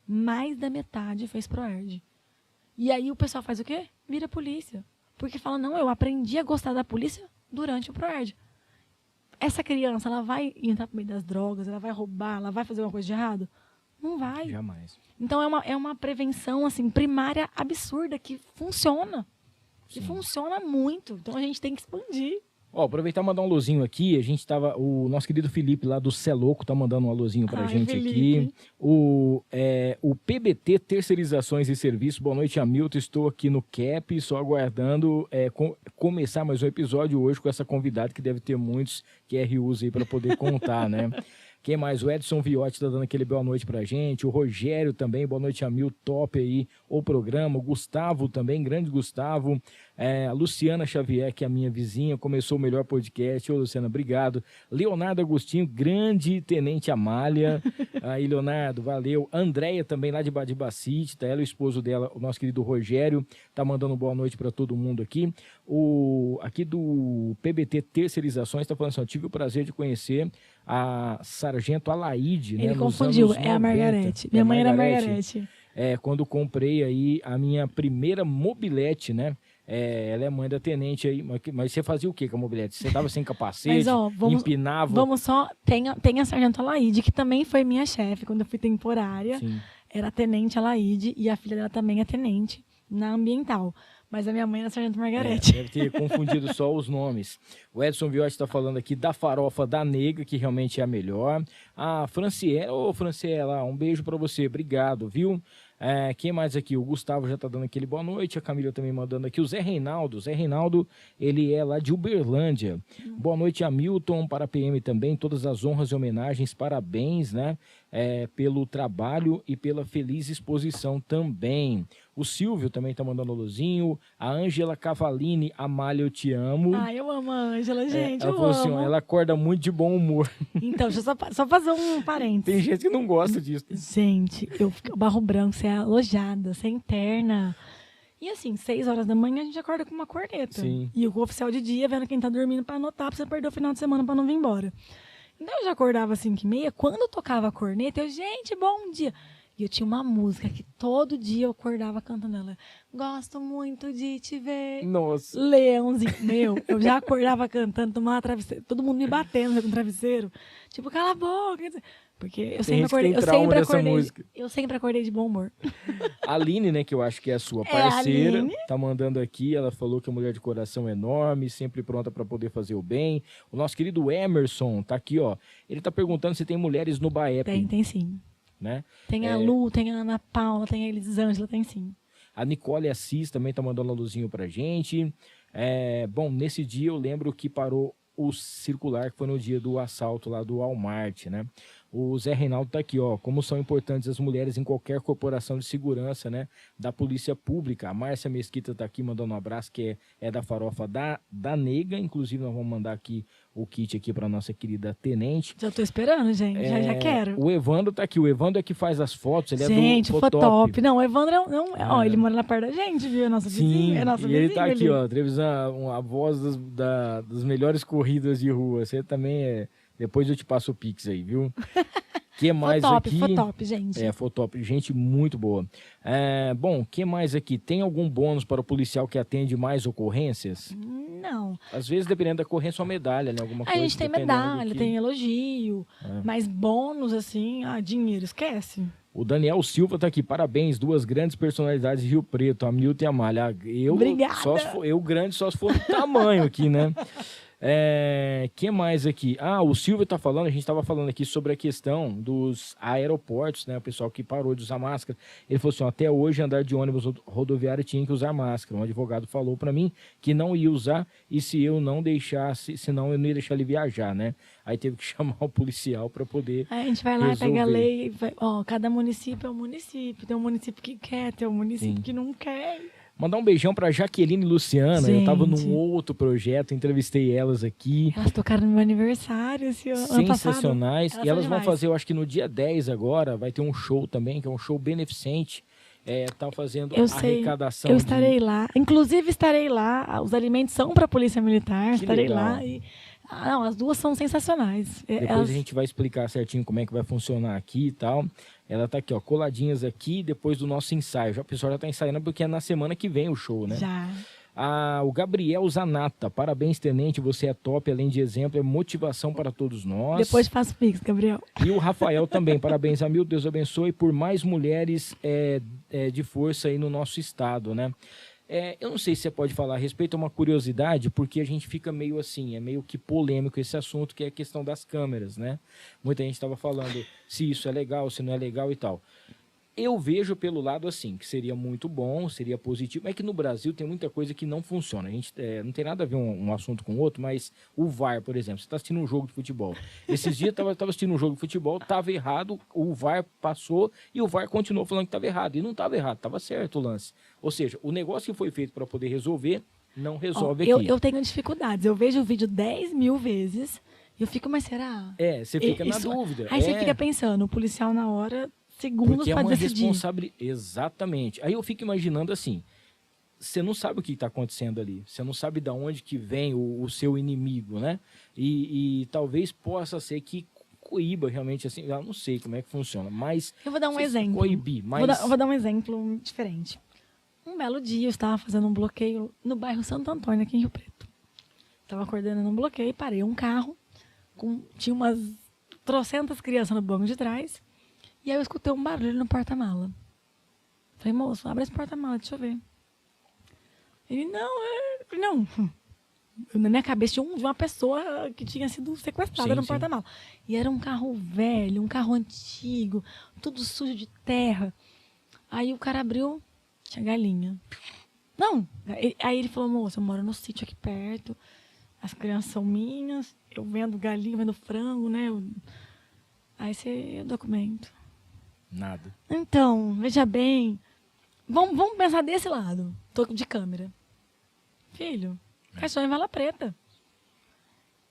Speaker 3: Mais da metade fez ProErd. E aí o pessoal faz o quê? Vira polícia. Porque fala, não, eu aprendi a gostar da polícia durante o ProErd. Essa criança, ela vai entrar no meio das drogas, ela vai roubar, ela vai fazer uma coisa de errado? Não vai.
Speaker 1: Jamais.
Speaker 3: Então é uma prevenção assim, primária absurda que funciona. Que funciona muito. Então a gente tem que expandir.
Speaker 1: Ó, aproveitar e mandar um alôzinho aqui. O nosso querido Felipe lá do Cé Louco tá mandando um alôzinho pra gente
Speaker 3: Felipe.
Speaker 1: aqui. O PBT Terceirizações e Serviços. Boa noite, Hamilton. Estou aqui no CAP, só aguardando começar mais um episódio hoje com essa convidada que deve ter muitos QRUs aí pra poder contar, né? Quem mais? O Edson Viotti tá dando aquele boa noite pra gente. O Rogério também, boa noite, Hamil, top aí o programa. O Gustavo também, grande Gustavo. A Luciana Xavier, que é a minha vizinha, começou o melhor podcast. Ô, Luciana, obrigado. Leonardo Agostinho, grande Tenente Amália. Aí, Leonardo, valeu. Andréia também, lá de Badibacite, tá ela, o esposo dela, o nosso querido Rogério, tá mandando boa noite pra todo mundo aqui. Aqui do PBT Terceirizações, tá falando assim, eu tive o prazer de conhecer a Sargento Alaide, né?
Speaker 3: Ele
Speaker 1: nos
Speaker 3: confundiu,
Speaker 1: anos
Speaker 3: é a
Speaker 1: 90.
Speaker 3: Margarete. Minha mãe era Margarete.
Speaker 1: Quando comprei aí a minha primeira mobilete, né? Ela é mãe da tenente aí, mas você fazia o que com a mobilete? Você tava sem capacete,
Speaker 3: Mas, ó,
Speaker 1: empinava?
Speaker 3: Vamos só, tem a Sargento Alaide, que também foi minha chefe quando eu fui temporária.
Speaker 1: Sim.
Speaker 3: Era a Tenente Alaide e a filha dela também é tenente na ambiental. Mas a minha mãe era Sargento Margarete.
Speaker 1: Deve ter confundido só os nomes. O Edson Viotti está falando aqui da farofa da nega, que realmente é a melhor. A Franciela, Franciela, um beijo para você, obrigado, viu? Quem mais aqui? O Gustavo já tá dando aquele boa noite, a Camila também mandando aqui. O Zé Reinaldo, ele é lá de Uberlândia. Boa noite, Hamilton, para a PM também, todas as honras e homenagens, parabéns, né? Pelo trabalho e pela feliz exposição também. O Silvio também tá mandando alôzinho. A Ângela Cavalini, Amália, eu te amo.
Speaker 3: Eu amo a Ângela, gente,
Speaker 1: ela
Speaker 3: eu
Speaker 1: falou assim,
Speaker 3: amo.
Speaker 1: ela acorda muito de bom humor.
Speaker 3: Então, deixa eu só fazer um parênteses.
Speaker 1: Tem gente que não gosta disso.
Speaker 3: Gente, o Barro Branco, você é alojada, você é interna. E assim, 6 horas da manhã a gente acorda com uma corneta.
Speaker 1: Sim.
Speaker 3: E o oficial de dia vendo quem tá dormindo pra anotar, pra você perder o final de semana pra não vir embora. Então eu já acordava às 5h30, quando tocava a corneta, gente, bom dia. E eu tinha uma música que todo dia eu acordava cantando ela. Gosto muito de te ver.
Speaker 1: Nossa.
Speaker 3: Leãozinho. Eu já acordava cantando, tomava travesseiro, todo mundo me batendo com travesseiro. Tipo, cala a boca. Porque eu sempre acordei de bom humor.
Speaker 1: A Aline, né, que eu acho que é a sua parceira,
Speaker 3: a Aline.
Speaker 1: tá mandando aqui, ela falou que é uma mulher de coração enorme, sempre pronta para poder fazer o bem. O nosso querido Emerson tá aqui, ó. Ele tá perguntando se tem mulheres no BAEP.
Speaker 3: Tem sim.
Speaker 1: Né?
Speaker 3: Tem a Lu, tem a Ana Paula, tem a Elisângela, tem sim.
Speaker 1: A Nicole Assis também tá mandando um luzinho pra gente. Bom, nesse dia eu lembro que parou o circular, que foi no dia do assalto lá do Walmart, né? O Zé Reinaldo tá aqui, ó. Como são importantes as mulheres em qualquer corporação de segurança, né? Da polícia pública. A Márcia Mesquita tá aqui mandando um abraço, que é da farofa da nega. Inclusive, nós vamos mandar aqui o kit aqui pra nossa querida tenente.
Speaker 3: Já tô esperando, gente. Já quero.
Speaker 1: O Evandro tá aqui. O Evandro é que faz as fotos. Ele
Speaker 3: gente,
Speaker 1: é do
Speaker 3: Fotop. Não, o Evandro ele mora lá perto da gente, viu? É nosso vizinho. É nosso
Speaker 1: e
Speaker 3: vizinho,
Speaker 1: ele tá aqui, ó. Televisão, a voz das melhores corridas de rua. Você também é... Depois eu te passo o Pix aí, viu? Que mais aqui?
Speaker 3: Fotop, gente.
Speaker 1: Fotop, gente muito boa. Bom, que mais aqui? Tem algum bônus para o policial que atende mais ocorrências?
Speaker 3: Não.
Speaker 1: Às vezes, dependendo da ocorrência, uma medalha, né? Alguma coisa.
Speaker 3: A gente tem medalha, tem elogio, mas bônus, assim, dinheiro, esquece.
Speaker 1: O Daniel Silva tá aqui, parabéns, 2 grandes personalidades de Rio Preto, a Milton e a Amália.
Speaker 3: Obrigada.
Speaker 1: Eu grande só se for do tamanho aqui, né? Que mais aqui? O Silvio tá falando, a gente estava falando aqui sobre a questão dos aeroportos, né? O pessoal que parou de usar máscara. Ele falou assim, até hoje andar de ônibus rodoviário tinha que usar máscara. Um advogado falou para mim que não ia usar e se eu não deixasse, senão eu não ia deixar ele viajar, né? Aí teve que chamar o policial para poder
Speaker 3: Aí a gente vai lá,
Speaker 1: resolver.
Speaker 3: pega a lei, cada município é um município. Tem um município que quer, tem um município que não quer.
Speaker 1: Mandar um beijão pra Jaqueline e Luciana.
Speaker 3: Gente.
Speaker 1: Eu tava num outro projeto, entrevistei elas aqui.
Speaker 3: Elas tocaram no meu aniversário esse ano
Speaker 1: Sensacionais.
Speaker 3: passado.
Speaker 1: E elas vão
Speaker 3: demais.
Speaker 1: fazer, eu acho que no dia 10 agora, vai ter um show também, que é um show beneficente. Tá fazendo arrecadação.
Speaker 3: Eu estarei lá. Inclusive, estarei lá. Os alimentos são para a Polícia Militar.
Speaker 1: Que
Speaker 3: estarei
Speaker 1: legal.
Speaker 3: lá. Não, as duas são sensacionais.
Speaker 1: Depois a gente vai explicar certinho como é que vai funcionar aqui e tal. Ela tá aqui, ó, coladinhas aqui, depois do nosso ensaio. O pessoal já tá ensaiando porque é na semana que vem o show, né?
Speaker 3: Já.
Speaker 1: O Gabriel Zanata, parabéns, tenente, você é top, além de exemplo, é motivação para todos nós.
Speaker 3: Depois faço pix, Gabriel.
Speaker 1: E o Rafael também, parabéns, Amil, Deus abençoe por mais mulheres de força aí no nosso estado, né? Eu não sei se você pode falar a respeito, é uma curiosidade, porque a gente fica meio assim, é meio que polêmico esse assunto, que é a questão das câmeras, né? Muita gente estava falando se isso é legal, se não é legal e tal. Eu vejo pelo lado assim, que seria muito bom, seria positivo, mas é que no Brasil tem muita coisa que não funciona. A gente não tem nada a ver um assunto com o outro, mas o VAR, por exemplo, você está assistindo um jogo de futebol. Esses dias eu estava assistindo um jogo de futebol, estava errado, o VAR passou e o VAR continuou falando que estava errado. E não estava errado, estava certo o lance. Ou seja, o negócio que foi feito para poder resolver, não resolve aqui.
Speaker 3: Eu tenho dificuldades. Eu vejo o vídeo 10 mil vezes e eu fico, mas será?
Speaker 1: Você fica na dúvida.
Speaker 3: Aí você fica pensando, o policial na hora, segundos
Speaker 1: porque
Speaker 3: para decidir.
Speaker 1: Responsabilidade. Exatamente. Aí eu fico imaginando assim, você não sabe o que está acontecendo ali, você não sabe de onde que vem o seu inimigo, né? E talvez possa ser que coíba realmente assim, eu não sei como é que funciona, mas...
Speaker 3: Eu vou dar um exemplo.
Speaker 1: Coibir, mas...
Speaker 3: Vou dar um exemplo diferente. Um belo dia eu estava fazendo um bloqueio no bairro Santo Antônio, aqui em Rio Preto. Estava coordenando um bloqueio, parei um carro, tinha umas trocentas crianças no banco de trás, e aí eu escutei um barulho no porta-mala. Falei, moço, abre esse porta-mala, deixa eu ver. Ele, não. Na minha cabeça tinha uma pessoa que tinha sido sequestrada no porta-mala. E era um carro velho, um carro antigo, tudo sujo de terra. Aí o cara abriu, tinha galinha. Não. Aí ele falou, moça, eu moro no sítio aqui perto, as crianças são minhas, eu vendo galinha, vendo frango, né? Aí você, documento.
Speaker 1: Nada.
Speaker 3: Então, veja bem, vamos pensar desse lado. Tô de câmera. Filho, caixão em vala preta.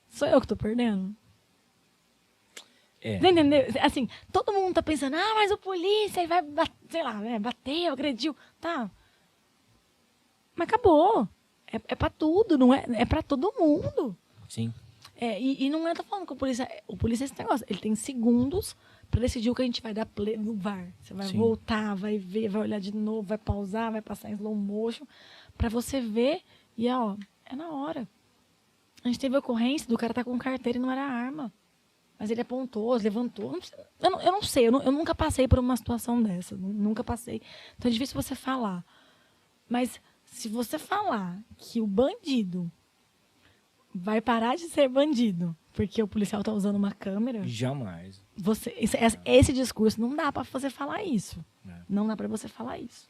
Speaker 3: Sou eu que tô perdendo. Você entendeu? Assim, todo mundo tá pensando, mas o polícia ele vai, sei lá, bateu, agrediu. Tá. Mas acabou. É pra tudo, não é? É pra todo mundo.
Speaker 1: Sim.
Speaker 3: E não tô falando que o polícia é esse negócio. Ele tem segundos para decidir o que a gente vai dar play no VAR. Você vai voltar, vai ver, vai olhar de novo, vai pausar, vai passar em slow motion, para você ver e é na hora. A gente teve a ocorrência do cara tá com carteira e não era arma. Mas ele apontou, levantou. Eu não sei, eu nunca passei por uma situação dessa. Nunca passei. Então é difícil você falar. Mas se você falar que o bandido vai parar de ser bandido porque o policial tá usando uma câmera...
Speaker 1: Jamais.
Speaker 3: Esse discurso, não dá para você falar isso. Não dá para você falar isso.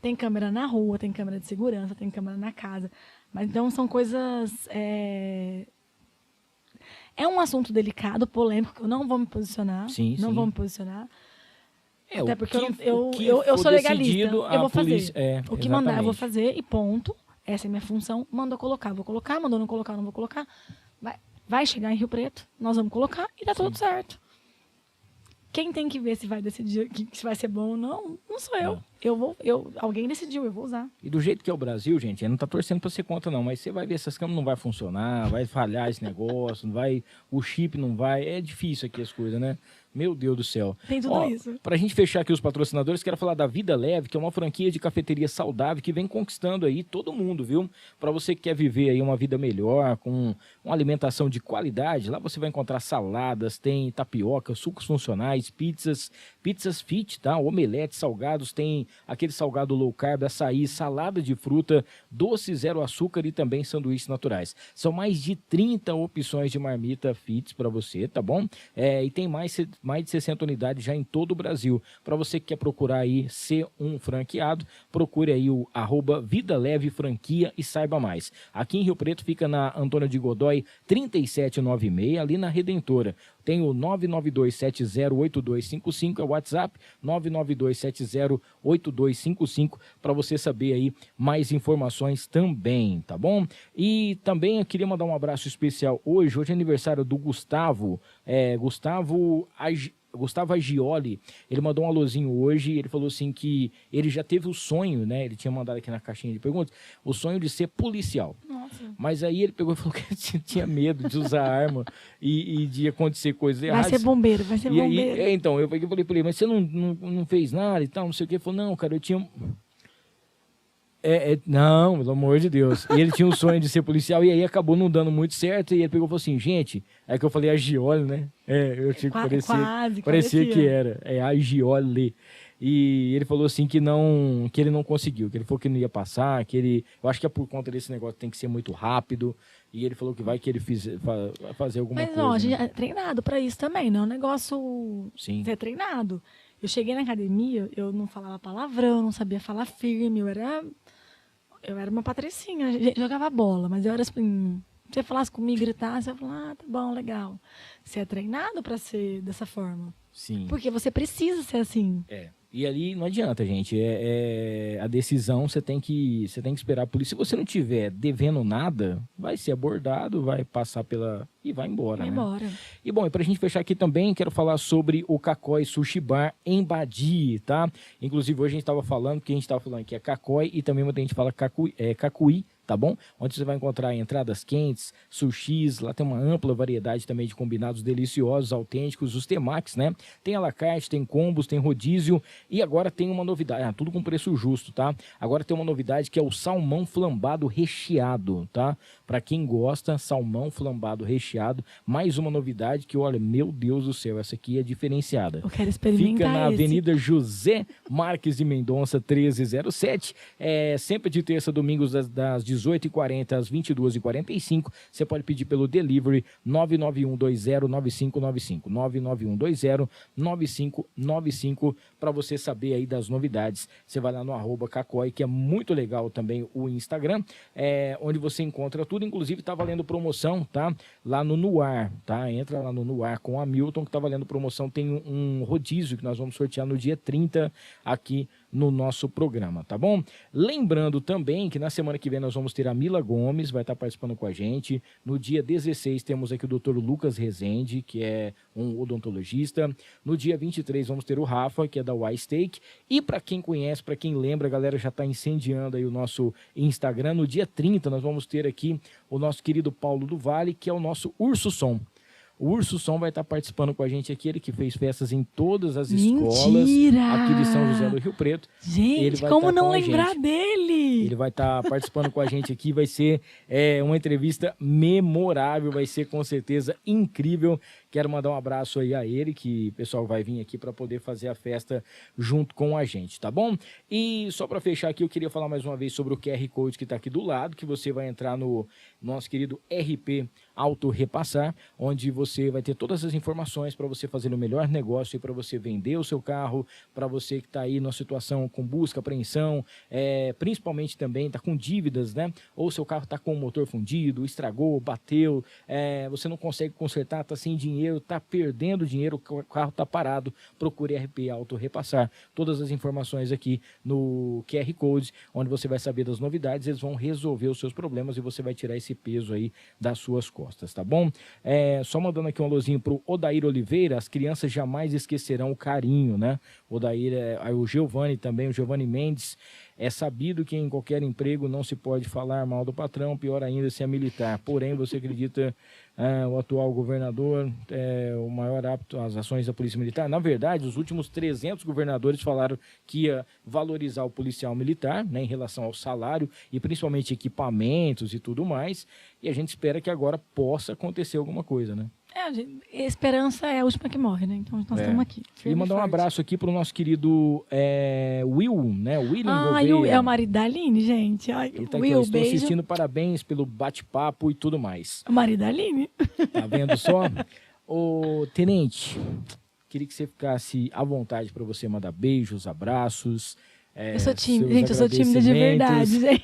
Speaker 3: Tem câmera na rua, tem câmera de segurança, tem câmera na casa. Mas então são coisas... É um assunto delicado, polêmico, que eu não vou me posicionar. Não vou me posicionar. Até porque eu sou legalista. Eu vou fazer. O que mandar, eu vou fazer e ponto. Essa é a minha função. Mandou colocar, vou colocar. Mandou não colocar, não vou colocar. Vai chegar em Rio Preto, nós vamos colocar e tá tudo certo. Quem tem que ver se vai decidir se vai ser bom ou não sou eu. Alguém decidiu, eu vou usar.
Speaker 1: E do jeito que é o Brasil, gente, eu não tá torcendo pra ser contra não, mas você vai ver, essas câmeras não vai funcionar, vai falhar esse negócio, o chip não vai, é difícil aqui as coisas, né? Meu Deus do céu.
Speaker 3: Tem tudo isso.
Speaker 1: Pra gente fechar aqui os patrocinadores, quero falar da Vida Leve, que é uma franquia de cafeteria saudável que vem conquistando aí todo mundo, viu? Pra você que quer viver aí uma vida melhor, com uma alimentação de qualidade, lá você vai encontrar saladas, tem tapioca, sucos funcionais, pizzas fit, tá? Omeletes, salgados, tem aquele salgado low carb, açaí, salada de fruta, doce zero açúcar e também sanduíches naturais. São mais de 30 opções de marmita fits pra você, tá bom? E tem mais de 60 unidades já em todo o Brasil. Para você que quer procurar aí ser um franqueado, procure aí o @Vida Leve Franquia e saiba mais. Aqui em Rio Preto fica na Antônio de Godoy 3796, ali na Redentora. Tem o 992708255, é o WhatsApp, 992708255, para você saber aí mais informações também, tá bom? E também eu queria mandar um abraço especial hoje é aniversário do Gustavo Agioli. Ele mandou um alôzinho hoje, ele falou assim que ele já teve o sonho, né? Ele tinha mandado aqui na caixinha de perguntas, o sonho de ser policial.
Speaker 3: Nossa.
Speaker 1: Mas aí ele pegou e falou que tinha medo de usar arma e de acontecer coisas erradas.
Speaker 3: Vai ser bombeiro.
Speaker 1: Aí, então, eu falei pra ele, mas você não fez nada e tal, não sei o que. Ele falou, não, cara, eu tinha... Não, pelo amor de Deus. E ele tinha um sonho de ser policial e aí acabou não dando muito certo. E ele pegou e falou assim, gente, aí que eu falei Agioli, né? Eu tinha que parecia que era. Agioli. E ele falou assim que ele não conseguiu, que ele falou que não ia passar, eu acho que é por conta desse negócio, tem que ser muito rápido. E ele falou que vai fazer alguma coisa.
Speaker 3: Mas não, a gente
Speaker 1: né?
Speaker 3: é treinado pra isso também, não é um negócio ser treinado. Eu cheguei na academia, eu não falava palavrão, não sabia falar firme, eu era uma patricinha, jogava bola, mas eu era assim, se você falasse comigo, gritasse, eu falava, tá bom, legal. Você é treinado pra ser dessa forma.
Speaker 1: Sim.
Speaker 3: Porque você precisa ser assim.
Speaker 1: E ali não adianta, gente. A decisão você tem que esperar a polícia. Se você não tiver devendo nada, vai ser abordado, vai passar e vai embora.
Speaker 3: Vai embora.
Speaker 1: E bom, e pra gente fechar aqui também, quero falar sobre o Cacói Sushi Bar em Badi, tá? Inclusive hoje a gente estava falando que é Cacói e também muita gente fala Cacuí, tá bom? Onde você vai encontrar entradas quentes, sushis, lá tem uma ampla variedade também de combinados deliciosos, autênticos, os temakis, né? Tem à la carte, tem combos, tem rodízio e agora tem uma novidade, tudo com preço justo, tá? Agora tem uma novidade que é o salmão flambado recheado, tá? Pra quem gosta, salmão flambado recheado, mais uma novidade que, olha, meu Deus do céu, essa aqui é diferenciada.
Speaker 3: Eu quero experimentar.
Speaker 1: Fica na Avenida José Marques de Mendonça, 1307, sempre de terça a domingos das 18h40 às 22h45. Você pode pedir pelo delivery 991209595, 991209595, para você saber aí das novidades. Você vai lá no @Cacói, que é muito legal também o Instagram, onde você encontra tudo, inclusive tá valendo promoção, tá? Lá no Nuar, tá? Entra lá no Nuar com a Milton, que tá valendo promoção, tem um rodízio que nós vamos sortear no dia 30 aqui no nosso programa, tá bom? Lembrando também que na semana que vem nós vamos ter a Mila Gomes, vai estar participando com a gente. No dia 16 temos aqui o Dr. Lucas Rezende, que é um odontologista. No dia 23 vamos ter o Rafa, que é da Y-Steak. E para quem conhece, para quem lembra, a galera já está incendiando aí o nosso Instagram. No dia 30 nós vamos ter aqui o nosso querido Paulo do Vale, que é o nosso Urso Som. O Urso Som vai estar participando com a gente aqui, ele que fez festas em todas as escolas aqui de São José do Rio Preto.
Speaker 3: Gente, como não lembrar dele?
Speaker 1: Ele vai estar participando com a gente aqui, vai ser uma entrevista memorável, vai ser com certeza incrível. Quero mandar um abraço aí a ele, que o pessoal vai vir aqui para poder fazer a festa junto com a gente, tá bom? E só para fechar aqui, eu queria falar mais uma vez sobre o QR Code que está aqui do lado, que você vai entrar no nosso querido RP Auto Repassar, onde você vai ter todas as informações para você fazer o melhor negócio e para você vender o seu carro, para você que está aí numa situação com busca, apreensão, principalmente também está com dívidas, né? Ou seu carro está com o motor fundido, estragou, bateu, você não consegue consertar, está sem dinheiro, está perdendo dinheiro, o carro está parado. Procure RP Auto Repassar. Todas as informações aqui no QR Code, onde você vai saber das novidades, eles vão resolver os seus problemas e você vai tirar esse peso aí das suas costas, tá bom? Só mandando aqui um alôzinho pro Odair Oliveira, as crianças jamais esquecerão o carinho, né? Odair, o Giovanni também, o Giovanni Mendes, É sabido que em qualquer emprego não se pode falar mal do patrão, pior ainda se é militar. Porém, você acredita o atual governador é o maior apto às ações da Polícia Militar? Na verdade, os últimos 300 governadores falaram que ia valorizar o policial militar, né, em relação ao salário e principalmente equipamentos e tudo mais. E a gente espera que agora possa acontecer alguma coisa, né?
Speaker 3: A esperança é a última que morre, né? Então nós estamos aqui.
Speaker 1: E mandar um abraço aqui para o nosso querido Will, né? William
Speaker 3: Gouveia. É o marido da Aline, gente. Ai,
Speaker 1: ele tá
Speaker 3: Will,
Speaker 1: aqui, estou
Speaker 3: beijo.
Speaker 1: assistindo, parabéns pelo bate-papo e tudo mais.
Speaker 3: O marido da Aline.
Speaker 1: Tá vendo só? Ô, Tenente, queria que você ficasse à vontade para você mandar beijos, abraços.
Speaker 3: Eu sou tímida, gente, eu sou tímida de verdade, gente.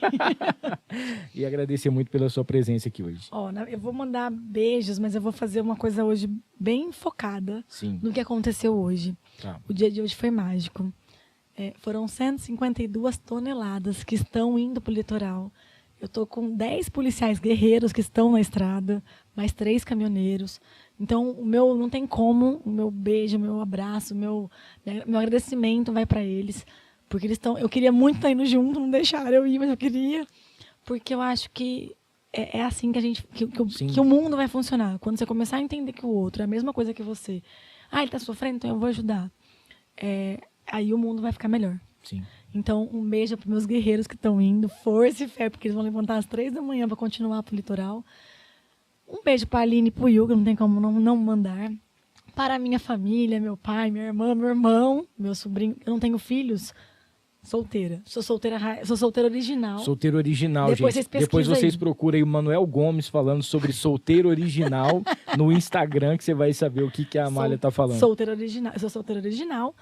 Speaker 1: E agradecer muito pela sua presença aqui hoje.
Speaker 3: Eu vou mandar beijos, mas eu vou fazer uma coisa hoje bem focada no que aconteceu hoje.
Speaker 1: Tá.
Speaker 3: O dia de hoje foi mágico. Foram 152 toneladas que estão indo para o litoral. Eu estou com 10 policiais guerreiros que estão na estrada, mais 3 caminhoneiros. Então, não tem como, o meu beijo, o meu abraço, meu agradecimento vai para eles. Porque eu queria muito estar indo junto, não deixaram eu ir, mas eu queria. Porque eu acho que é assim que o mundo vai funcionar. Quando você começar a entender que o outro é a mesma coisa que você. Ele está sofrendo, então eu vou ajudar. Aí o mundo vai ficar melhor.
Speaker 1: Sim.
Speaker 3: Então, um beijo para meus guerreiros que estão indo. Força e fé, porque eles vão levantar às 3 da manhã para continuar para o litoral. Um beijo para a Aline e para o Hugo, não tem como não mandar. Para a minha família, meu pai, minha irmã, meu irmão, meu sobrinho. Eu não tenho filhos. Solteira. Sou solteira original.
Speaker 1: Solteiro original,
Speaker 3: depois
Speaker 1: gente. Depois vocês procuram aí o Manuel Gomes falando sobre solteiro original no Instagram, que você vai saber o que a Amália tá falando.
Speaker 3: Solteira original. Eu sou solteira original,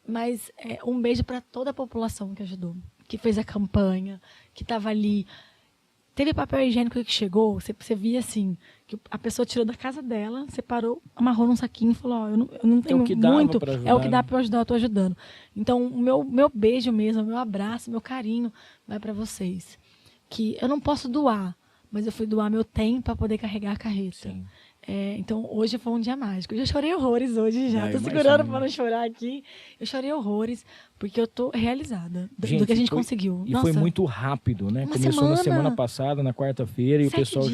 Speaker 3: mas um beijo para toda a população que ajudou, que fez a campanha, que estava ali. Teve papel higiênico que chegou, você via assim, que a pessoa tirou da casa dela, separou, amarrou num saquinho e falou, eu não tenho muito, é o que dá para ajudar, eu estou ajudando. Então, o meu beijo mesmo, o meu abraço, meu carinho vai para vocês. Que eu não posso doar, mas eu fui doar meu tempo para poder carregar a carreta.
Speaker 1: Sim.
Speaker 3: Então, hoje foi um dia mágico. Eu já chorei horrores hoje já. Tô segurando para não chorar aqui. Eu chorei horrores, porque eu tô realizada do que a gente conseguiu.
Speaker 1: E foi muito rápido, né? Começou na semana passada, na quarta-feira, e o pessoal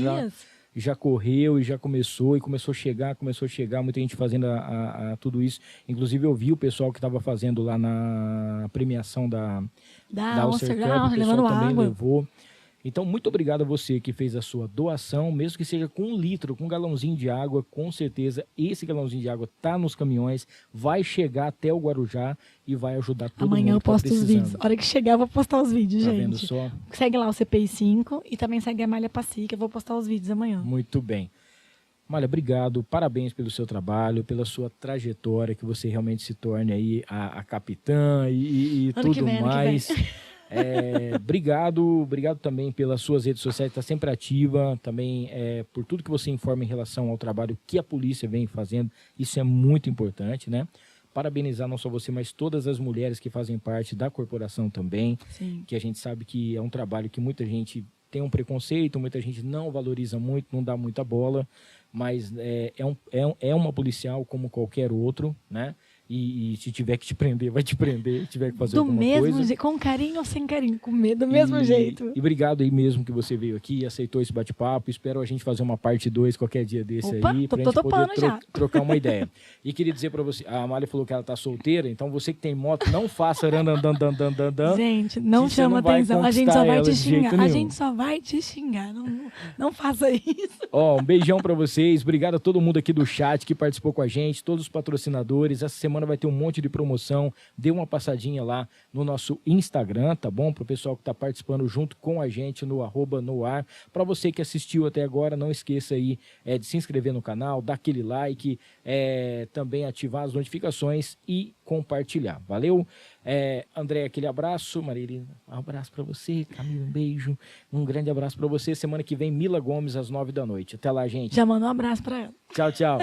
Speaker 1: já correu e já começou a chegar, muita gente fazendo tudo isso. Inclusive, eu vi o pessoal que estava fazendo lá na premiação da Ulcer Cup, o pessoal também levou. Então, muito obrigado a você que fez a sua doação, mesmo que seja com 1 litro, com um galãozinho de água, com certeza esse galãozinho de água está nos caminhões, vai chegar até o Guarujá e vai ajudar todo mundo.
Speaker 3: Amanhã eu posto os vídeos. A hora que chegar, eu vou postar os vídeos, gente.
Speaker 1: Vendo só?
Speaker 3: Segue lá o CPI 5 e também segue a Amália Passi, que eu vou postar os vídeos amanhã.
Speaker 1: Muito bem. Amália, obrigado, parabéns pelo seu trabalho, pela sua trajetória, que você realmente se torne aí a capitã e tudo mais. Obrigado também pelas suas redes sociais, está sempre ativa, também por tudo que você informa em relação ao trabalho que a polícia vem fazendo, isso é muito importante, né? Parabenizar não só você, mas todas as mulheres que fazem parte da corporação também.
Speaker 3: Sim.
Speaker 1: Que a gente sabe que é um trabalho que muita gente tem um preconceito, muita gente não valoriza muito, não dá muita bola, mas é uma policial como qualquer outro, né? E se tiver que te prender, vai te prender. Se tiver que fazer alguma coisa. Do mesmo
Speaker 3: jeito, com carinho ou sem carinho, com medo, do mesmo jeito.
Speaker 1: E obrigado aí mesmo que você veio aqui e aceitou esse bate-papo. Espero a gente fazer uma parte 2 qualquer dia desse aí, pra gente poder trocar uma ideia. E queria dizer pra você, a Amália falou que ela tá solteira, então você que tem moto, não faça randandandandandan.
Speaker 3: Gente, não chama atenção, a gente só vai te xingar. A gente só vai te xingar, não faça isso.
Speaker 1: Um beijão pra vocês, obrigado a todo mundo aqui do chat que participou com a gente, todos os patrocinadores. Essa semana vai ter um monte de promoção, dê uma passadinha lá no nosso Instagram, tá bom? Pro pessoal que tá participando junto com a gente no @noar. Para você que assistiu até agora, não esqueça aí de se inscrever no canal, dar aquele like, também ativar as notificações e compartilhar, valeu? André, aquele abraço, Marília, um abraço para você, Camila, um beijo, um grande abraço para você. Semana que vem, Mila Gomes às 9 da noite. Até lá, gente.
Speaker 3: Já manda um abraço para ela.
Speaker 1: Tchau, tchau.